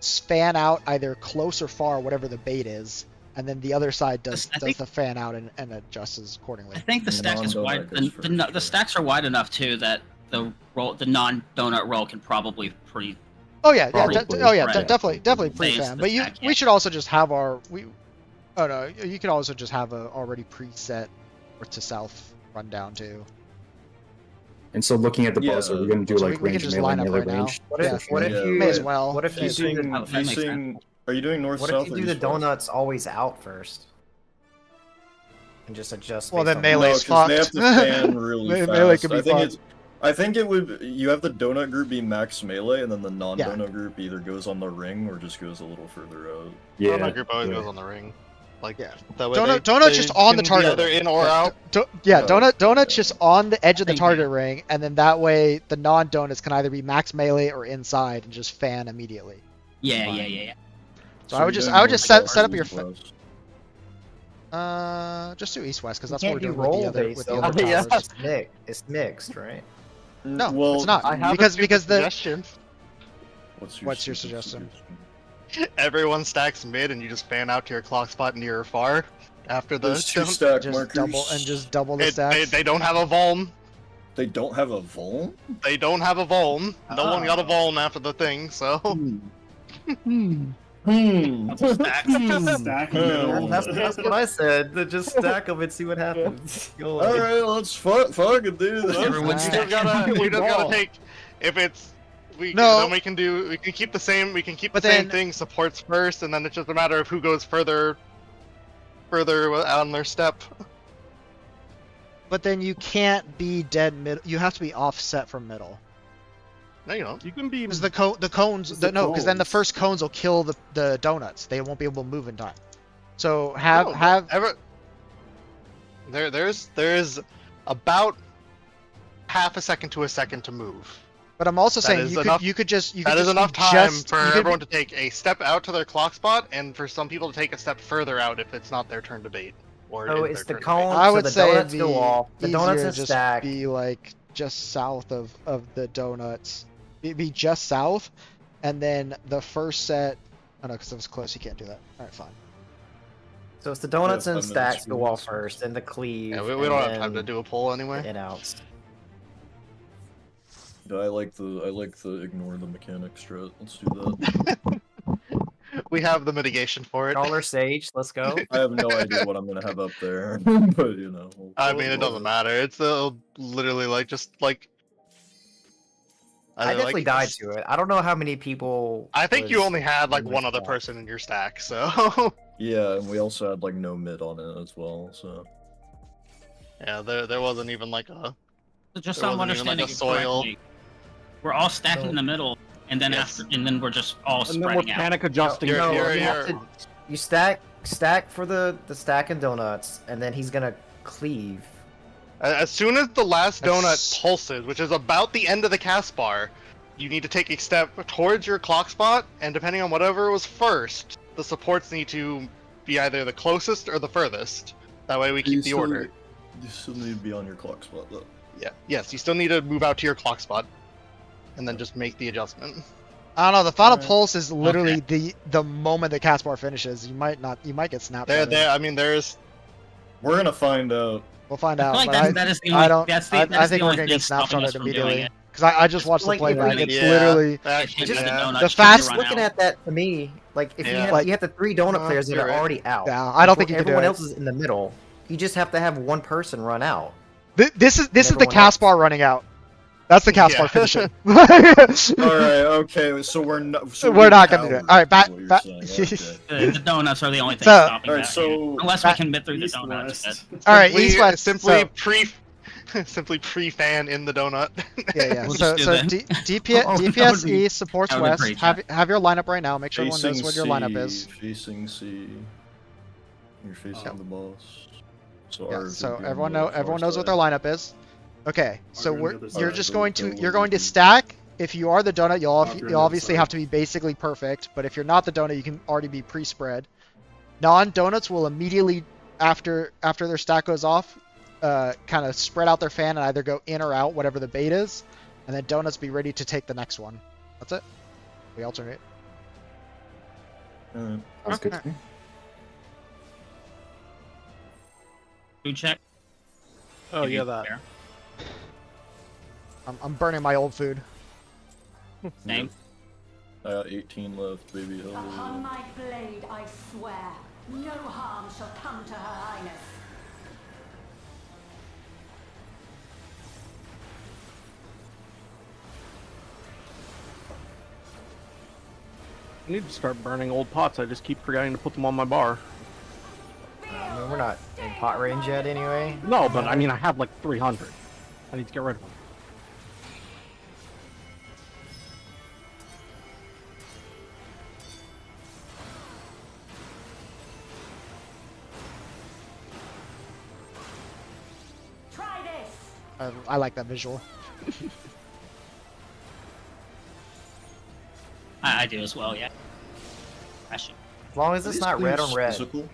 fan out either close or far, whatever the bait is, and then the other side does I think- the fan out and adjusts I accordingly. think the stack is Non-donut wide. goes first, The stacks are wide enough too that the non-donut roll can probably pretty. Oh yeah, Probably, right. definitely Phase pre-fan. the But stack, we yeah. should also just have our Oh no, you could also just have a already preset north to south rundown too. And so looking at the Yeah. buzzer, we're gonna do So like we can range just melee, line up melee right now. range. What if, Yeah. what if Yeah. you May as well. What if you Yeah. do the, That makes sense. Are you doing north what south if you or do the east, west? donuts always out first? And just adjust. Well, based then on melee- the- Melee's No, 'cause they have fucked. to fan really Me- fast. melee could be I think fucked. I think it would. You have the donut group be max melee, and then the non-donut group either goes on the ring or just goes a little further out. Yeah. Donut group always yeah. goes on the ring. Like Yeah. that way Donut's they just on the can be target. either in or out. Yeah, Oh, donut's yeah. just on the edge of the Thank target you. ring, and then that way the non-donuts can either be max melee or inside and just fan immediately. Yeah, Fine. yeah, yeah, yeah. So you're I would just doing set north, up south, your east, west. just do east west because that's You what can't we're do doing roll with the other based with the though. other Yeah. towers. It's mixed, right? No, Well, it's not I have a because stupid the suggestion. What's your suggestion? Everyone stacks mid, and you just fan out to your clock spot near or far after the. There's 2 stack just markers. double the They stacks. don't have a Volm. They don't have a Volm? They don't have a Volm. No one got a Volm after the thing, so. Stack in the middle. Hmm. That's what I said. Just stack them and see what happens. Go All away. right, let's fucking do this. Everyone's We just gotta Ball. take. If it's. No. Then we can keep the same. We can keep But the same then- thing. Supports first, and then it's just a matter of who goes further on their step. But then you can't be dead middle. You have to be offset from middle. No, you don't. You can be. Because the cones, It's the no, because then the cones. first cones will kill the donuts. They won't be able to move in time. So have There's about half a second to a second to move. But I'm also That saying is you enough- could just That is just enough time just- for you could- everyone to take a step out to their clock spot, and for some people to take a step further out if it's not their turn to bait. Or So is it's their the turn to bait. cone. I so would the say it'd donuts be go off. The donuts easier and just stack. be like just south of the donuts. Be just south, and then the first set. Oh no, because it was close. You can't do that. All right, fine. So it's the donuts Yeah, and 5 minutes stacks go off moves. first, and the cleave. Yeah, we and don't have time to then do a poll anyway. In outs. Yeah, I like the ignore the mechanic strat. Let's do that. We have the mitigation for it. Caller Sage, let's go. I have no idea what I'm gonna have up there, but you know. I we'll mean, it go doesn't with matter. It's literally like just like. I either, definitely like, died to it. I don't know how many people. I think you was only had like in my one other stack. person in your stack, so Yeah, and we also had like no mid on it as well, so. yeah, there wasn't even like a. So just There so I'm wasn't even, like, understanding a it soil. correctly, we're all stacked So- in the middle, and then Yes. then we're just all And then we're spreading out. panic adjusting. You're- No, you're- you have you're- to. You stack for the stack and donuts, and then he's gonna cleave. As soon as the last That's- donut pulses, which is about the end of the cast bar, you need to take a step towards your clock spot, and depending on whatever was first, the supports need to be either the closest or the furthest. That way we You keep the still- order. You still need to be on your clock spot though. Yeah. Yes, you still need to move out to your clock spot, and then just make the adjustment. I don't know. The final Alright. pulse is literally the moment the cast bar finishes. You might get snapped. There. I mean, there's. We're gonna find out. We'll find I out. feel like but I, that is the I only. don't. That's the, I that's think the we're only gonna thing get stopping us snapshotted from doing immediately. it. Because I just watched the Like, if playback. we- It's Yeah. literally Actually, Just yeah. the donuts The should fast- run Looking out. at that to me, like if Yeah. you have the 3 donut players that you're are right. already out. Yeah, I don't think you can do everyone it. else is in the middle. You just have to have one person run out. This is the everyone cast else. bar running out. That's the cast Yeah. bar finishing. All right, okay, so we're not. So We're not gonna do it. cowards, All right, back. is what you're back. saying, okay. The donuts are the only thing So- stopping Alright, that. so- Unless we Back- can bit through the East donuts. West. All right, Simply- east west. Simply So, simply pre-fan in the donut. yeah. We'll So just do so that. DPS Oh, that would DPS be- East supports that would be west. pretty Have your lineup right now. Make sure everyone knows Facing what your lineup is. Facing C. You're facing the boss. So Yeah, ours so would be on everyone the far knows what side. their lineup is. Okay, so on the other you're side, just so going then to we'll do- stack. If you are the donut, you'll If you're on the you'll other obviously side. have to be basically perfect. But if you're not the donut, you can already be pre-spread. Non-donuts will immediately after their stack goes off, kind of spread out their fan and either go in or out, whatever the bait is, and then donuts be ready to take the next one. That's it. We alternate. Alright. Sounds good to me. Food check. Oh Give yeah, you that. there. I'm burning my old food. Same. I got 18 left, baby. Hell Upon yeah. my blade, I swear, no harm shall come to Her Highness. I need to start burning old pots. I just keep forgetting to put them on my bar. I mean, we're not in pot range yet, anyway. No, but I mean, I have like 300. I need to get rid of them. Try this! I like that visual. I do as well. Yeah. I should. As long as it's These not red on things red. physical?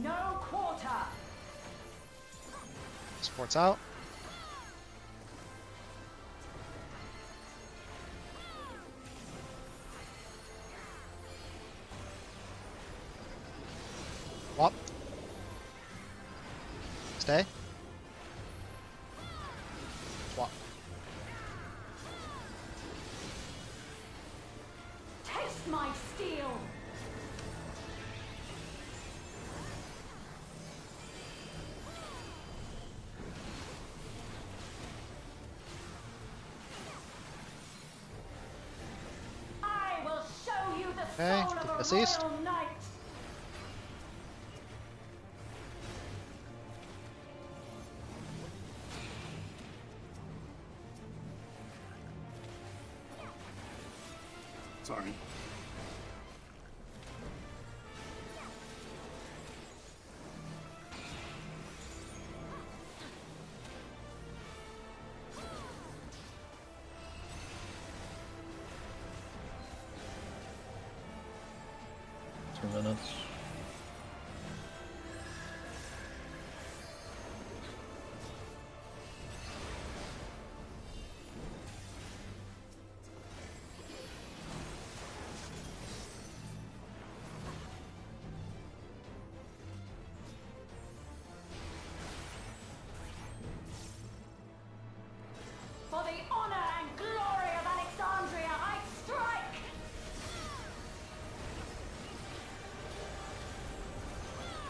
No quarter! Sports out. Swap. Stay. Swap. Taste my steel! I will show you the Okay, soul of a deceased. royal knight! Sorry. Two minutes.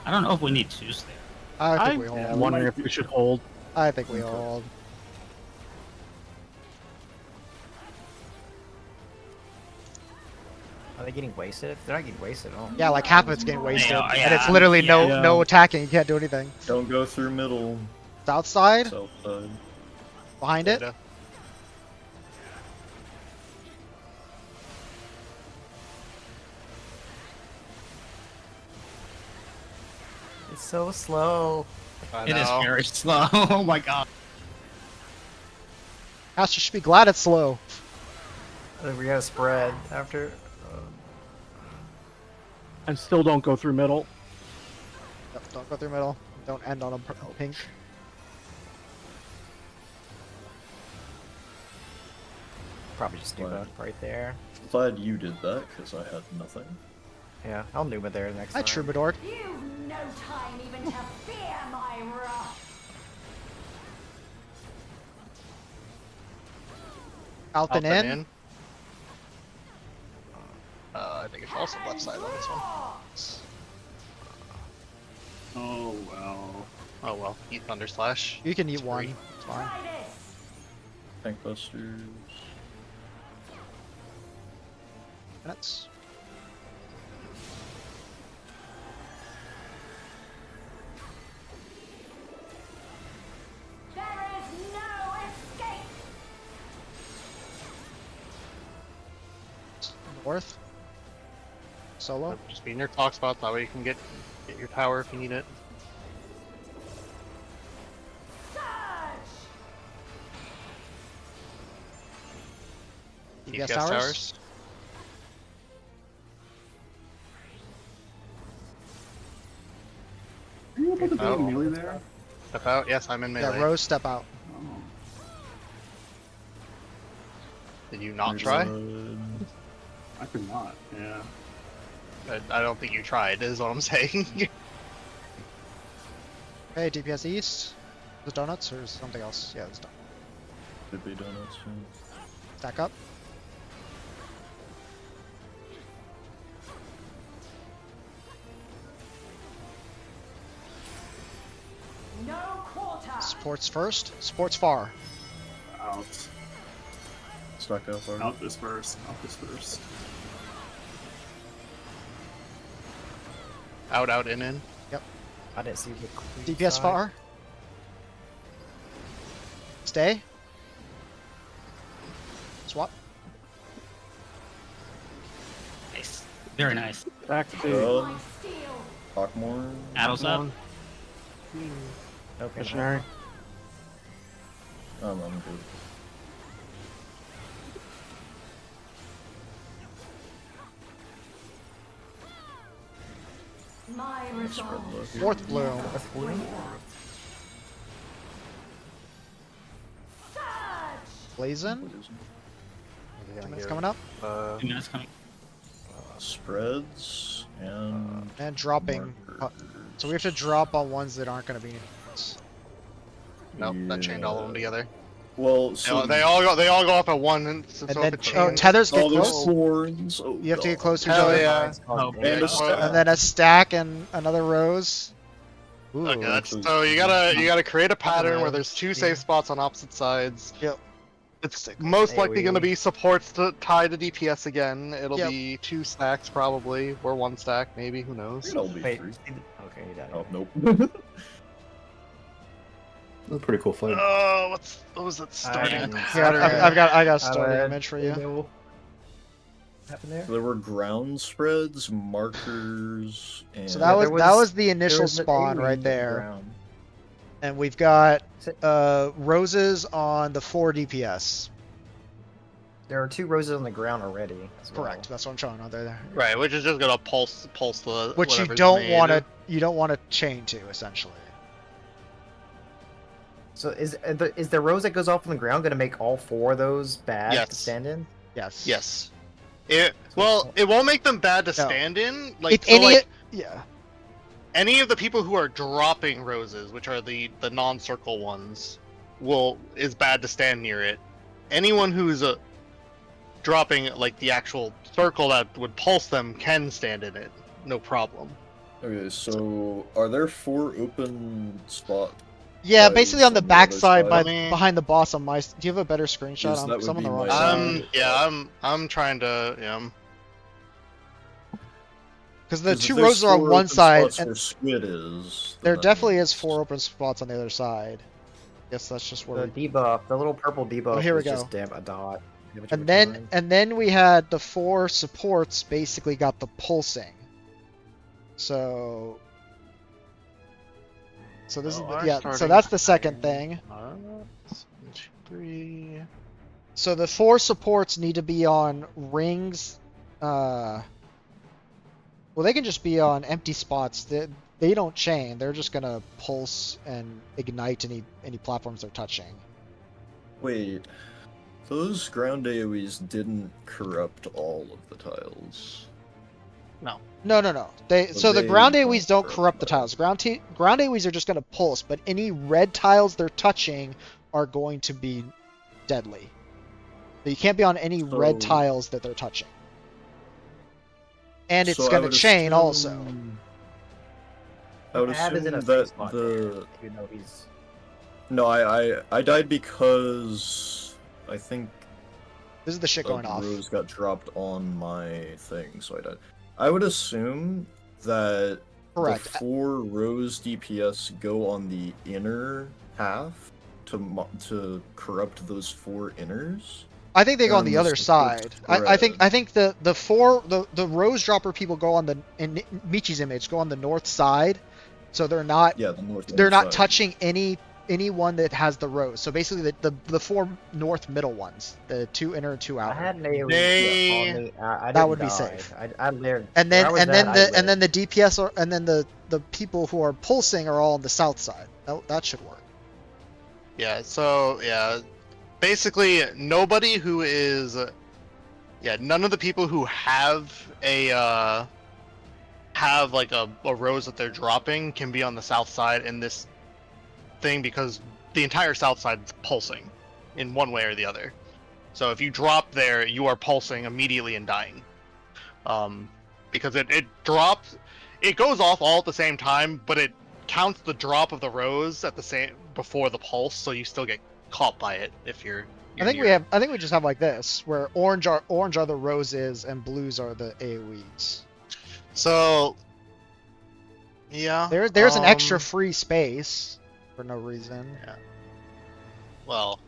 I don't know if we need twos there. I think we I'm hold. wondering might if be- we should hold. I think we Okay. hold. Are they getting wasted? They're not getting wasted at all. Yeah, like half of it's getting wasted, Yeah, and it's yeah, literally no yeah. no attacking. You can't do anything. Don't go through middle, South side, south side. behind it. Data. It's so slow. I It is know. very slow. Oh my god. Master should be glad it's slow. I think we got a spread after. And still don't go through middle. Yep, don't go through middle. Don't end on a pink. Probably just do Right. that right there. Glad you did that, because I had nothing. Yeah, I'll Numa there next Hi, time. Troubadour. You've no time even to fear my wrath. Out and Out and in. I think it's also left side on this one. Oh well. Oh well, eat Thunder Slash. You can eat It's one. free. It's fine. Try this. Tank busters. Minutes. There is no escape. North. Solo. Just be in your talk spot, that way you can get your tower if you need it. Surge. DPS DPS towers. Are you able to Oh. do melee there? Step out. Yes, I'm in melee. Yeah, Rose, step out. Oh. Did you not try? I could not. Yeah. I don't think you tried. Is what I'm saying. Hey, DPS East. The donuts or something else? Yeah, it's done. Could be donuts. Yeah. Stack up. No quarter. Sports first. Sports far. Out. Stuck up already. Out this first. Out this first. Out, in. I didn't see the complete DPS side. far. Stay. Swap. Nice. Very nice. Back to Well, My steel. talk more. Addles up. Okay. missionary. I'm good. My Spread resolve. low here. Fourth bloom. Surge. Blazing. What is it? It's coming up. 2 minutes coming. Spreads and And dropping. markers. So we have to drop on ones that aren't going to be. Nope, that chained all of them together. Well, so They all go up at one. And so And if then it oh, chains- tethers get oh, there's close. thorns. Oh, You have to get God. close to each Hell other. yeah. Oh, And a stack. And then a stack and another rose. Ooh. Okay, that's, Which is- so you gotta create a pattern where there's two Yeah. safe spots on opposite sides. Yep. It's most likely AoE. gonna be supports to tie to DPS again. It'll Yep. be 2 stacks probably, or 1 stack maybe. Who knows? It'll be Wait. free. Okay, you got it. Oh, nope. That's a pretty cool fight. Oh, what was it starting? am Here, I got a sorry. story image for you. What happened there? There were ground spreads, markers, and So that there was that was- was the There initial was an spawn AoE right on the there, ground. and we've got So- roses on the 4 DPS. There are 2 roses on the ground already. as well. Correct. That's what I'm showing on there. Right, which is just gonna pulse the. Which you whatever's don't made. want to chain to essentially. So is the rose that goes off on the ground going to make all 4 of those bad to Yes. stand in? Yes. Yes. It won't make them bad to No. stand in. Like, If so, any, like, yeah. any of the people who are dropping roses, which are the non-circle ones, is bad to stand near it. Anyone who's dropping like the actual circle that would pulse them can stand in it, no problem. Okay, so are there 4 open spots? Yeah, Right, basically on the on the back other side, side. by I mean- behind the boss on my. Do you have a better screenshot? Yes, that I'm, 'cause I'm would on the be wrong my- side. Yeah, I'm trying to, yeah. Because the 'Cause if 2 there's rows are on 4 one open side, spots and where Squid is. there then that definitely is means- 4 open spots on the other side. Guess that's just where. The debuff, the little purple debuff, Oh, here we was just go. a dot. Damage And over then time. and then we had the 4 supports basically got the pulsing. So this is Oh, the, I'm yeah. So starting that's the second thing. 1, 2, 3. So the 4 supports need to be on rings. Well, they can just be on empty spots. They don't chain. They're just gonna pulse and ignite any platforms they're touching. Wait, those ground AoEs didn't corrupt all of the tiles. No. So So the they ground don't AoEs don't corrupt corrupt the tiles. tiles. Ground AoEs are just gonna pulse, but any red tiles they're touching are going to be deadly. So you can't be on any red So- tiles that they're touching. And it's So I gonna would chain also. assume- I would Ab is assume in a safe that spot, the even though he's no, I died because I think This is the shit going a off. rose got dropped on my thing, so I died. I would assume that Correct. the 4 rose DPS go on the inner half to corrupt those 4 inners. I think they go on and the the other supports side. I think spread. the rose dropper people go on in Michi's image go on the north side, so they're not Yeah, the north. they're not side. touching anyone that has the rose. So basically the 4 north middle ones, the 2 inner and 2 I outer. had an AoE They- on me. I That didn't would be die. safe. I lived. And then Where I was at, I and then lived. the DPS are, and then the people who are pulsing are all on the south side. That should work. Yeah, so, yeah. Basically, nobody who is. Yeah, none of the people who have a. Have, like, a rose that they're dropping can be on the south side in this thing because the entire south side is pulsing in one way or the other. So if you drop there, you are pulsing immediately and dying. Because it drops. It goes off all at the same time, but it counts the drop of the rose at the same before the pulse, so you still get caught by it if you're I think near. I think we just have like this, where orange are the roses and blues are the AoEs. So yeah, There's an extra free space for no reason. Well,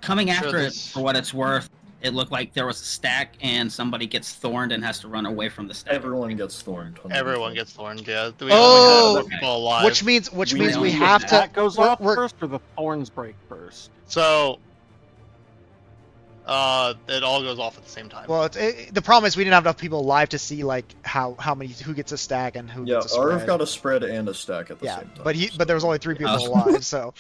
Coming Sure, after it, this- for what it's worth, it looked like there was a stack and somebody gets thorned and has to run away from the stack. Everyone gets thorned. 100%. everyone gets thorned. Yeah, we Oh! only have people alive. Which means We we only have get to. That goes we're- off we're- first, or the thorns break first. So it all goes off at the same time. Well, the problem is we didn't have enough people alive to see like how many who gets a stack and who Yeah, gets a Arv spread. got a spread and a stack at the Yeah, same time. but there was only 3 people Oh. alive, so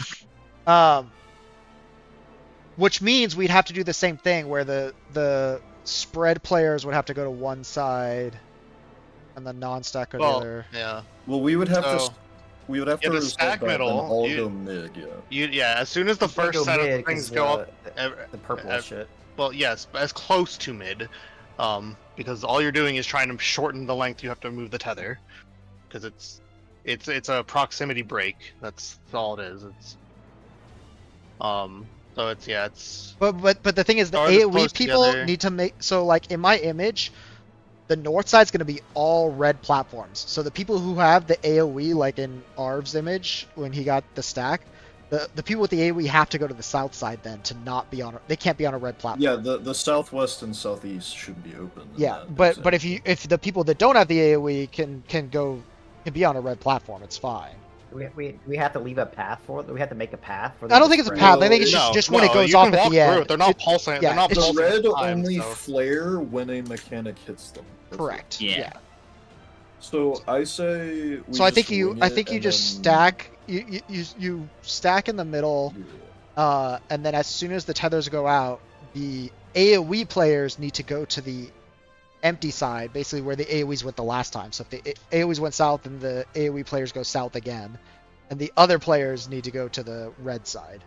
which means we'd have to do the same thing where the spread players would have to go to one side and the non-stack go to the Well, other. yeah. Well, we would have So- to. We would have Yeah, to the resolve stack that, then middle, all you- go mid. Yeah. Yeah, as soon as the You can't first go set mid of 'cause things go up, the purple shit. well, yes, but as close to mid, because all you're doing is trying to shorten the length you have to move the tether, because it's a proximity break. That's all it is. So it's But the thing is, the Are this AoE close people together? need to make so like in my image, the north side's going to be all red platforms. So the people who have the AoE, like in Arv's image when he got the stack, the people with the AoE have to go to the south side then to not be on. They can't be on a red platform. Yeah, the southwest and southeast should be open. in Yeah, that but example. if the people that don't have the AoE can be on a red platform, it's fine. We have to leave a path for it. We have to make a path for. I don't think it's a path. I think it's No, just when it goes you off can at walk the end. through it. They're not It- pulsing. yeah, they're not it's the just- pulsing at red the time, only so- flare when a mechanic hits them. That's it. correct. Yeah. So I say. We So I just think you wing I it think you and just then- stack you stack in the middle, Yeah. and then as soon as the tethers go out, the AoE players need to go to the empty side, basically where the AoEs went the last time. So if the AoEs went south, then the AoE players go south again, and the other players need to go to the red side.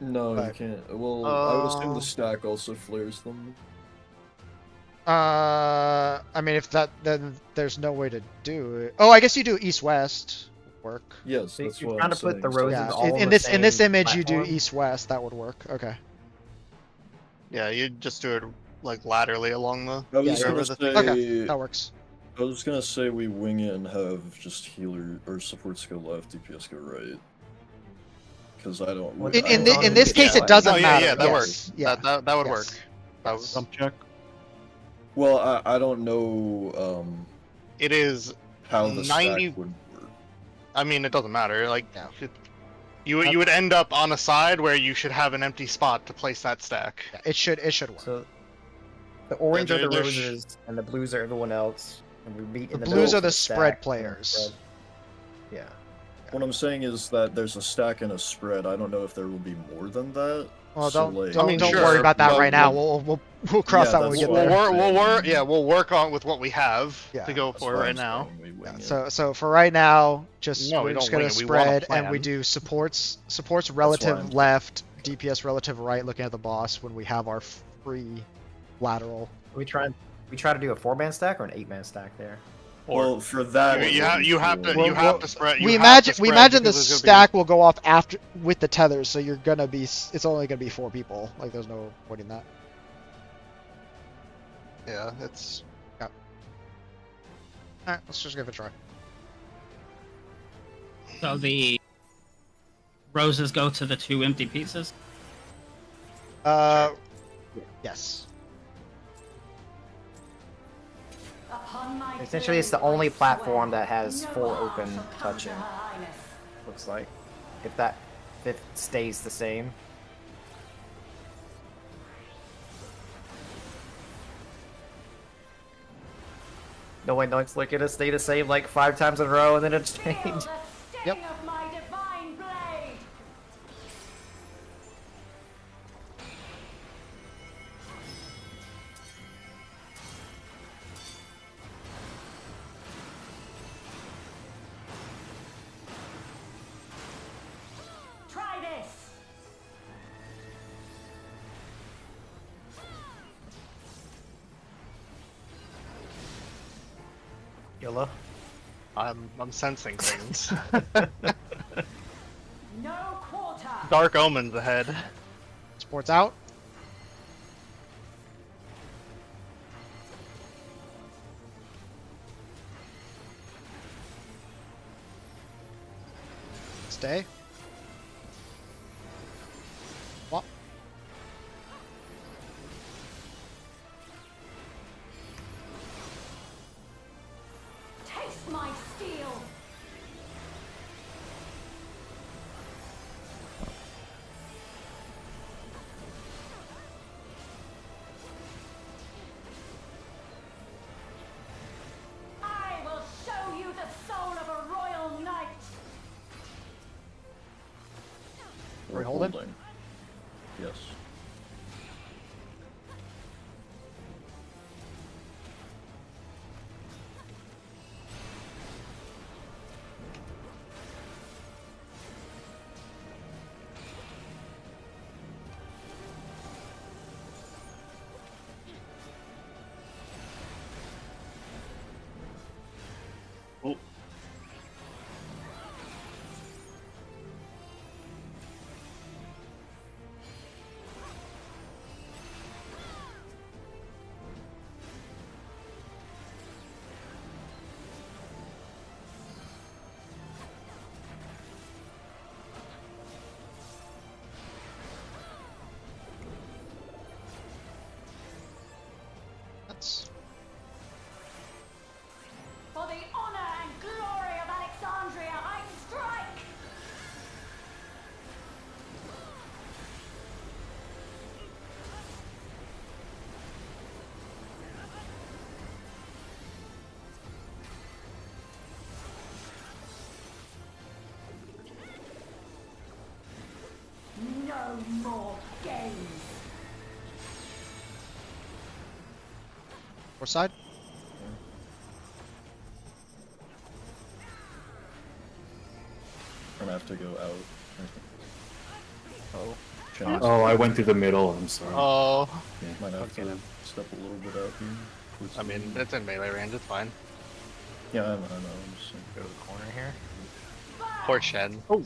No, you But- can't. Well, I would assume Uh, the stack also flares them. I mean, if that, then there's no way to do it. Oh, I guess you do east-west work. Yes, So that's you're what trying I'm to put saying. the So roses Yeah, all on in the this same image you do platform? east-west. That would work. Okay. Yeah, you just do it like laterally along the. I was Yeah, gonna wherever the- say. Okay, that works. I was gonna say we wing it and have just healer or supports go left, DPS go right. Because I don't. Well, In I in, don't in know this if case, it's it doesn't No, yeah, matter. yeah, that yes. works. Yeah. That would Yes. work. That was, Jump check. Well, I don't know it is. how the 90 stack would work. I mean, it doesn't matter. Like, Yeah. you would end up on a side where you should have an empty spot to place that stack. Yeah, it should work. So the orange are the there's- roses, and the blues are everyone else, and we meet The in the blues middle are the of spread stack, and players. spread. Yeah. What I'm saying is that there's a stack and a spread. I don't know if there will be more than that. Well, So, don't like- don't, I mean, don't sure, worry about that but right now. we'll- We'll cross Yeah, that when we that's get what there. I'm saying. We'll work on with what we have Yeah. to go That's for what right I'm now. saying, we wing Yeah, it. so for right now, just No, we're we just don't gonna wing it, we want a spread and we plan. do supports why relative I'm- left, DPS relative right, looking at the boss when we have our free lateral. We try to do a 4-man stack or an 8-man stack there. Well, for that, You have to Well, you have to spread. We you have to imagine we spread imagine the because there's gonna stack will go off after with the tethers, so you're gonna be it's only gonna be 4 people. Like there's no avoiding that. Be, yeah, it's Alright, let's just give it a try. So the roses go to the 2 empty pieces. Yes. Upon my Essentially, it's the blade only I platform swear, that has no 4 harm open shall come to touching. Her Highness. Looks like, if it stays the same. No, wait, no, it's like it'll stay the same like 5 times in a row, and then it'll Feel change. the sting Yep. of my divine blade. Try this. Yella. I'm sensing things. No quarter. Dark omens ahead. Sports out. Stay. What? Taste my steel. I will show you the soul of a royal knight. We're holding? Yes. Oh, That's For the honor and glory of Alexandria, I strike. No more games. fourth side. I'm gonna have to go out. Oh. chance. Oh, I went through the middle. I'm sorry. Oh, Might have Okay, to then. step a little bit out here. towards I the mean, end. it's in melee range. It's fine. Yeah, I know. I'm just saying. Go to the corner here. Poor Shen. Oh.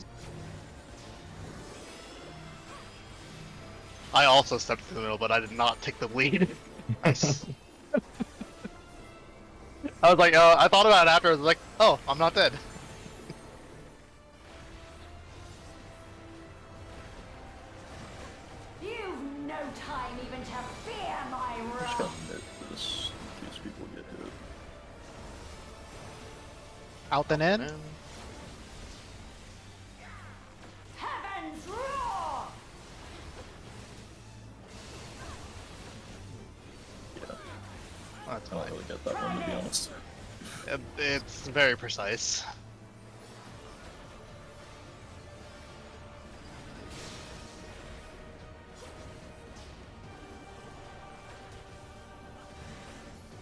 I also stepped through the middle, but I did not take the lead. I was like, I thought about it afterwards. I was like, oh, I'm not dead. You've no time even to fear my Just wrath. gotta admit this in case people get hit. Out and in. Man. Heavens roar! Yeah, That's I don't fine. really get that one to be honest. It's very precise.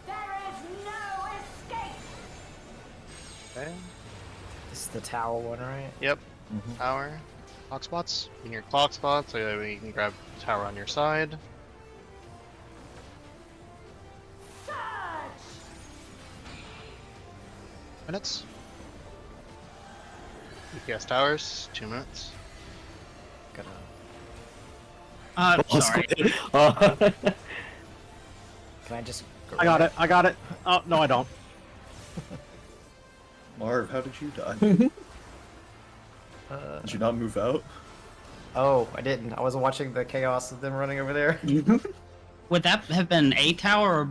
There is no escape! Okay. This is the tower one, right? Yep. Mhm. Tower. Hawk spots. In your clock spot, so that way you can grab tower on your side. Surge! Minutes. EPS towers, 2 minutes. Gonna. Sorry. Can I just? Go I got it. I got it. Oh no, I don't. Marv, how did you die? Uh, Did you not move out? oh, I didn't. I wasn't watching the chaos of them running over there. Would that have been a tower? Or...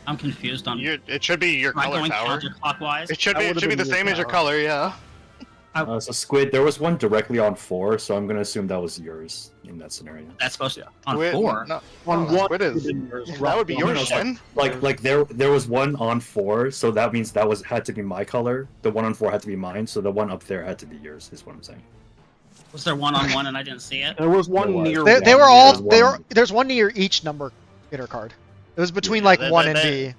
I'm confused on. It should be your Am I color going tower. counterclockwise? It should That be would've the been your same as your tower. color, yeah. So Squid, there was one directly on 4, so I'm gonna assume that was yours in that scenario. That's supposed to on Squid- 4. No, On no, what? Squid is. That would be No, no, yours, it's like- Shen. Like there was one on 4, so that means that had to be my color. The one on 4 had to be mine, so the one up there had to be yours. Is what I'm saying. Was there one-on-one and I didn't see it? There was one There was. near. They one. were all there's they one. were. There's one near each number hitter card. It was between Yeah, like they- 1 they- and they- B.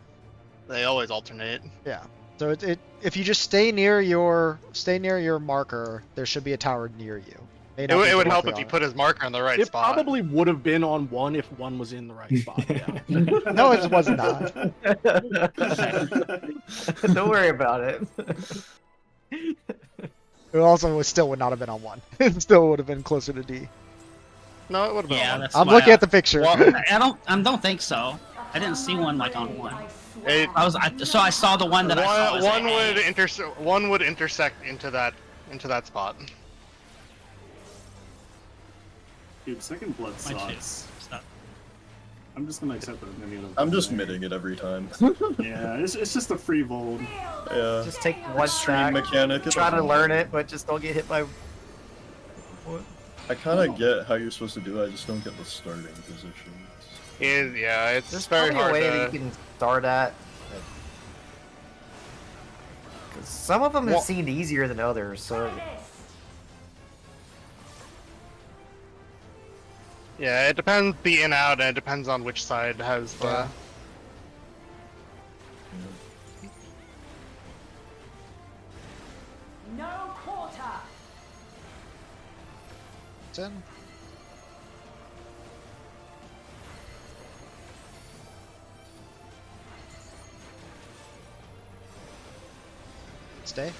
They always alternate. Yeah. So it if you just stay near your marker, there should be a tower near you. May It, not be it would help directly if you on put his marker in the right It spot. probably would have been on 1 if 1 was in the right spot. Yeah. it. No, it was not. Don't worry about it. It also still would not have been on 1. It still would have been closer to D. No, it would have been Yeah, on. that's I'm why looking at the picture. Well, I don't think so. I didn't see one like on 1. It- So I saw the one that I saw. as a one would A. one would intersect into that spot. Dude, second blood Mine too. sucks. Stop. I'm just gonna accept that. Any other I'm just thing. mitting it every time. Yeah, it's just a free vote. Yeah. Just take one Extreme stack. mechanic. it Try to doesn't learn matter. it, but just don't get hit by. I kind of get how you're supposed to do it. I just don't get the starting positions. It's There's very probably a hard way to. that you can start at. Because some of them have Well- seemed easier than others, so Yeah, it depends the in out, and it depends on which side has the. Yeah. No quarter! It's in. Stay.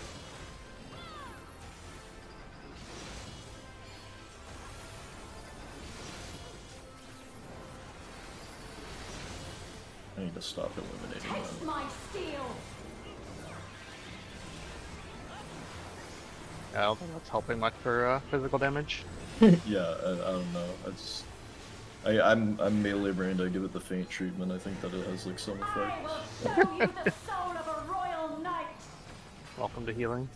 I need to stop eliminating Taste them. my steel! I don't think that's helping much for physical damage. Yeah, I don't know. I'm melee brained. I give it the faint treatment. I think that it has like some I effect. will show you the soul of a royal knight! Welcome to healing.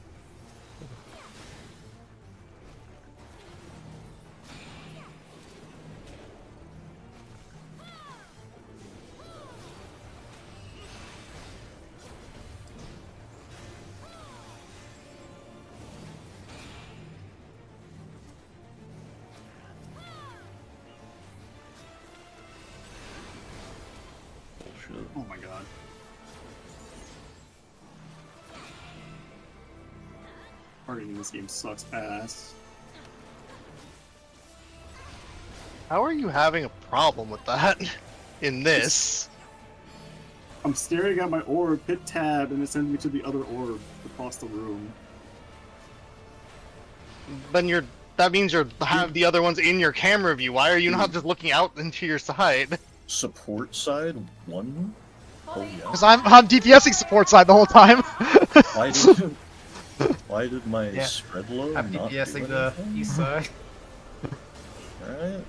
Bullshit. Oh my god. Targeting this game sucks ass. How are you having a problem with that in this? I'm staring at my orb, hit tab, and it sends me to the other orb across the room. Then that means you have the other ones in your camera view. Why are you not just looking out into your side? Support side 1. Oh yeah. Because I'm DPSing support side the whole time. Why did my Yeah. spread low I'm not do DPSing the anything? east side. Alright.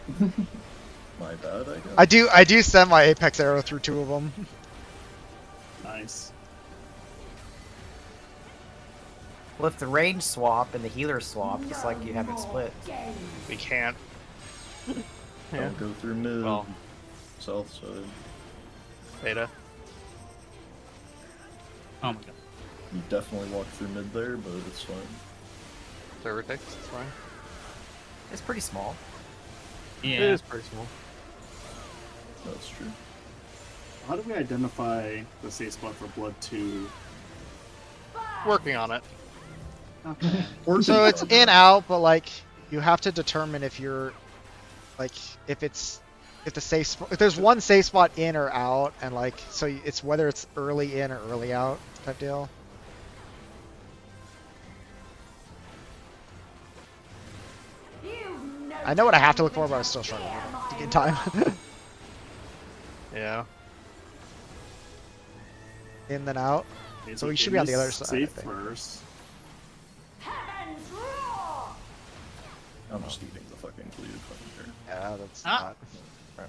My bad, I guess. I do send my Apex arrow through 2 of them. Nice. Well, if the range swap and the healer swap, it's like you haven't split. We can't. Yeah. I'll go through mid, Well. south side. Beta. Oh my god. You definitely walk through mid there, but it's fine. Server ticks, it's fine. It's pretty small. It Yeah. is pretty small. That's true. How do we identify the safe spot for Blood 2? Working on it. Okay. So it's in out, but like you have to determine if you're like if there's one safe spot in or out, and like so it's whether it's early in or early out type deal. I know what I have to look for, but I'm still struggling to get time. Yeah. In then out. Okay, So we should be on the other side, I Safe think. first. Heavens roar! I'm just eating the fucking cleave from here. Yeah, that's Ah. not.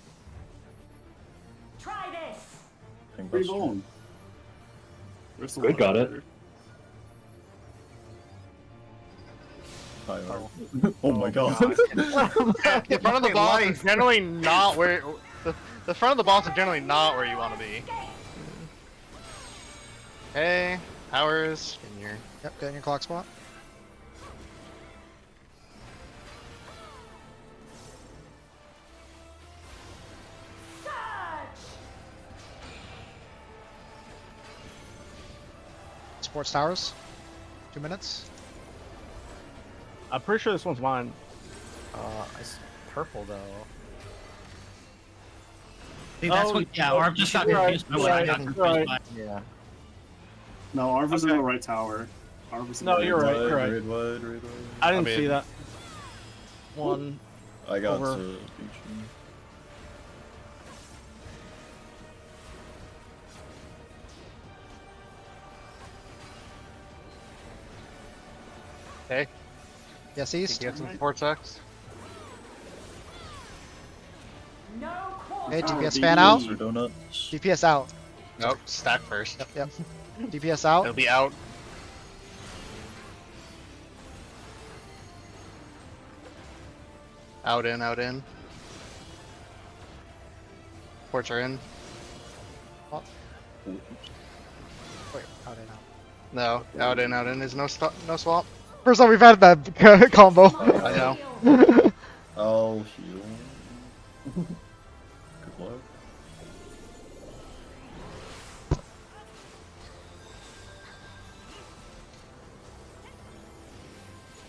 Try this! I think Where you that's going? Where's the Good, water got it. there? Oh my god. The front of the boss is generally not where the front of the boss is generally not where you want to be. Hey, Powers, in your Yep, get in your clock spot. Surge! Sports towers. 2 minutes. I'm pretty sure this one's mine. It's purple though. See, that's Oh, what. Yeah, or I've just got right, confused by what I got right, confused right. by. Yeah. No, Arva's in Okay. the right tower. Arva's in No, the you're right, Raid you're right. Raid wide, raid wide. I didn't mean- see that. One. I got Over. to beach you. hey, Yes, think east. you have some support sex? No quarter! Hey, Tower DPS B. fan out. Or donuts. DPS out. Nope, stack first. Yep. DPS out. It'll be out. Out in, out in. Ports are in. Wait, out and out. No, out in, out in. There's no no swap. First time we've had that combo. I know. I'll heal. Good luck.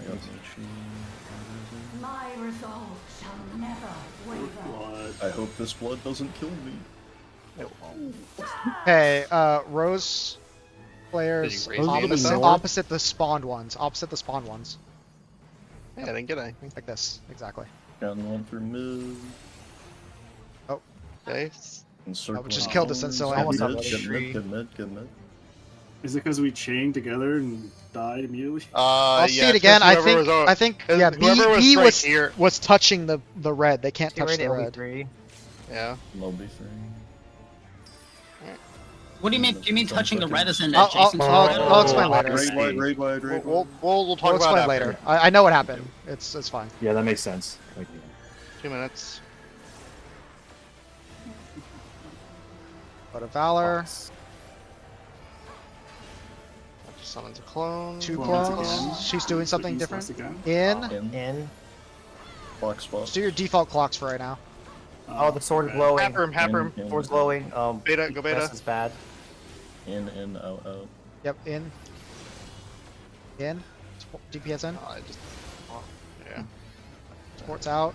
I got Michi. My resolve shall never waver. Blood. I hope this blood doesn't kill me. It won't. Hey, Rose players Did you raise the opposite, north? opposite the spawned ones. Opposite the spawned ones. Yeah, I didn't get anything. Like this, exactly. Counting one through mid. Okay. And circle we just around. killed the Sensilla. Get Almost mid, on the get tree. mid, get mid, get mid. Is it because we chained together and died immediately? I'll see yeah, it again. because I think. whoever was, I think. because Yeah, whoever was B right was here. was touching the red. They can't touch Right, the red. LB3. Yeah. Lobby 3. What do you mean? Do you mean touching the red as in I'll- adjacent to the I'll- red? I'll explain later. Raid wide, raid wide, We'll, raid wide. we'll talk We'll about explain it later. after. I know what happened. It's fine. Yeah, that makes sense. Like, 2 minutes. Go to Valor. That just summons a clone. 2 Clones clones. again. She's doing something Switching different. spots again. In. In. In. Clock spot. Just do your default clocks for right now. Oh, the sword okay. glowing. Hap room, hap room. In, Sword's glowing. Beta, go beta. This is bad. in, out, out. Yep, in. In. DPS in. I just. Yeah. Sports out.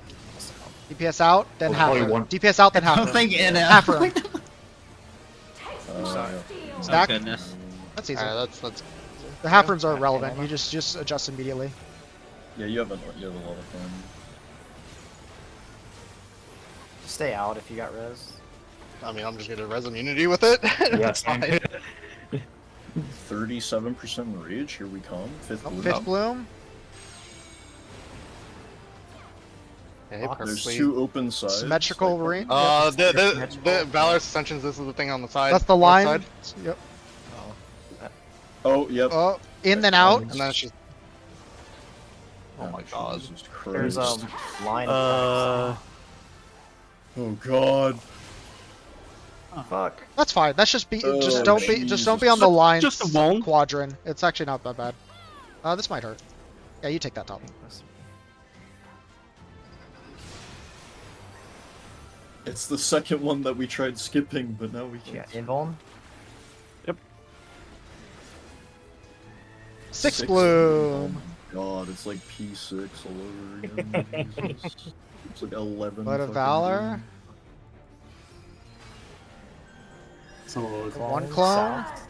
DPS out, then Oh, half probably room. one- DPS out, then half I room. think it. Half room. Uh, Oh Stack. goodness. That's easy. Alright, that's The half rooms are irrelevant. You just adjust immediately. yeah, you have a lot of time. Stay out if you got res. I mean, I'm just gonna res immunity with it. Yeah, It's same. fine. 37% rage. Here we come. Fifth Oh, bloom. fifth bloom. Okay, Fuck, There's perfectly. 2 open sides. Symmetrical like- ring. The Valor's Ascensions, this is the thing on the side. That's the north line. side. Yep. Oh, yep. Oh, in then out. And then it's just. Oh my god. Jesus There's Christ. line of Oh god. fuck. That's fine. That's just be. Oh, Just don't be on the Jesus. line. Just a won't. Quadrant. It's actually not that bad. This might hurt. Yeah, you take that top. It's the second one that we tried skipping, but now we Yeah, can't. invuln. Six bloom. God, it's like P6 all over again. Jesus. It's like 11. Blood of fucking Valor. Some of those. One clone. South.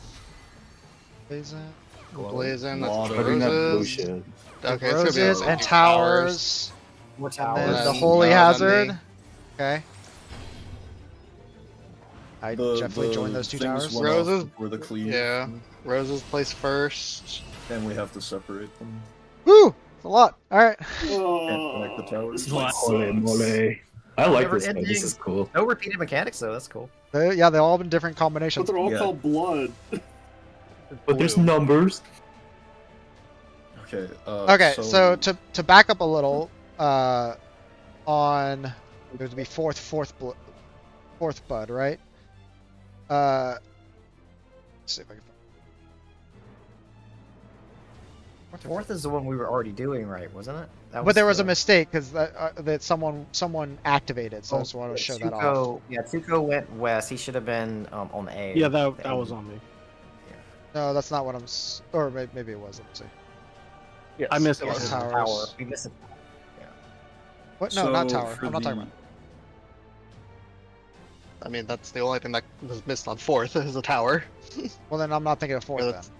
Blazing. Blazing, that's Lot of Covering that blue roses. shit. Okay, it's gonna be Roses like and two towers. More And towers. then the then Holy Mount Hazard. Enemy. Okay. I definitely joined those 2 things towers. went off Roses- before the cleave. Yeah. Roses place first. And we have to separate them. Woo! It's a lot. All right. Can't connect the towers. Holy moly. I like Never this one. This ending. is cool. No repeated mechanics though. That's cool. Yeah, they all have different But combinations. they're all Yeah. called blood. But there's Blue. numbers. Okay. Okay, so to back up a little, on there's to be fourth bud, right? Let's see if I can. Fourth is the one we were already doing, right? Wasn't it? That But there was a the- mistake because that someone activated, so I just wanted to show that off. Tuco- Yeah, Tuco went west. He should have been on the A. Yeah, The that A. was on me. No, that's not what I'm. Or maybe it was. Let me see. I missed it it. was The towers. tower. We missed it. What? No, not So tower. for I'm not talking the- about. I mean, that's the only thing that was missed on fourth is the tower. Well, then I'm not thinking of fourth Yeah, then. that's-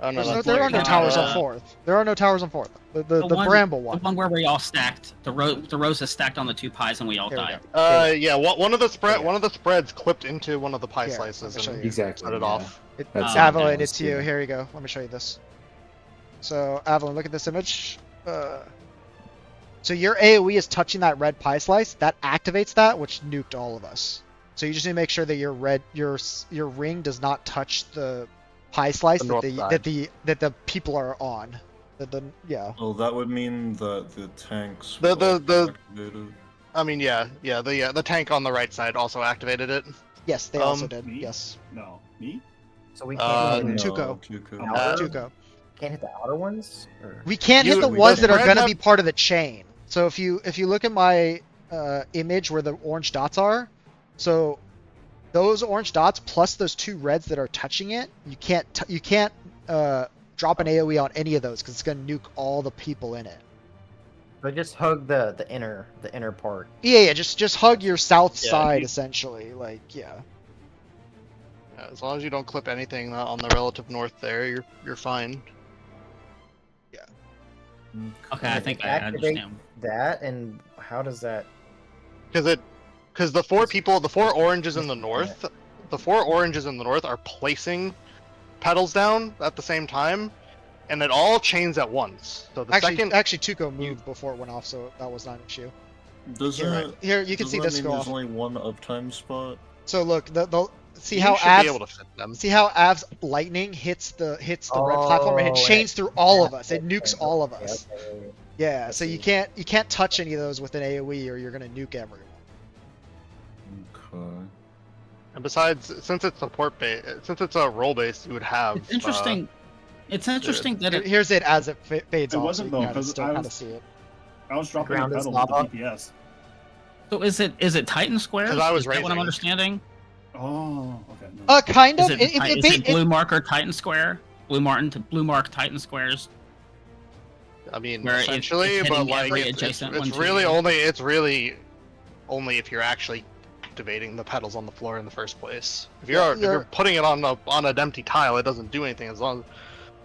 Oh no, There that's are like, no towers on uh, fourth. There are no towers on fourth. The one- bramble The one. one where we all stacked. The roses stacked on the 2 pies and we all Here we died. Yeah, one of the spreads clipped into one of the pie Here, slices let me show and you. Exactly. cut it yeah. off. That's Oh, Avalon, yeah, it's you. yeah. Here you go. Let me show you this. So, Avalon, look at this image. So your AoE is touching that red pie slice. That activates that, which nuked all of us. So you just need to make sure that your ring does not touch the pie slice The that north the side. that the people are on. Yeah. Well, that would mean that the tanks. The- were the- activated. I mean, the tank on the right side also activated it. Yes, they also Um, did. me? Yes. No, me? So we can't, Uh, hit, No, Tuco. Tuco. Tuco. can't hit the outer ones? Or... We can't hit You- the we ones don't- that are Brad gonna have- be part of the chain. So if you look at my image where the orange dots are, so those orange dots plus those 2 reds that are touching it, you can't drop an AoE on any of those because it's gonna nuke all the people in it. But just hug the inner part. Yeah, just hug your south Yeah, side you- essentially. Like yeah. As long as you don't clip anything on the relative north there, you're fine. Okay, I think I Activate understand. that, and how does that? Because the 4 oranges in the north, the 4 oranges in the north are placing pedals down at the same time, and it all chains at once. So the second, Actually Tuco moved before it went off, so that was not an issue. Doesn't You're it? Here you can see doesn't this that go mean off. there's only one uptime spot? So look, see you how should Av's be able to fit them. See how Av's lightning hits the red platform and it Oh, chains through all of us. It nukes all of Yeah, us. okay. Yeah, I so you see. can't touch any of those with an AoE or you're gonna nuke everyone. Okay. And besides, since it's since it's a role based, you would have. It's interesting. It's interesting that it. Here's it as it fades It off, wasn't, so though, you can 'cause still I kind of was- see it. I was dropping a Ground is pedal with lava. the DPS. So is it Titan squares? 'Cause I was is that what I'm raising. understanding? Oh, okay. No. Kind Is of. it, is it blue marker Titan square? Blue mark Titan squares. I mean, Where essentially, it's but hitting like every it's adjacent one it's to really you. only it's really only if you're actually activating the petals on the floor in the first place. If Yeah, you're putting it on an empty tile, it doesn't do anything as long.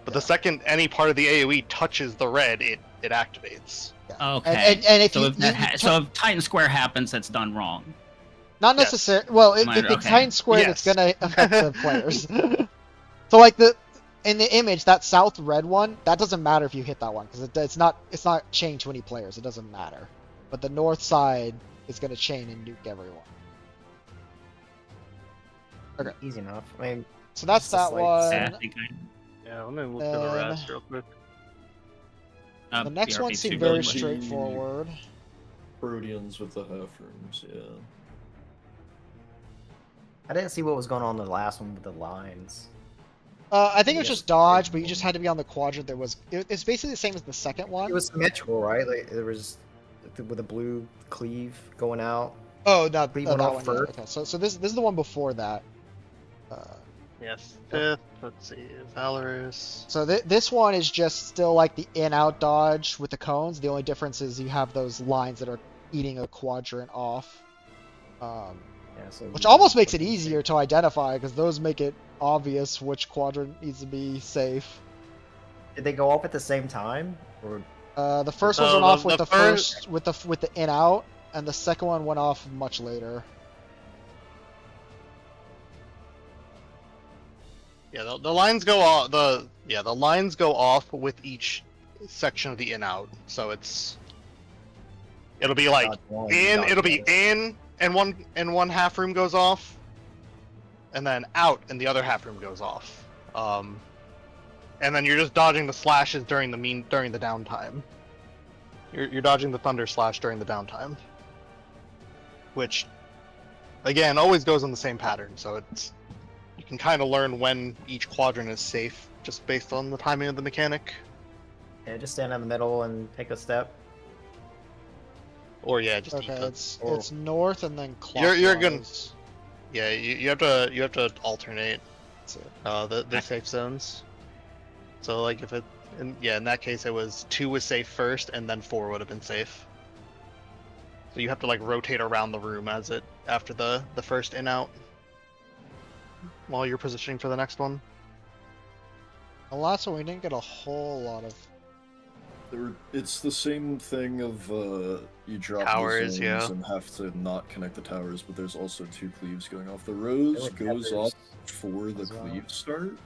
But the second any part of the AOE touches the red, it activates. Okay. And if so you, if that so if Titan Square happens, that's done wrong. not Yes. necessarily. Well, if Minor- it's okay. Titan Square, Yes. it's gonna affect the players. So like in the image, that south red one, that doesn't matter if you hit that one because it's not chained to any players. It doesn't matter. But the north side is gonna chain and nuke everyone. Okay. Easy enough. I mean, So that's Just that like- one. Yeah, I think Yeah, let me look at the Then- rest real quick. The next one BRP2 seemed really very much. straightforward. Proteans with the half rooms, yeah. I didn't see what was going on in the last one with the lines. I think it was Yeah. just dodge, but you just had to be on the quadrant that was. It's basically the same as the second one. It was symmetrical, right? Like there was with a blue cleave going out. Oh, no, But you that went off one. first? Okay, so this is the one before that. Yes, fifth. Let's see, Valorous. So this one is just still like the in-out dodge with the cones. The only difference is you have those lines that are eating a quadrant off, Yeah, so which almost makes it easier to identify because those make it obvious which quadrant needs to be safe. Did they go off at the same time, or The first one So went off the with the first- first with the in-out, and the second one went off much later. Yeah, the lines go off. The lines go off with each section of the in out. So it'll be like dodge one, in. dodge It'll be the other? in, and one half room goes off, and then out, and the other half room goes off. And then you're just dodging the slashes during the downtime. You're dodging the thunder slash during the downtime, which again always goes on the same pattern. So you can kind of learn when each quadrant is safe just based on the timing of the mechanic. yeah, just stand in the middle and take a step? Or yeah, just Okay, eat the- it's north and then clockwise. You're gonna- yeah, you have to alternate That's it. the safe zones. So like if it in that case it was 2 was safe first and then 4 would have been safe. So you have to like rotate around the room after the first in out while you're positioning for the next one. The last one we didn't get a whole lot of. It's the same thing of you drop Towers, the zones yeah. and have to not connect the towers, but there's also 2 cleaves going off. The rose goes off before the as well. cleaves start.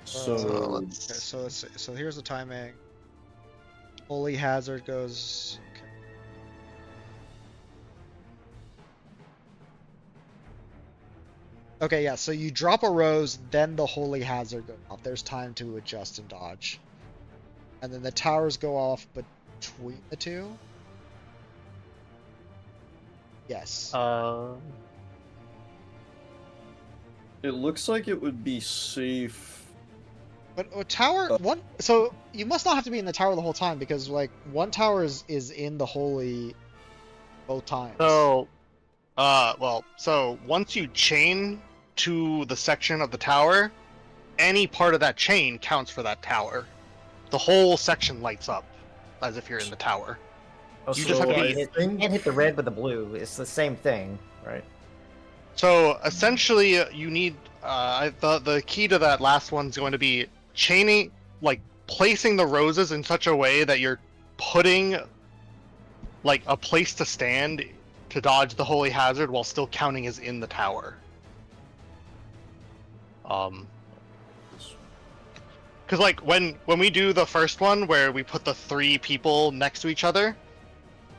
So So Okay, so here's the timing. Holy Hazard goes. Okay, yeah. So you drop a rose, then the Holy Hazard goes off. There's time to adjust and dodge, and then the towers go off between the two. Yes. it looks like it would be safe. But a tower one, so you must not have to be in the tower the whole time because like one tower is in the holy both times. So, so once you chain to the section of the tower, any part of that chain counts for that tower. The whole section lights up as if you're in the tower. Oh, You so just have to you can't hit the red with the blue. It's the same thing, right? So essentially, you need the key to that last one's going to be chaining, like placing the roses in such a way that you're putting like a place to stand to dodge the holy hazard while still counting as in the tower. Because like when we do the first one where we put the 3 people next to each other,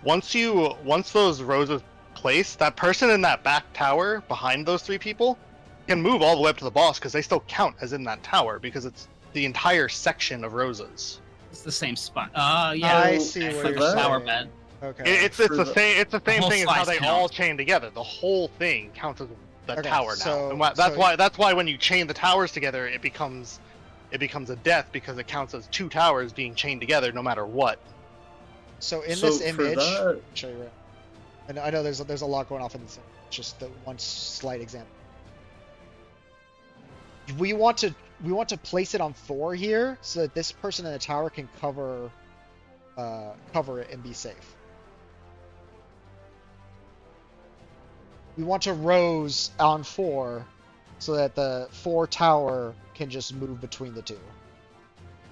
once those roses place, that person in that back tower behind those 3 people can move all the way up to the boss because they still count as in that tower because it's the entire section of roses. It's the same spot. Yeah. I see what for you're the saying. flower bed. Okay. It's the same whole thing as how slice they all counts. chain together. The whole thing counts as the Okay, tower now. so- And that's why when you chain the towers together, it becomes a death because it counts as 2 towers being chained together no matter what. So in So this for image, that- show you right. And I know there's a lot going off in this image. Just the one slight example. We want to place it on 4 here so that this person in the tower can cover it and be safe. we want to rose on 4, so that the 4 tower can just move between the 2.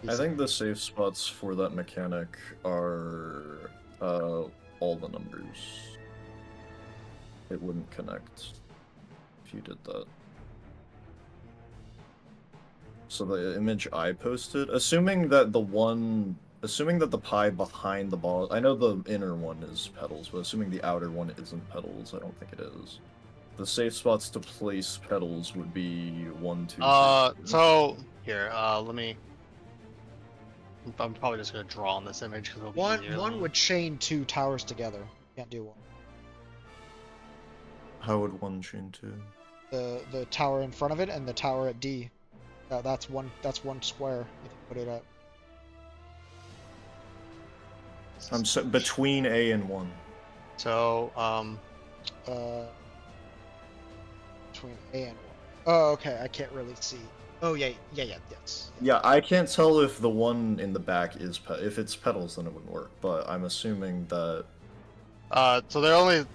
I think the safe spots for that mechanic are all the numbers. It wouldn't connect if you did that. So the image I posted, assuming that the pie behind the ball, I know the inner one is petals, but assuming the outer one isn't petals, I don't think it is. The safe spots to place petals would be 1, 2, 3. So here, let me. I'm probably just gonna draw on this image because it'll be easier. One would chain 2 towers together. Can't do 1. How would one chain 2? The tower in front of it and the tower at D. That's one square if you put it up. I'm so, between A and 1. So Between A and 1. Oh, okay. I can't really see. Oh yeah, yes. Yeah, I can't tell if the one in the back is if it's petals, then it wouldn't work. But I'm assuming that. So they're only.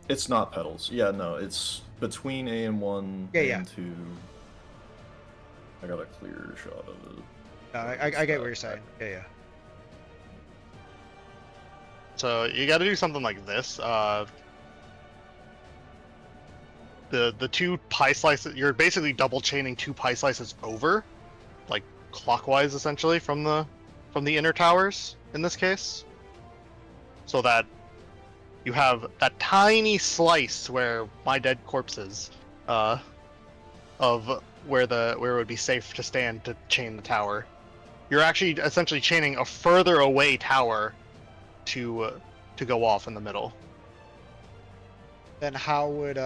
It's not petals. Yeah, no, it's between A and 1 Yeah. and 2. I got a clear shot of it. No, I get what you're saying. Yeah. So you got to do something like this. The 2 pie slices. You're basically double chaining 2 pie slices over, like clockwise, essentially from the inner towers in this case, so that you have that tiny slice where my dead corpse is, of where it would be safe to stand to chain the tower. You're actually essentially chaining a further away tower to go off in the middle. Then how would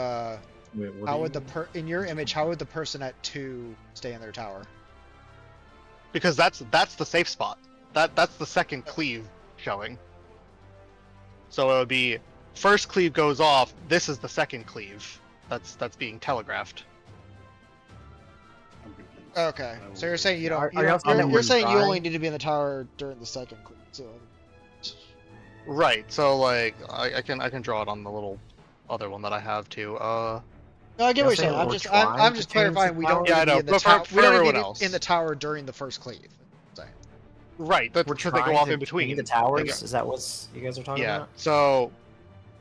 Wait, what how do would you in your image, how would the person at 2 stay in their tower? Because that's the safe spot. That's the second cleave showing. So it would be first cleave goes off. This is the second cleave. That's being telegraphed. Okay, so you're saying you don't. Are you You're also saying you're saying you try? only need to be in the tower during the second cleave. So Right. So like I can draw it on the little other one that I have too. no, I get what you're You're saying saying. I'm we're just trying I'm to just change clarifying. the We don't tower? Yeah, need I to be know, in the but for- tower. for We don't everyone need to else. be in the tower during the first cleave. Right. That's We're because they go trying off to in between. change the towers. Is that what you guys are talking Yeah. about? So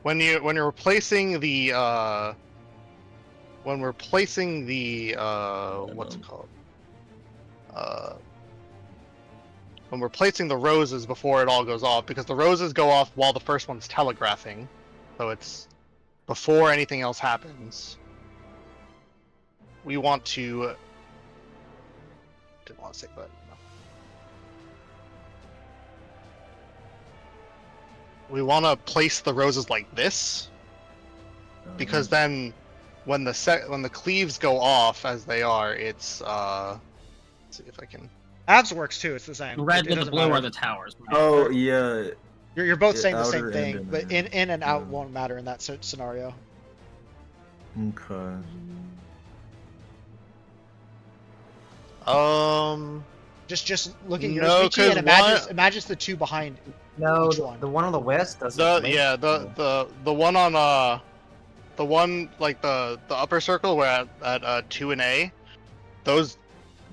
when you're replacing the when we're placing the what's it called? When we're placing the roses before it all goes off, because the roses go off while the first one's telegraphing, so it's before anything else happens. We want to didn't want to say, but no. We want to place the roses like this, because then when the cleaves go off as they are, it's let's see if I can. Abs works too. It's the same. The red It with the doesn't blue matter. are the towers. Right? Oh yeah. You're both Yeah, saying the same outer thing, and but inner. in and out Yeah. won't matter in that scenario. Okay. Just looking at your No, speech and 'cause imagine the 2 behind. No, Which the, one? the one on the west doesn't. The link, yeah so- the one on the one like the upper circle where at 2 and A, those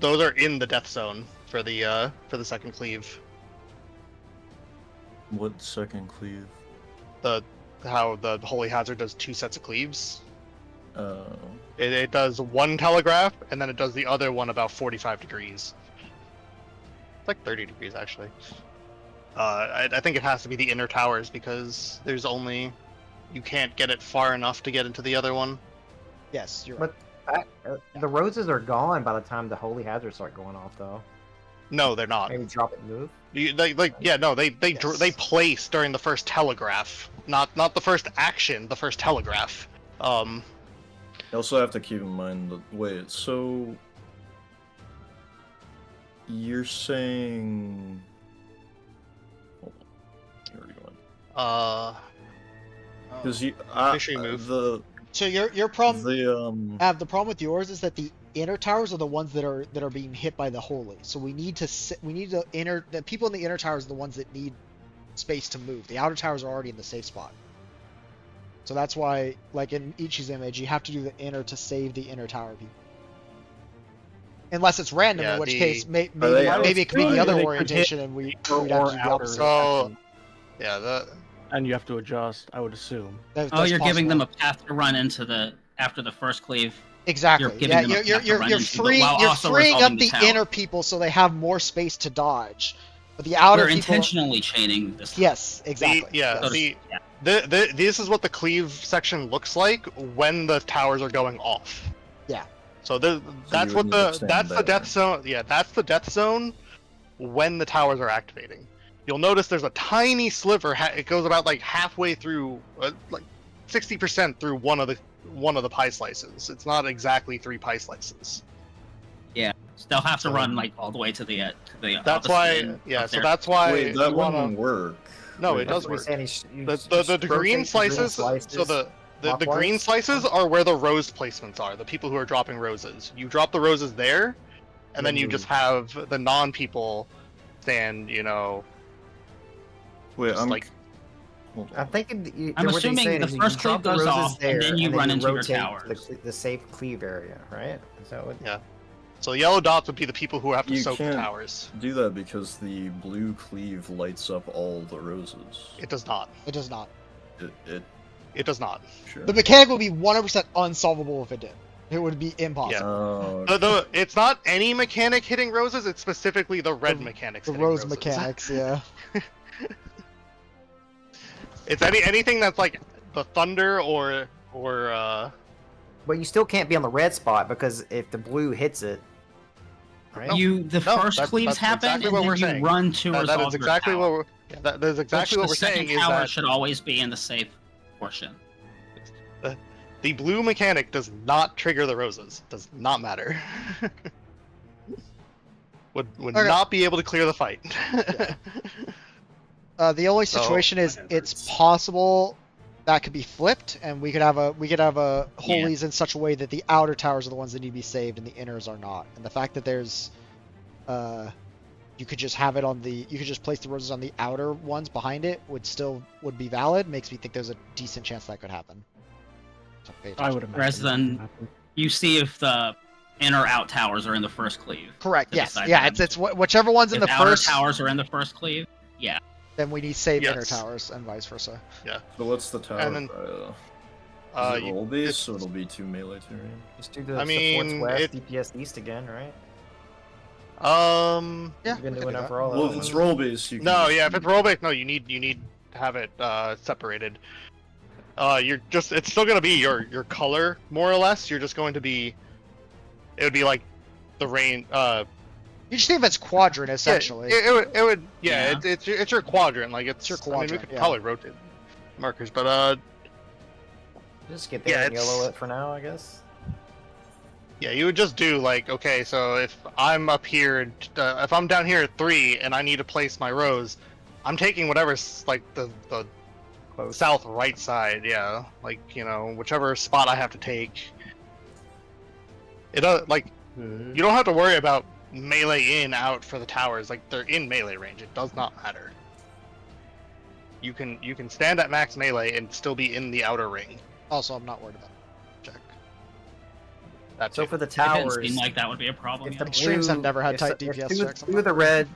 are in the death zone for the second cleave. What second cleave? How the Holy Hazard does 2 sets of cleaves. Oh. It does 1 telegraph and then it does the other one about 45 degrees. It's like 30 degrees actually. I think it has to be the inner towers because there's only you can't get it far enough to get into the other one. Yes, you're right. But the roses are gone by the time the holy hazards start going off, though. No, they're not. Maybe drop it and move. They place during the first telegraph, not the first action, the first telegraph. You also have to keep in mind that wait, so you're saying hold on. Where are you going? Because Make sure you move. So your problem, the the problem with yours is that the inner towers are the ones that are being hit by the holy. So we need to the people in the inner towers are the ones that need space to move. The outer towers are already in the safe spot. So that's why, like in Ichi's image, you have to do the inner to save the inner tower people. Unless it's random, Yeah, in which the- case maybe they- it could be the Right, other they could orientation, and we'd have to do the or outer. opposite. So, yeah, the And you have to adjust, I would assume. Oh, you're giving them a path to run into the after the first cleave. Exactly. You're giving Yeah, them a path to you're run into, but while you're also freeing up resolving the the tower. inner people so they have more space to dodge. But the outer We're people. intentionally chaining this. Yes, exactly. yeah, yes. this is what the cleave section looks like when the towers are going off. Yeah. So that's you what would need to stand that's the there. death zone. Yeah, that's the death zone when the towers are activating. You'll notice there's a tiny sliver. It goes about like halfway through, like 60% through one of the pie slices. It's not exactly 3 pie slices. Yeah, so they'll have to run like all the way to the That's opposite why. end Yeah, up so there. that's why Wait, that you one wanna. won't work. No, Wait, it does What work. you're saying is The green slices. So the green slices are where the rose placements are. The people who are dropping roses. You drop the roses there, and then you just have the non-people stand. Wait, just I'm like hold on. I'm thinking. I'm what he's assuming saying the is first you drop cleave the goes roses off, there, and then you run into your rotate towers. the safe cleave area, right? Is that what? Yeah. So yellow dots would be the people who have to You soak the can't- towers. do that because the blue cleave lights up all the roses. It does not. It does not. It does not. Sure. The mechanic would be 100% unsolvable if it did. It would be impossible. Oh, It's not any mechanic hitting roses. It's specifically the red mechanics. The hitting rose roses. mechanics, yeah. It's anything that's like the thunder or But you still can't be on the red spot because if the blue hits it, right? The first cleaves that's happen, exactly and what then we're you saying. run to that resolve is exactly your what tower, we're. Yeah, that is exactly which what we're the second saying. Is tower that should always be in the safe portion. the blue mechanic does not trigger the roses. Does not matter. would Okay. not be able to clear the fight. The only So- situation is it's possible that could be flipped, and we could have a holies in such a way that the outer towers are the ones that need to be saved and the inners are not. And the fact that there's you could just have it on the you could just place the roses on the outer ones behind it would be valid, makes me think there's a decent chance that could happen. So pay I attention. would imagine. Whereas that then- would happen. You see if the in or out towers are in the first cleave. Correct, to yes. decide Yeah, that. it's whichever one's in If the outer first, towers are in the first cleave, yeah. then we need save inner Yes. towers and vice versa. so what's the tower? And then- Is it roll based, so it'll be 2 melee terrain? Just do the I mean, supports west, it- DPS east again, right? Yeah, You've we been can doing do that that. for all Well, of if them. it's roll based, you can. No, just yeah, if do- it's roll based, no, you need to have it separated. It's still gonna be your color more or less. You're just going to be. It would be like the rain. You just think of it as quadrant essentially. Yeah, it would. Yeah, Yeah. it's your quadrant. Like it's your I mean, we quadrant, could yeah. probably rotate markers, but Just get Yeah, there and it's- yellow it for now, I guess. yeah, you would just do like, okay, so if I'm up here, if I'm down here at 3 and I need to place my rows, I'm taking whatever's like the Close. south right side, yeah, like whichever spot I have to take. It does like you don't have to worry about melee in out for the towers. Like they're in melee range. It does not matter. You can stand at max melee and still be in the outer ring. Also, I'm not worried about it. Check. That's So it. for the It didn't towers, seem like that would be a problem. if the Yeah. Extremes have blue- never had if tight so- if DPS checks on Two of that. the red,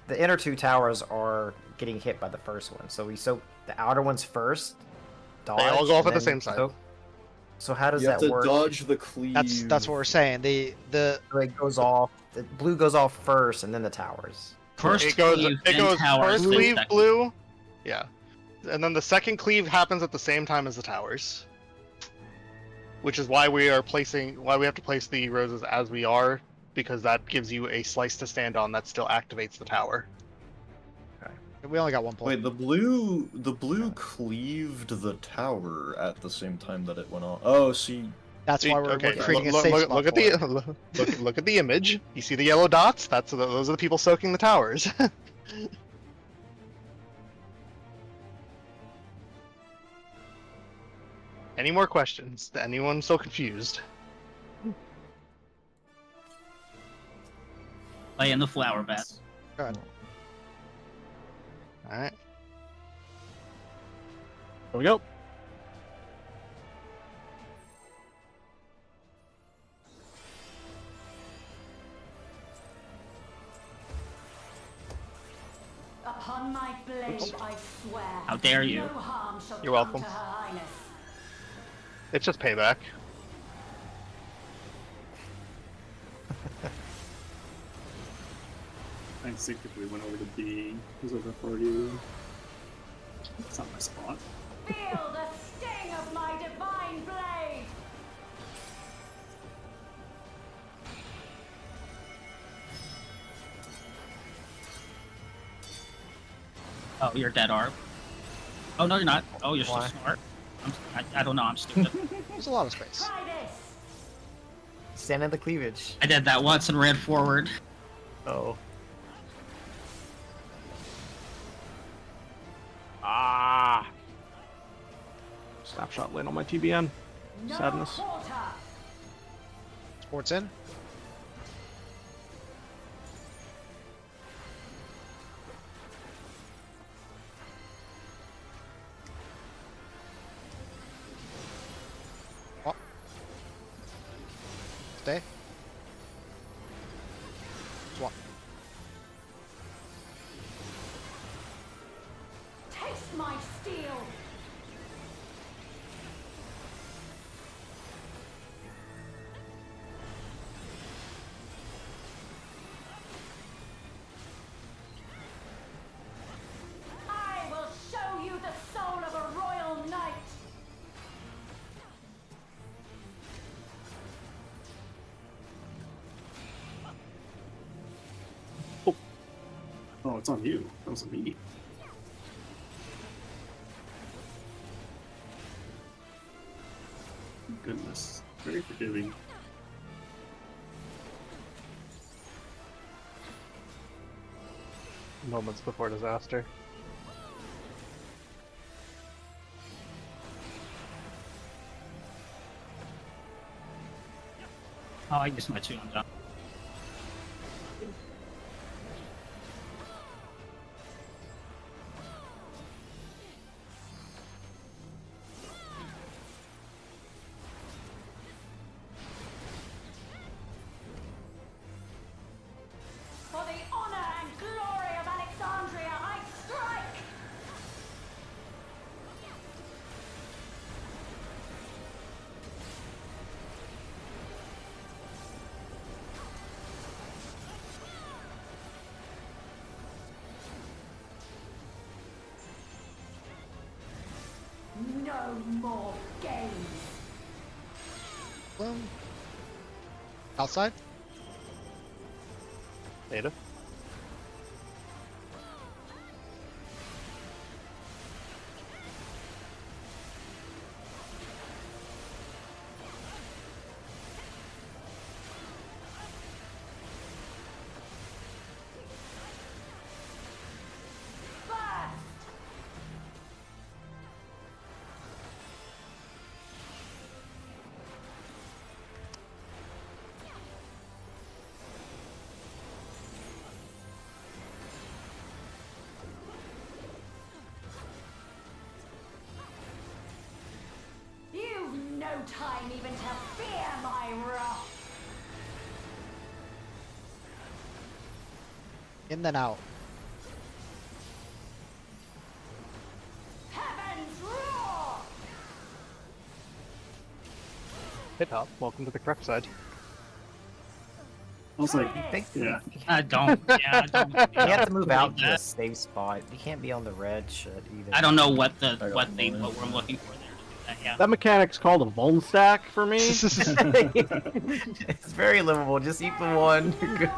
the inner 2 towers are getting hit by the first one. So we soak the outer ones first. Dodge, They all go off and at the then same side. soak. So how does You have that to work? dodge the cleave. That's what we're saying. The So it goes off. The blue goes off first, and then the towers. First it goes cleave, it then goes towers, first then cleave second. blue, yeah, and then the second cleave happens at the same time as the towers, which is why we have to place the roses as we are, because that gives you a slice to stand on that still activates the tower. we only got one point. Wait, the blue cleaved the tower at the same time that it went on. Oh, see, That's See, why we're okay, creating look, a safe look, spot look at for it. the look at the image. You see the yellow dots? Those are the people soaking the towers. Any more questions? Anyone so confused? Play in the flower bed. Go ahead. All right. Here we go. Upon my blade, I swear. How dare you. No harm shall You're come welcome. to Her Highness. It's just payback. I instinctively went over to B because of authority. It's not my spot. Feel the sting of my divine blade. Oh, you're dead, Arb. Oh, no, you're not. Oh, you're so Why? smart. I don't know, I'm stupid. There's a lot of space. Try this. Stand in the cleavage. I did that once and ran forward. Oh. Ah! Snapshot lane on my TBN. No Sadness. quarter. Sports in. Oh. Stay. Swap. Taste my steel. I will show you the soul of a royal knight. Oh, it's on you. That was on me. Goodness. Very forgiving. Moments before disaster. Oh, I used my 2, I'm done. For the honor and glory of Alexandria, I strike! No more games. Boom. Outside. Native. Burst! You've no time even to fear my wrath. In then out. Heavens roar! Hit top. Welcome to the correct side. I was like, Yeah. I don't. Yeah, I don't. You have to move out like to a that. safe spot. You can't be on the red shit either. I don't know what what we're know. looking for there to do that. Yeah. That mechanic's called a Vuln stack for me. It's very livable. Just eat the one. No escape.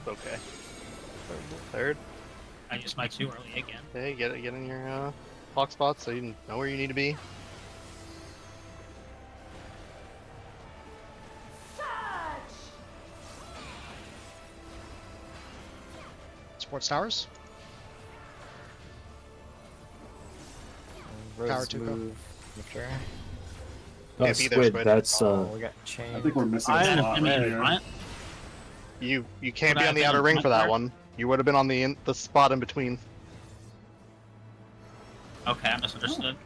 Okay. Third. I used my 2 early again. Okay, get in your hawk spot so you know where you need to be. Surge! Sports towers. Rose Power to go. move. Okay. Yeah, be there, Squid, Squid. that's Oh, we got I chain. think we're missing I a am spot Enemy right in here. front. You can't Would be I on the have outer been ring in for that front one. You would have been on the spot in between. Okay, I misunderstood.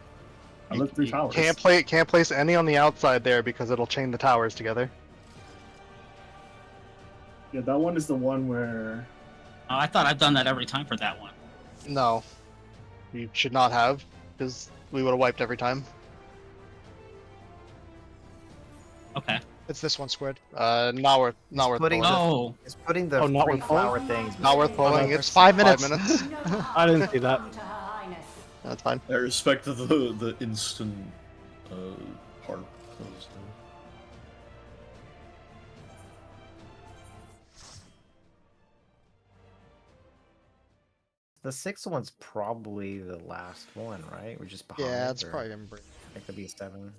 I lived 3 You towers. can't place any on the outside there because it'll chain the towers together. Yeah, that one is the one where. Oh, I thought I've done that every time for that one. No, you should not have, because we would have wiped every time. Okay. It's this one, Squid. Not worth putting pulling. Oh, It's putting the Oh, not 3 worth pulling? flower things. Not worth pulling. There's It's 5 minutes. 5 minutes. I didn't see that. Come to Her Highness. That's fine. I respect the instant harp. The 6th one's probably the last one, right? We're just behind. Yeah, it's or probably gonna bring. It could be 7.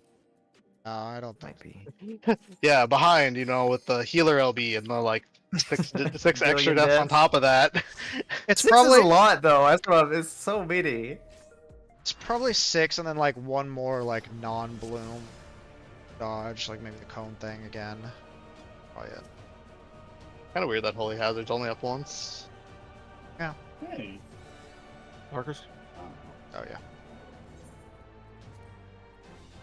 No, I don't think. Might be. Yeah, behind, with the healer LB and the like six extra Billion deaths on deaths. top of that. It's 6 probably is a lot though. That's what it's so many. It's probably 6 and then like one more like non-bloom dodge, like maybe the cone thing again. Probably it. Kind of weird that Holy Hazard's only up once. Hey. Marcus? Oh yeah.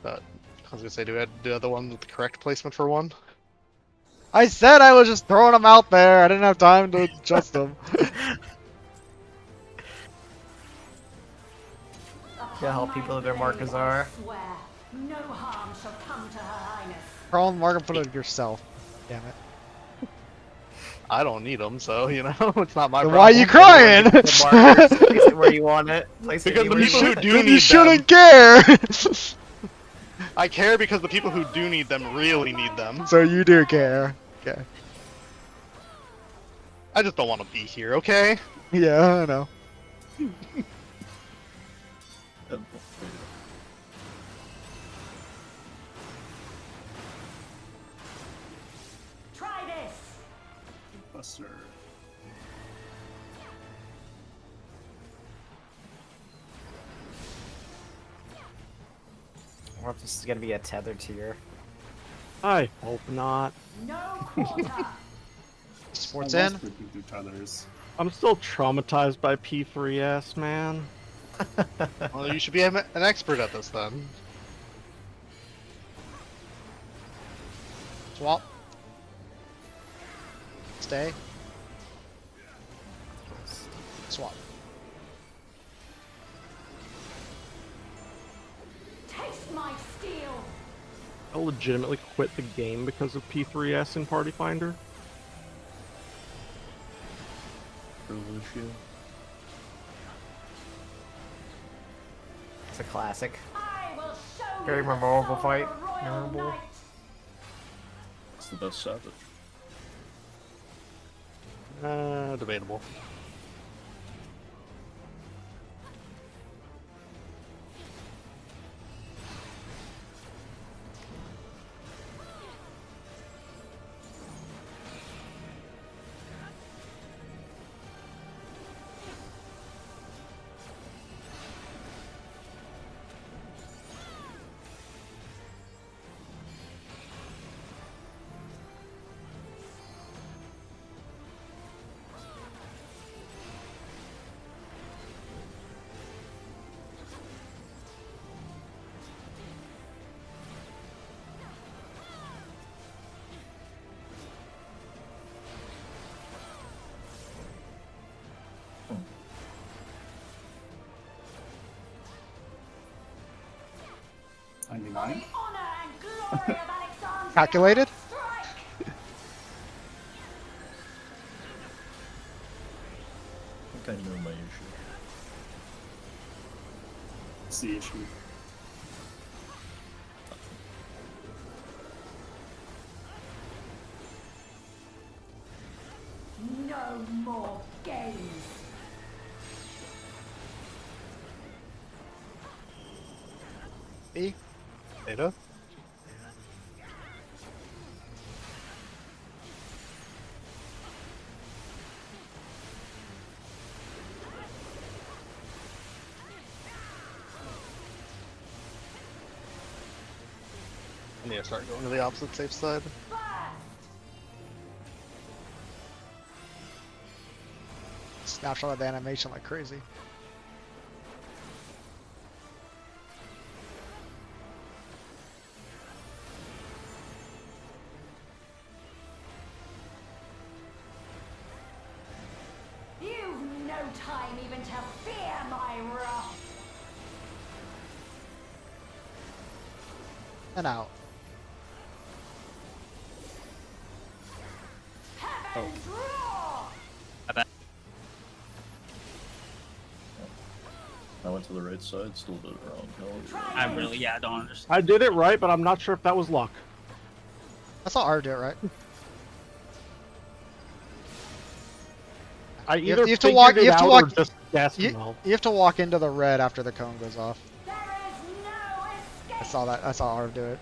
But I was gonna say, do we have the other one with the correct placement for one? I said I was just throwing them out there. I didn't have time to adjust them. Yeah, how people their markers are. Swear, no harm shall come to Her Highness. Crawl and mark and put it yourself. Damn it. I don't need them, so it's not my Then problem. why are you crying? The markers, place it where you want it. Place it Because the anywhere people you who want do it. Then you need shouldn't them, care. I care because the people who do need them really need them. So you do care. Okay. I just don't want to be here, okay? Yeah, I know. Try this. Buster. Or if this is gonna be a tether tier. I hope not. No quarter. Sports I was in. freaking through tethers. I'm still traumatized by P3S, man. Well, you should be an expert at this then. Swap. Stay. Swap. Taste my steel. I legitimately quit the game because of P3S in Party Finder. It's a classic. I will show Very you the memorable soul fight. of a royal Memorable. knight. It's the best Savage. Debatable. For the 99. honor and glory of Alexandria. Calculated? Strike. I think I know my issue. It's the issue. No more games. B. Data? I need to start going to the opposite safe side. Burst. Snapshot of the animation like crazy. time even to fear my wrath. And out. Heaven's roar! I went to the right side, still did it wrong. Hell, I really, yeah, I don't understand. I did it right, but I'm not sure if that was luck. I saw R do it right. I You either have to figured walk- it you have to out walk- or just guessed You, well. you have to walk into the red after the cone goes off. There is no escape! I saw that. I saw Arv do it.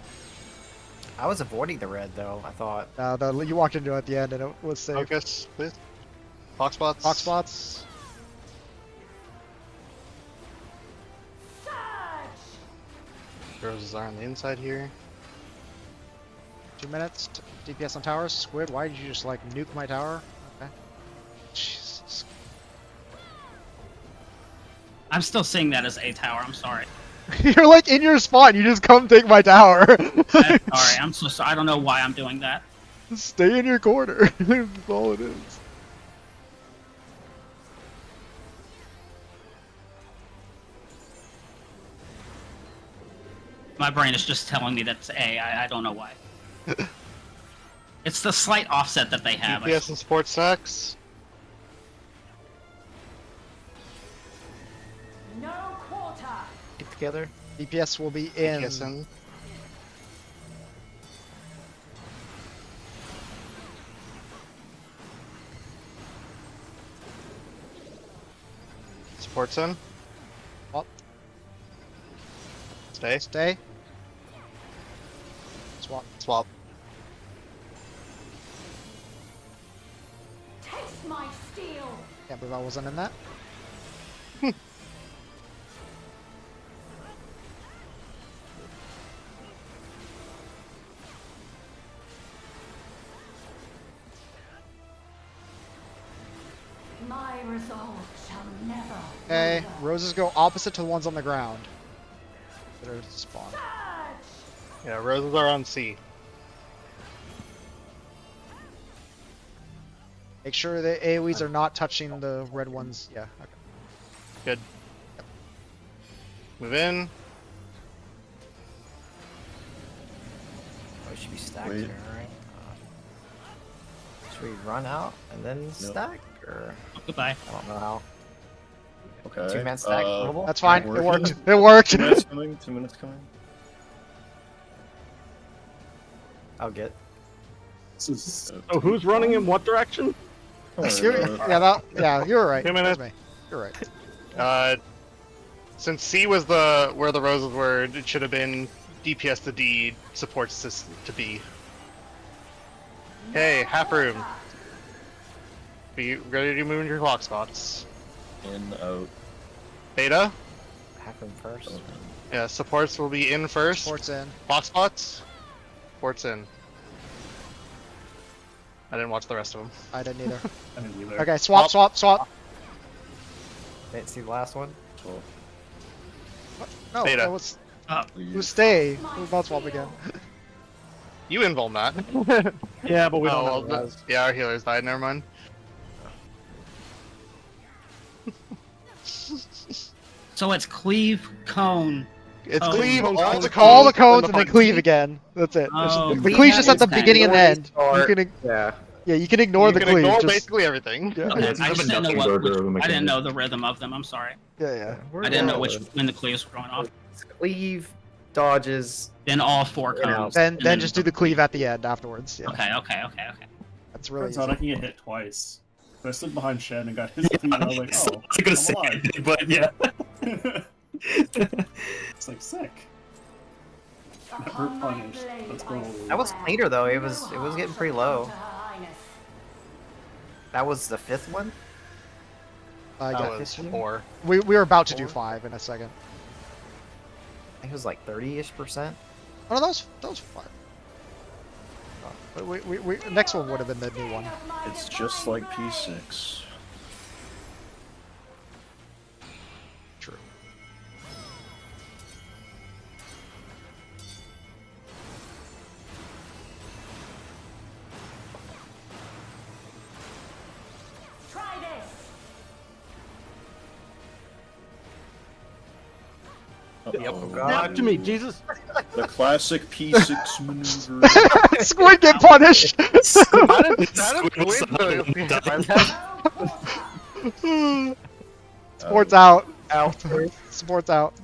I was avoiding the red though. I thought. You walked into it at the end and it was safe. Focus, please. Box spots. Box spots. Surge! Roses are on the inside here. 2 minutes. DPS on towers. Squid, why did you just like nuke my tower? Okay. Jesus. I'm still seeing that as a tower. I'm sorry. You're like in your spot and you just come take my tower. I'm sorry. I'm so sorry. I don't know why I'm doing that. Stay in your corner. That's all it is. My brain is just telling me that's A. I don't know why. It's the slight offset that they have. DPS and support stacks. No quarter! Get together. DPS will be in. DPS in. Supports in. Up. Stay. Stay. Swap. Swap. Taste my steel! Can't believe I wasn't in that. My resolve shall never Okay, waver. roses go opposite to the ones on the ground. That are spawn. Surge! Yeah, roses are on C. Make sure the AoEs are not touching the red ones. Yeah, okay. Good. Move in. Oh, it should be stacked Wait. here, right? Should we run out and then stack, or Goodbye. I don't know how. Okay. 2-man stack doable? That's fine. It working. worked. It worked. 2 minutes coming. 2 minutes coming. I'll get. This is So who's running in what direction? Don't worry You're- about it. yeah, you were right. 2 minutes. That was me. You're right. Since C was the where the roses were, it should have been DPS to D, supports to B. Hey, half room. Be ready to move into your clock spots. In, out. Beta, Half him first. Okay. yeah, supports will be in first. Ports in. Clock spots, ports in. I didn't watch the rest of them. I didn't either. I didn't either. Okay, swap, swap, swap. Didn't see the last one. So, No, Beta. that was leave. stay. It was not swap again. You invuln that. Yeah, but we don't Oh, know. well, yeah, our healers died. Never mind. So it's cleave, cone. It's Oh, cleave cones, all cones, the cones, cones, All the cones and then front cleave seat. again. That's it. Oh, the cleave cleave's just at the is beginning and end. or- You can, Yeah. yeah, you can ignore You the can cleave. ignore just- basically everything. yeah, Okay, it's I kind of just a didn't know nothing what. burger of a I didn't mechanic. know the rhythm of them. I'm sorry. yeah. I didn't know which when the cleaves were going off. Cleave, dodges. Then all four Yeah. cones. Then and just do the cleave at the end afterwards. Yeah, Okay, okay. that's really Turns out I easy. can get hit twice. So I stood behind Shen and got his cleave, and I was like, I oh, was gonna say I'm it, but yeah. alive. It's like sick. Never Upon my punished. blade Let's I go. That was swear cleaner though. It no was harm getting pretty shall low. come to Her Highness. That was the 5th one. I That got was this. 4. we were about to do Four. 5 in a second. I think it was like 30-ish%. Oh no, that was 5. Next one would have been the new one. It's just like P6. True. Try this. Uh-oh. Snap to me, Jesus. The classic P6 maneuver. Squid get punished. How did Squid Sports out. Sports out.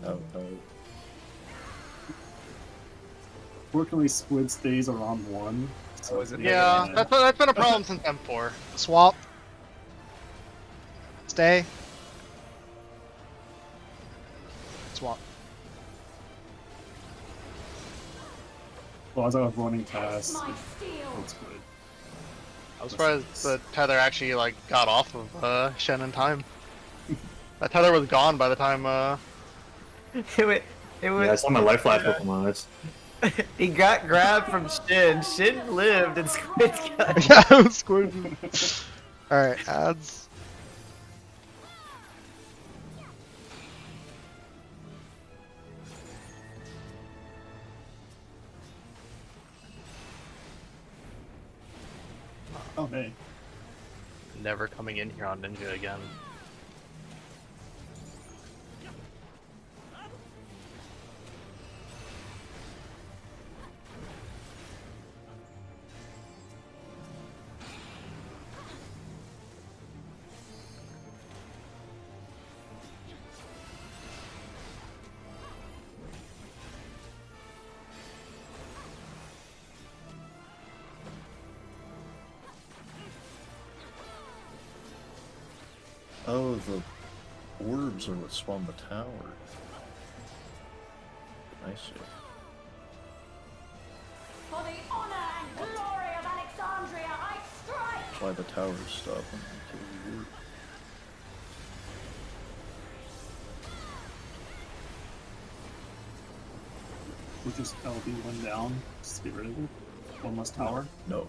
Fortunately, Squid stays around 1. So Yeah, that's been a problem since M4. Swap. Stay. Swap. Well, as I was running past, My steel. it's good. I'm surprised the tether actually like got off of Shen in time. That tether was gone by the time It was, Yeah, it's on my life flash Pokemon. It's he got grabbed from Shin. Shin lived and Squid got. Yeah, Squid. Alright, ads. Oh, hey. never coming in here on Ninja again. Oh, the orbs are what spawn the tower. I see. For the honor and glory of Alexandria, I strike! Why the towers stop when you kill the orb. Which is LB 1 down. Just get rid of it. One less tower. No.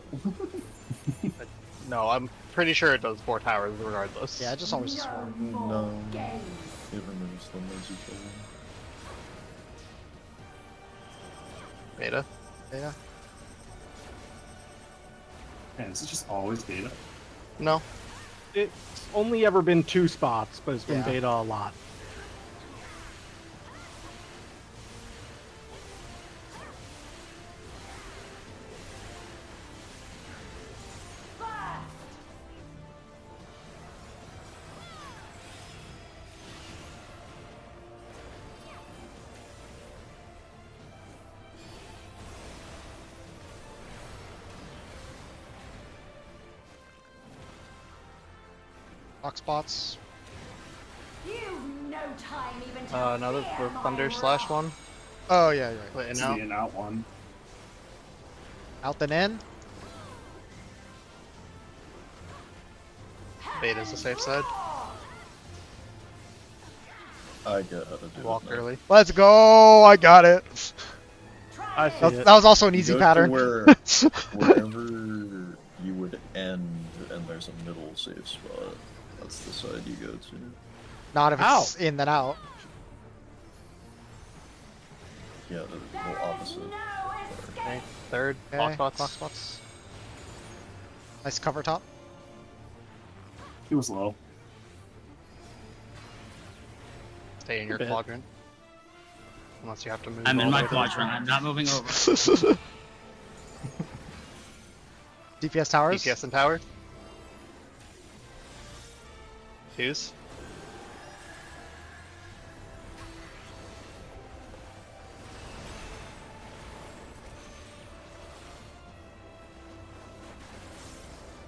No, I'm pretty sure it does 4 towers regardless. Yeah, I just always swap. No. It removes them as you kill them. Beta. Yeah. Man, is it just always beta? No. It's only ever been 2 spots, but it's been Yeah. beta a lot. Box spots. You've no time even to Another fear my Thunder wrath. slash one. Oh yeah, you're right. Wait, It's and out. the in-out one. Out then in. Beta's the safe side. I get how to do Walk it now. early. Let's go! I got it. I see That, it. that was also an You easy go to pattern. wherever you would end, and there's a middle safe spot. That's the side you go to. Not if it's Ow. in then out. Yeah, the whole opposite. Okay. Third. Okay. Box spots. Box spots. Nice cover top. He was low. Stay in your bit. quadrant. Unless you have to move. I'm all in the my way to the quadrant. front. I'm not moving over. DPS towers. DPS and tower. Fuse.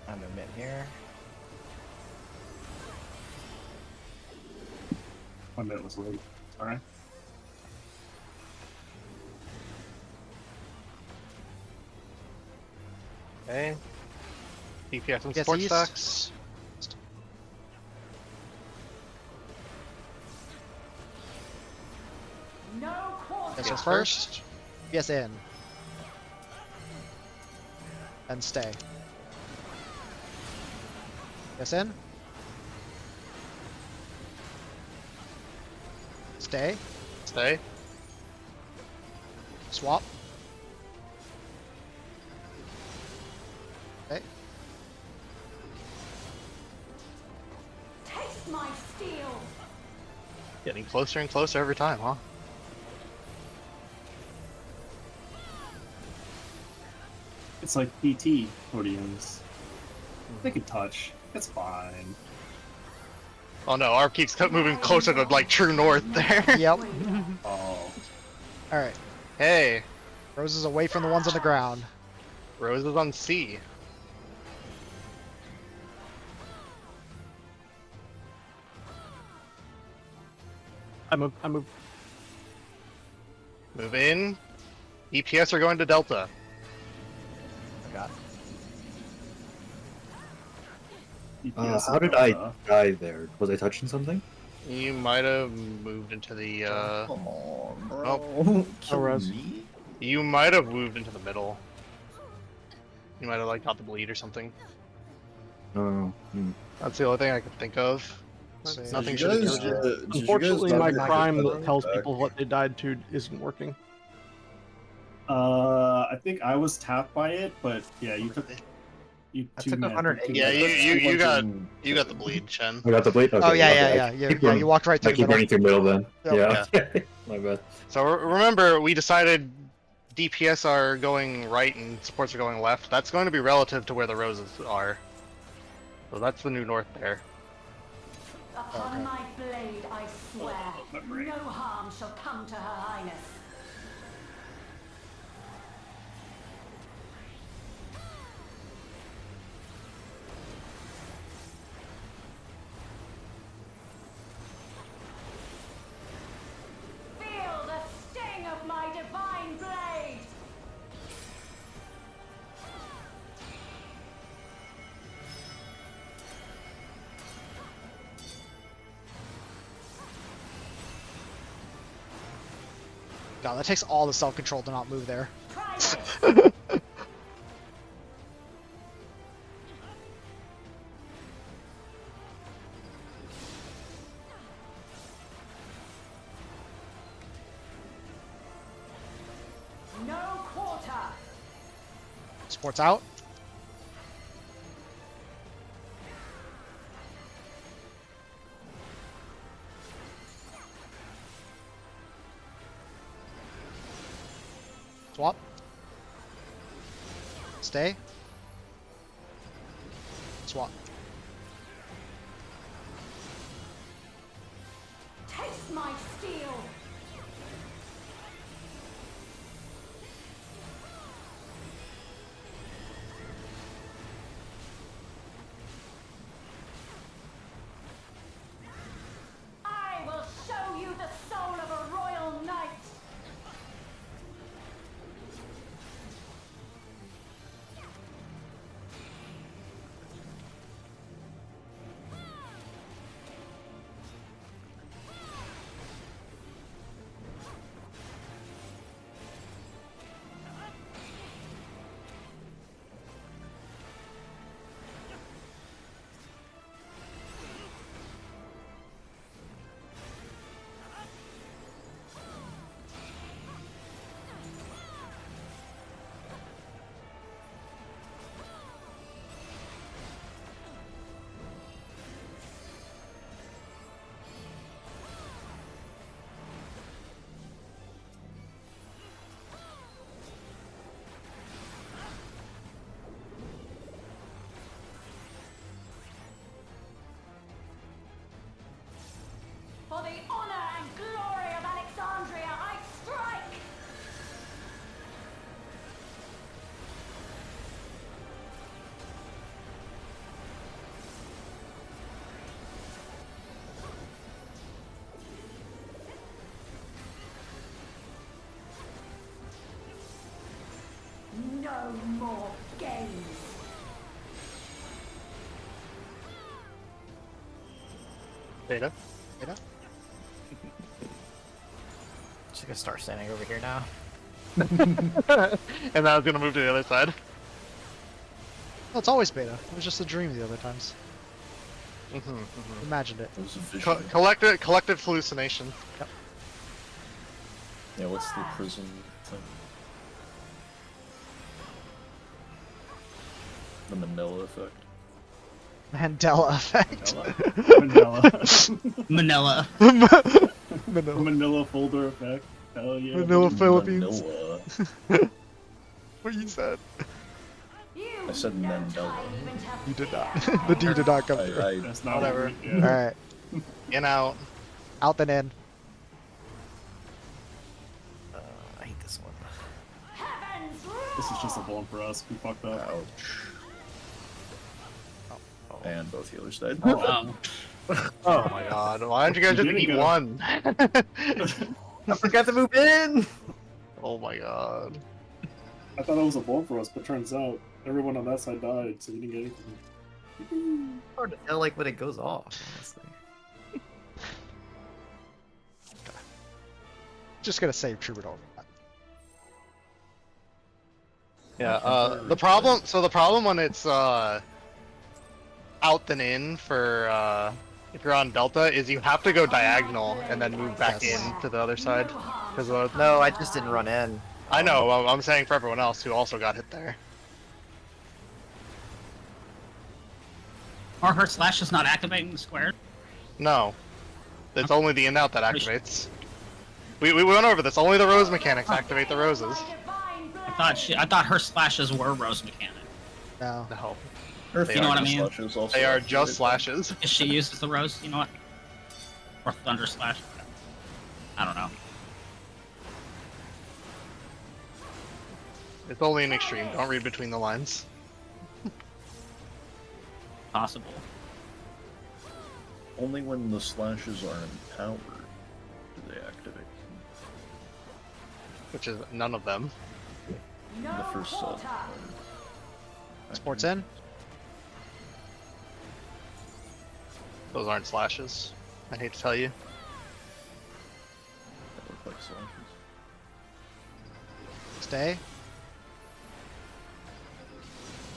I'm a mid here. 1 minute was late. Alright. Okay. DPS and Yes, sports east. stacks. No quarter. Yes, Yes, first. Yes, in. And stay. Yes, in. Stay. Stay. Swap. Okay. Taste my steel. Getting closer and closer every time, huh? It's like PT podiums. They can touch. It's fine. Oh no, our keeps moving closer to like true north there. Yep. Oh. Alright. Hey, Rose is away from the ones on the ground. Rose is on C. I move. Move in. EPS are going to Delta. DPS How is did I Delta. die there? Was I touching something? You might have moved into the. Come on, bro. Oh. Kill Rose. me? You might have moved into the middle. You might have like got the bleed or something. Oh. That's the only thing I could think of. So Nothing Did should you have guys, killed you. did you guys Unfortunately, not my get crime the that tells back? people what they died to isn't working. I think I was tapped by it, but yeah, you took. You I two took men- 180. Yeah, you Bunch got of- you got the bleed, Chen. I got the blade? Okay, Oh yeah, okay. yeah. Keep Yeah, running. you walked right I through the keep running middle. through middle then. Yep. Yeah. My bad. So remember, we decided DPS are going right and supports are going left. That's going to be relative to where the roses are. So that's the new north there. Upon my blade, I swear, no harm shall come to Her Highness. Feel the sting of my divine blade! God, that takes all the self-control to not move there. Try this! No quarter! Sports out. Swap. Stay. Swap. Taste my steel! I will show you the soul of a royal knight! For the honor and glory of Alexandria, I strike! No more games! Data. Data. Just gonna start standing over here now. And I was gonna move to the other side. No, it's always beta. It was just a dream the other times. Mm-hmm, Imagined it. That was a vision. Collective hallucination. Yeah, what's the prism thing? The Manila effect. Mandela effect. Manila. Manila. Manila. Manila folder effect. Hell yeah. Manila Philippines. Manila. What you said? I said Mandela. You did not. The D did not come through. I That's not Whatever. what we- All yeah. right, In out. out then in. I hate this one. This is just a bone for us. We fucked up. ouch. And both healers died. Oh. Oh my god, why don't you guys You just didn't eat get a- one? I forgot to move in. Oh my god. I thought it was a bone for us, but turns out everyone on that side died, so we didn't get anything. Hard to tell like when it goes off. Honestly. Just gonna save Troubadour. Yeah, the problem when it's out then in for if you're on Delta is you have to go diagonal and then move back Yes. in to the other side. Because No, I just didn't run in. I know, I'm saying for everyone else who also got hit there. Are her slashes not activating the square? No. It's only the in out that activates. We went over this, only the rose mechanics activate the roses. I thought her slashes were rose mechanic. No. No. Or They You know are what I mean? slashes also They are activate. just slashes. If she uses the rose, you know what? Or thunder slash. I don't know. It's only an extreme, don't read between the lines. Possible. Only when the slashes are empowered do they activate. Which is none of them. The first set. Sports in. Those aren't slashes. I hate to tell you. That look like slashes. Stay.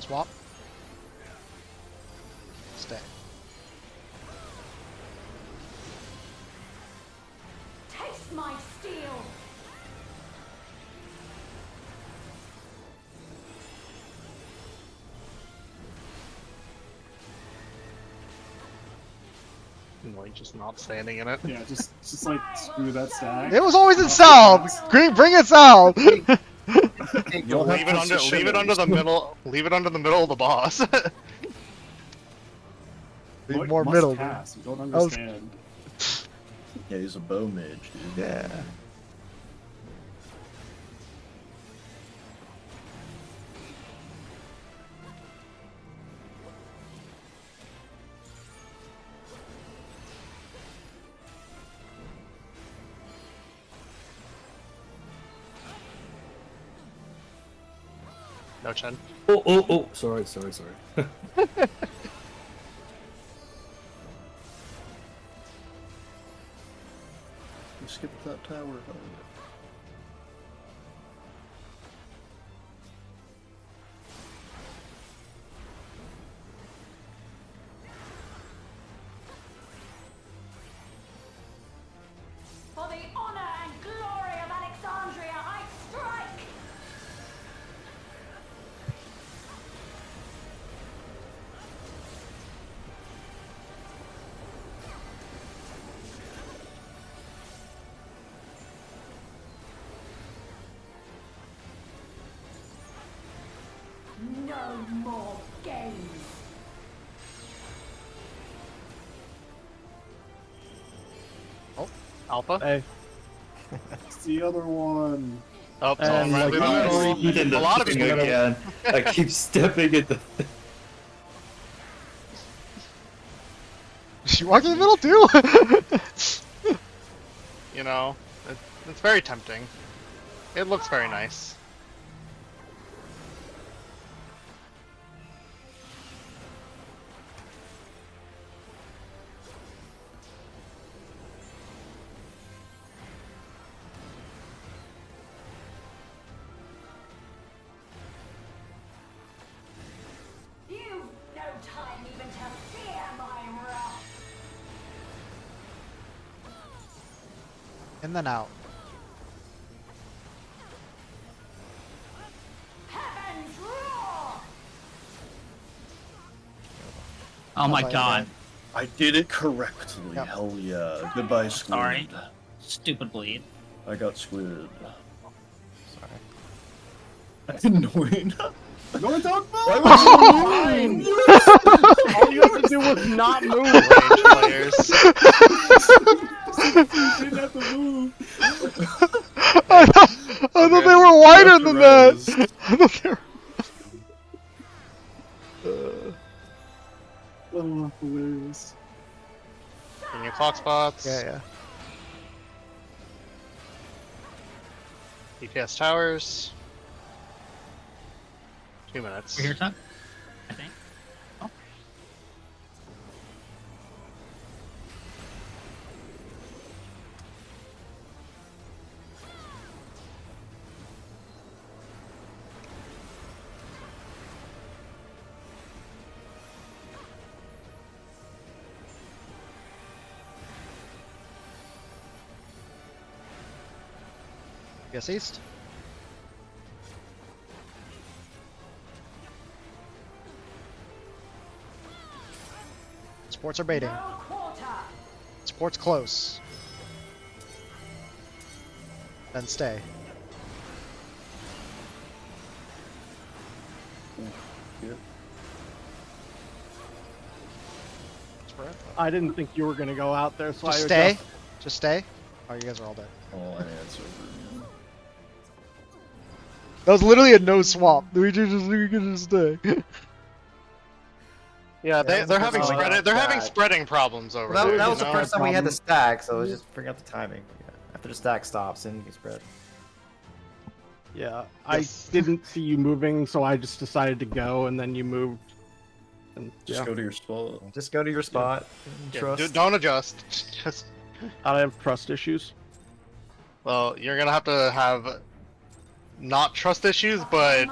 Swap. Stay. Taste my steel. Like just not standing in it. Yeah, just like screw that stack. It was always in south. Bring it south. Leave it under the middle. Leave it under the middle of the boss. Be What more must middle. cast? You don't I was- understand. Yeah, he's a bow mage, dude. Yeah. No, Chen. Oh, sorry. You skipped that tower. Oh, For the honor and glory of Alexandria, I strike! No more games. Alpha. Hey. It's the other one. Oh, And someone ran like, through the middle. Repeating A lot of thing people. again. I keep stepping in the. She walk in the middle too. You know, it's very tempting. It looks very nice. You've no time even to fear my wrath. And then out. Heavens roar! Oh my Alpha, god. I did it correctly. Yep. Hell yeah. Goodbye, squid. Sorry. Stupid bleed. I got squid. Sorry. That's annoying. No, don't Why move! would you All you have to do was not move. Range players. You didn't have to move. I thought they were wider than that. I thought they were... Oh, hilarious. In your clock spots. Yeah. DPS towers. 2 minutes. We're here, Tuck? I think. Oh. Guess east. Sports are baiting. No quarter. Sports close. Then stay. Spread. I didn't think you were gonna go out there, so Just I stay. adjusted. Just stay. Oh, you guys are all dead. Oh, I answer. That was literally a no swap. We can just stay. Yeah, that was they're the having first time we got having that. spreading problems over Well, there. that you was the know? first time we had the problem. stack, so it was just figuring out the timing. Yeah. After the stack stops, then you can spread. Yeah, I didn't see you moving, so I just decided to go, and then you moved. And Just yeah, go to your spot. Just go to your spot. and Yeah, Trust. don't adjust. Just I have trust issues. well, you're gonna have to have not trust issues, but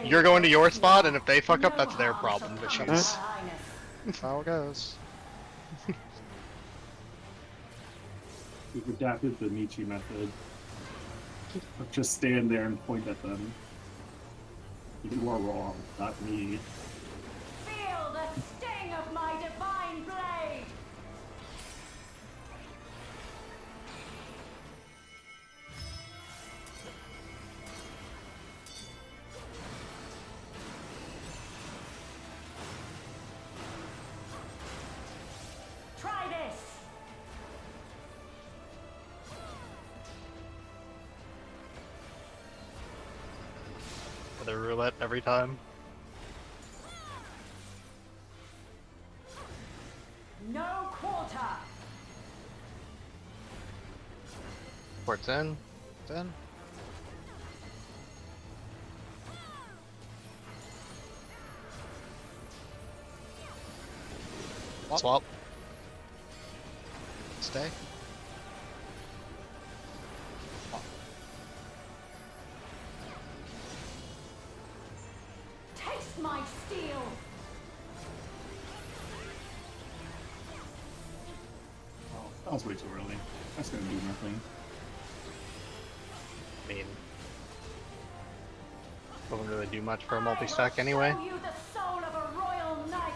you're going to your spot, and if they fuck up, that's their problem to choose. That's how it goes. We've adapted the Nietzsche method. Just stand there and point at them. You are wrong, not me. Feel the sting of my divine blade. Try this. For the roulette every time. No quarter. Ports in. Then Swap. stay. Taste my steel. Oh, that was way too early. That's gonna do nothing. I mean, doesn't really do much for a multi-stack anyway. Show you the soul of a royal knight.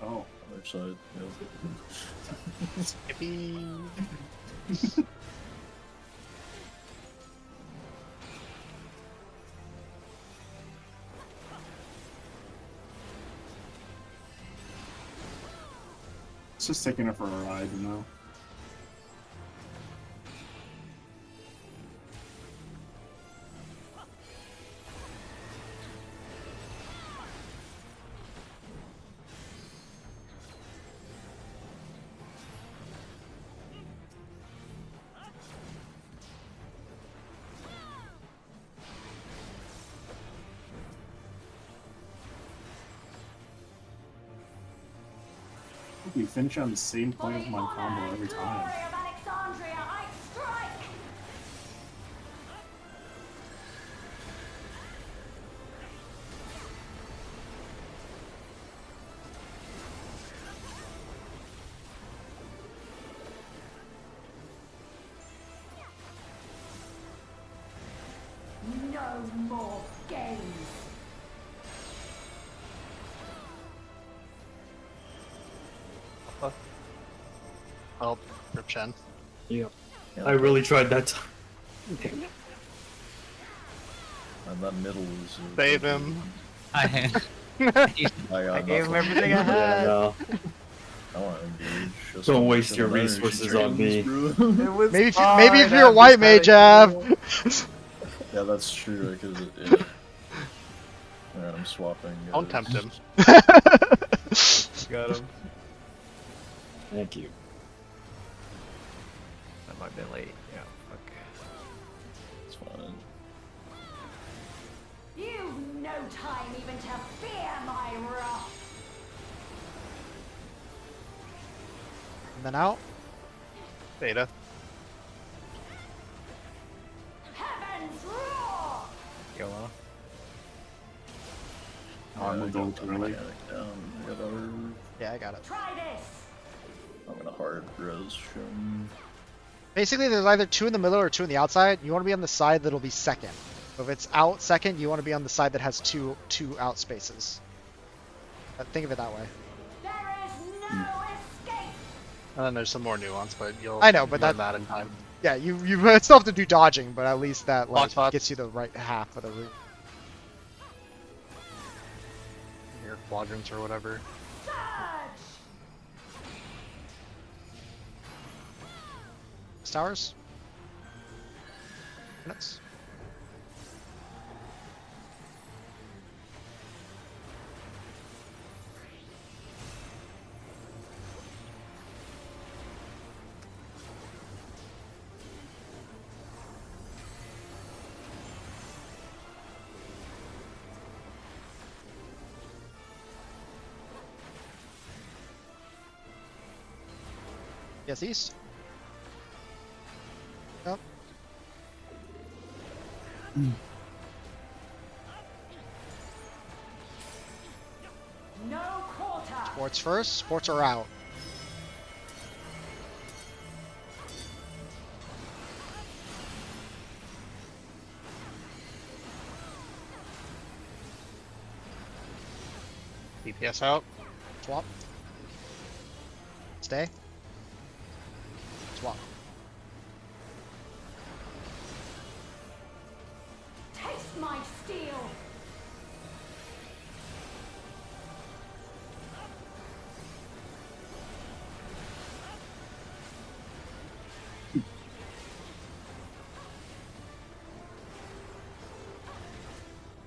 Oh, Other side. Yeah. Skippy. it's just taking her for a ride, you know? We finish on the same point with my combo every time. Glory of Alexandria, I strike. No more games. help, Rip Chen. Yeah. Yeah, I really tried that time. And that middle is. Save him. I I gave him everything I Yeah, had. no. I want to engage. Just Don't like waste some your energy resources on drains, me. bro. It was Maybe if you, fine, maybe if you're a I'm white just mage, kinda Av. cool. Yeah, that's true. Because yeah. Alright, I'm swapping. Don't guys. tempt him. Got him. Thank you. That might have been late. Yeah. Fuck. It's fine. You've no time even to fear my wrath. And then out. Beta. Heavens roar! Go on. Oh, I moved on too early. Yeah, I got it. Try this. I'm gonna hard res him. Basically, there's either 2 in the middle or 2 on the outside. You want to be on the side that'll be second. So if it's out second, you want to be on the side that has two out spaces. Think of it that way. There is no escape. And then there's some more nuance, but you'll I know, but learn that- that in time. Yeah, you still have to do dodging, but at least that like Box pots. gets you the right half of the route. Your quadrants or whatever. Surge. Towers. Minutes. Yes, east. Yep. No quarter. Sports first. Sports are out. DPS out. Swap. Stay. Swap. Taste my steel.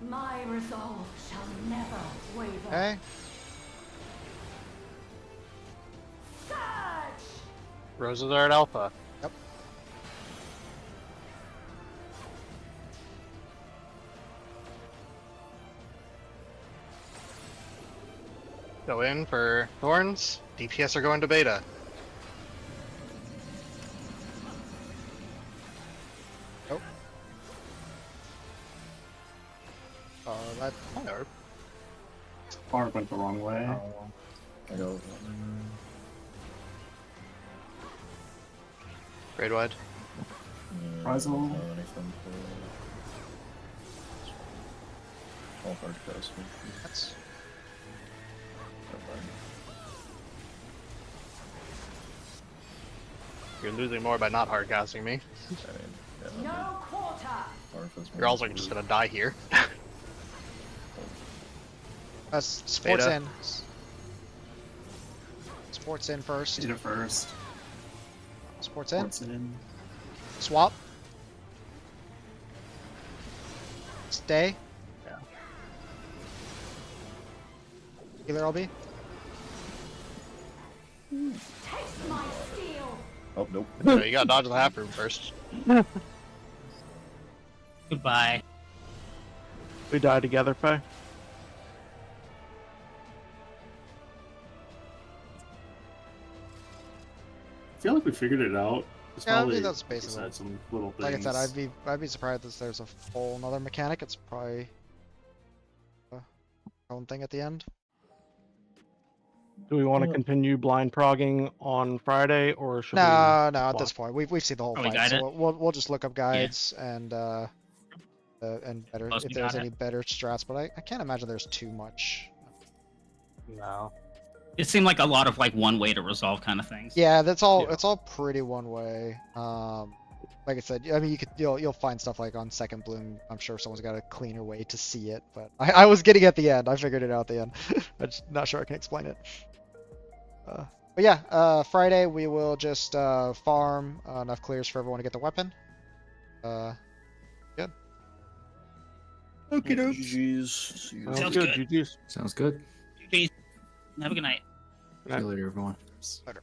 My resolve shall never waver. Okay. Surge! Roses are at alpha. Yep. Go in for thorns. DPS are going to beta. That. Or Mark went the wrong way. I go. grade wide. Rise all. Anything for. All hard cast me. That's. You're losing more by not hardcasting me. No quarter. You're also just gonna die here. Sports Beta. in. Sports in first. Did it first. Sports in. Ports in. Swap. Stay. Yeah. Healer LB. Taste my steel. Oh, nope. So you gotta dodge the half room first. Goodbye. We die together, Faye. I feel like we figured it out. It's Yeah, I probably think that's just basically. had some little things. Like I said, I'd be surprised if there's a whole another mechanic. It's probably a own thing at the end. Do we want to continue blind progging on Friday, or should No, we? no. At swap? this point, we've seen the whole Oh, we fight, got so it? we'll just look up guides and better Plus if we there's got any better strats. But I can't imagine there's too much. No. It seemed like a lot of like one way to resolve kind of things. Yeah, that's all. Yeah. It's all pretty one way. Like I said, I mean, you'll find stuff like on Second Bloom. I'm sure someone's got a cleaner way to see it, but I was getting at the end. I figured it out at the end. I'm just not sure I can explain it. But yeah, Friday we will just farm enough clears for everyone to get the weapon. Good. Okay, GG's. See you. Sounds Sounds good. good. GG's. Sounds good. GG. Have a good night. See you later, everyone. Later.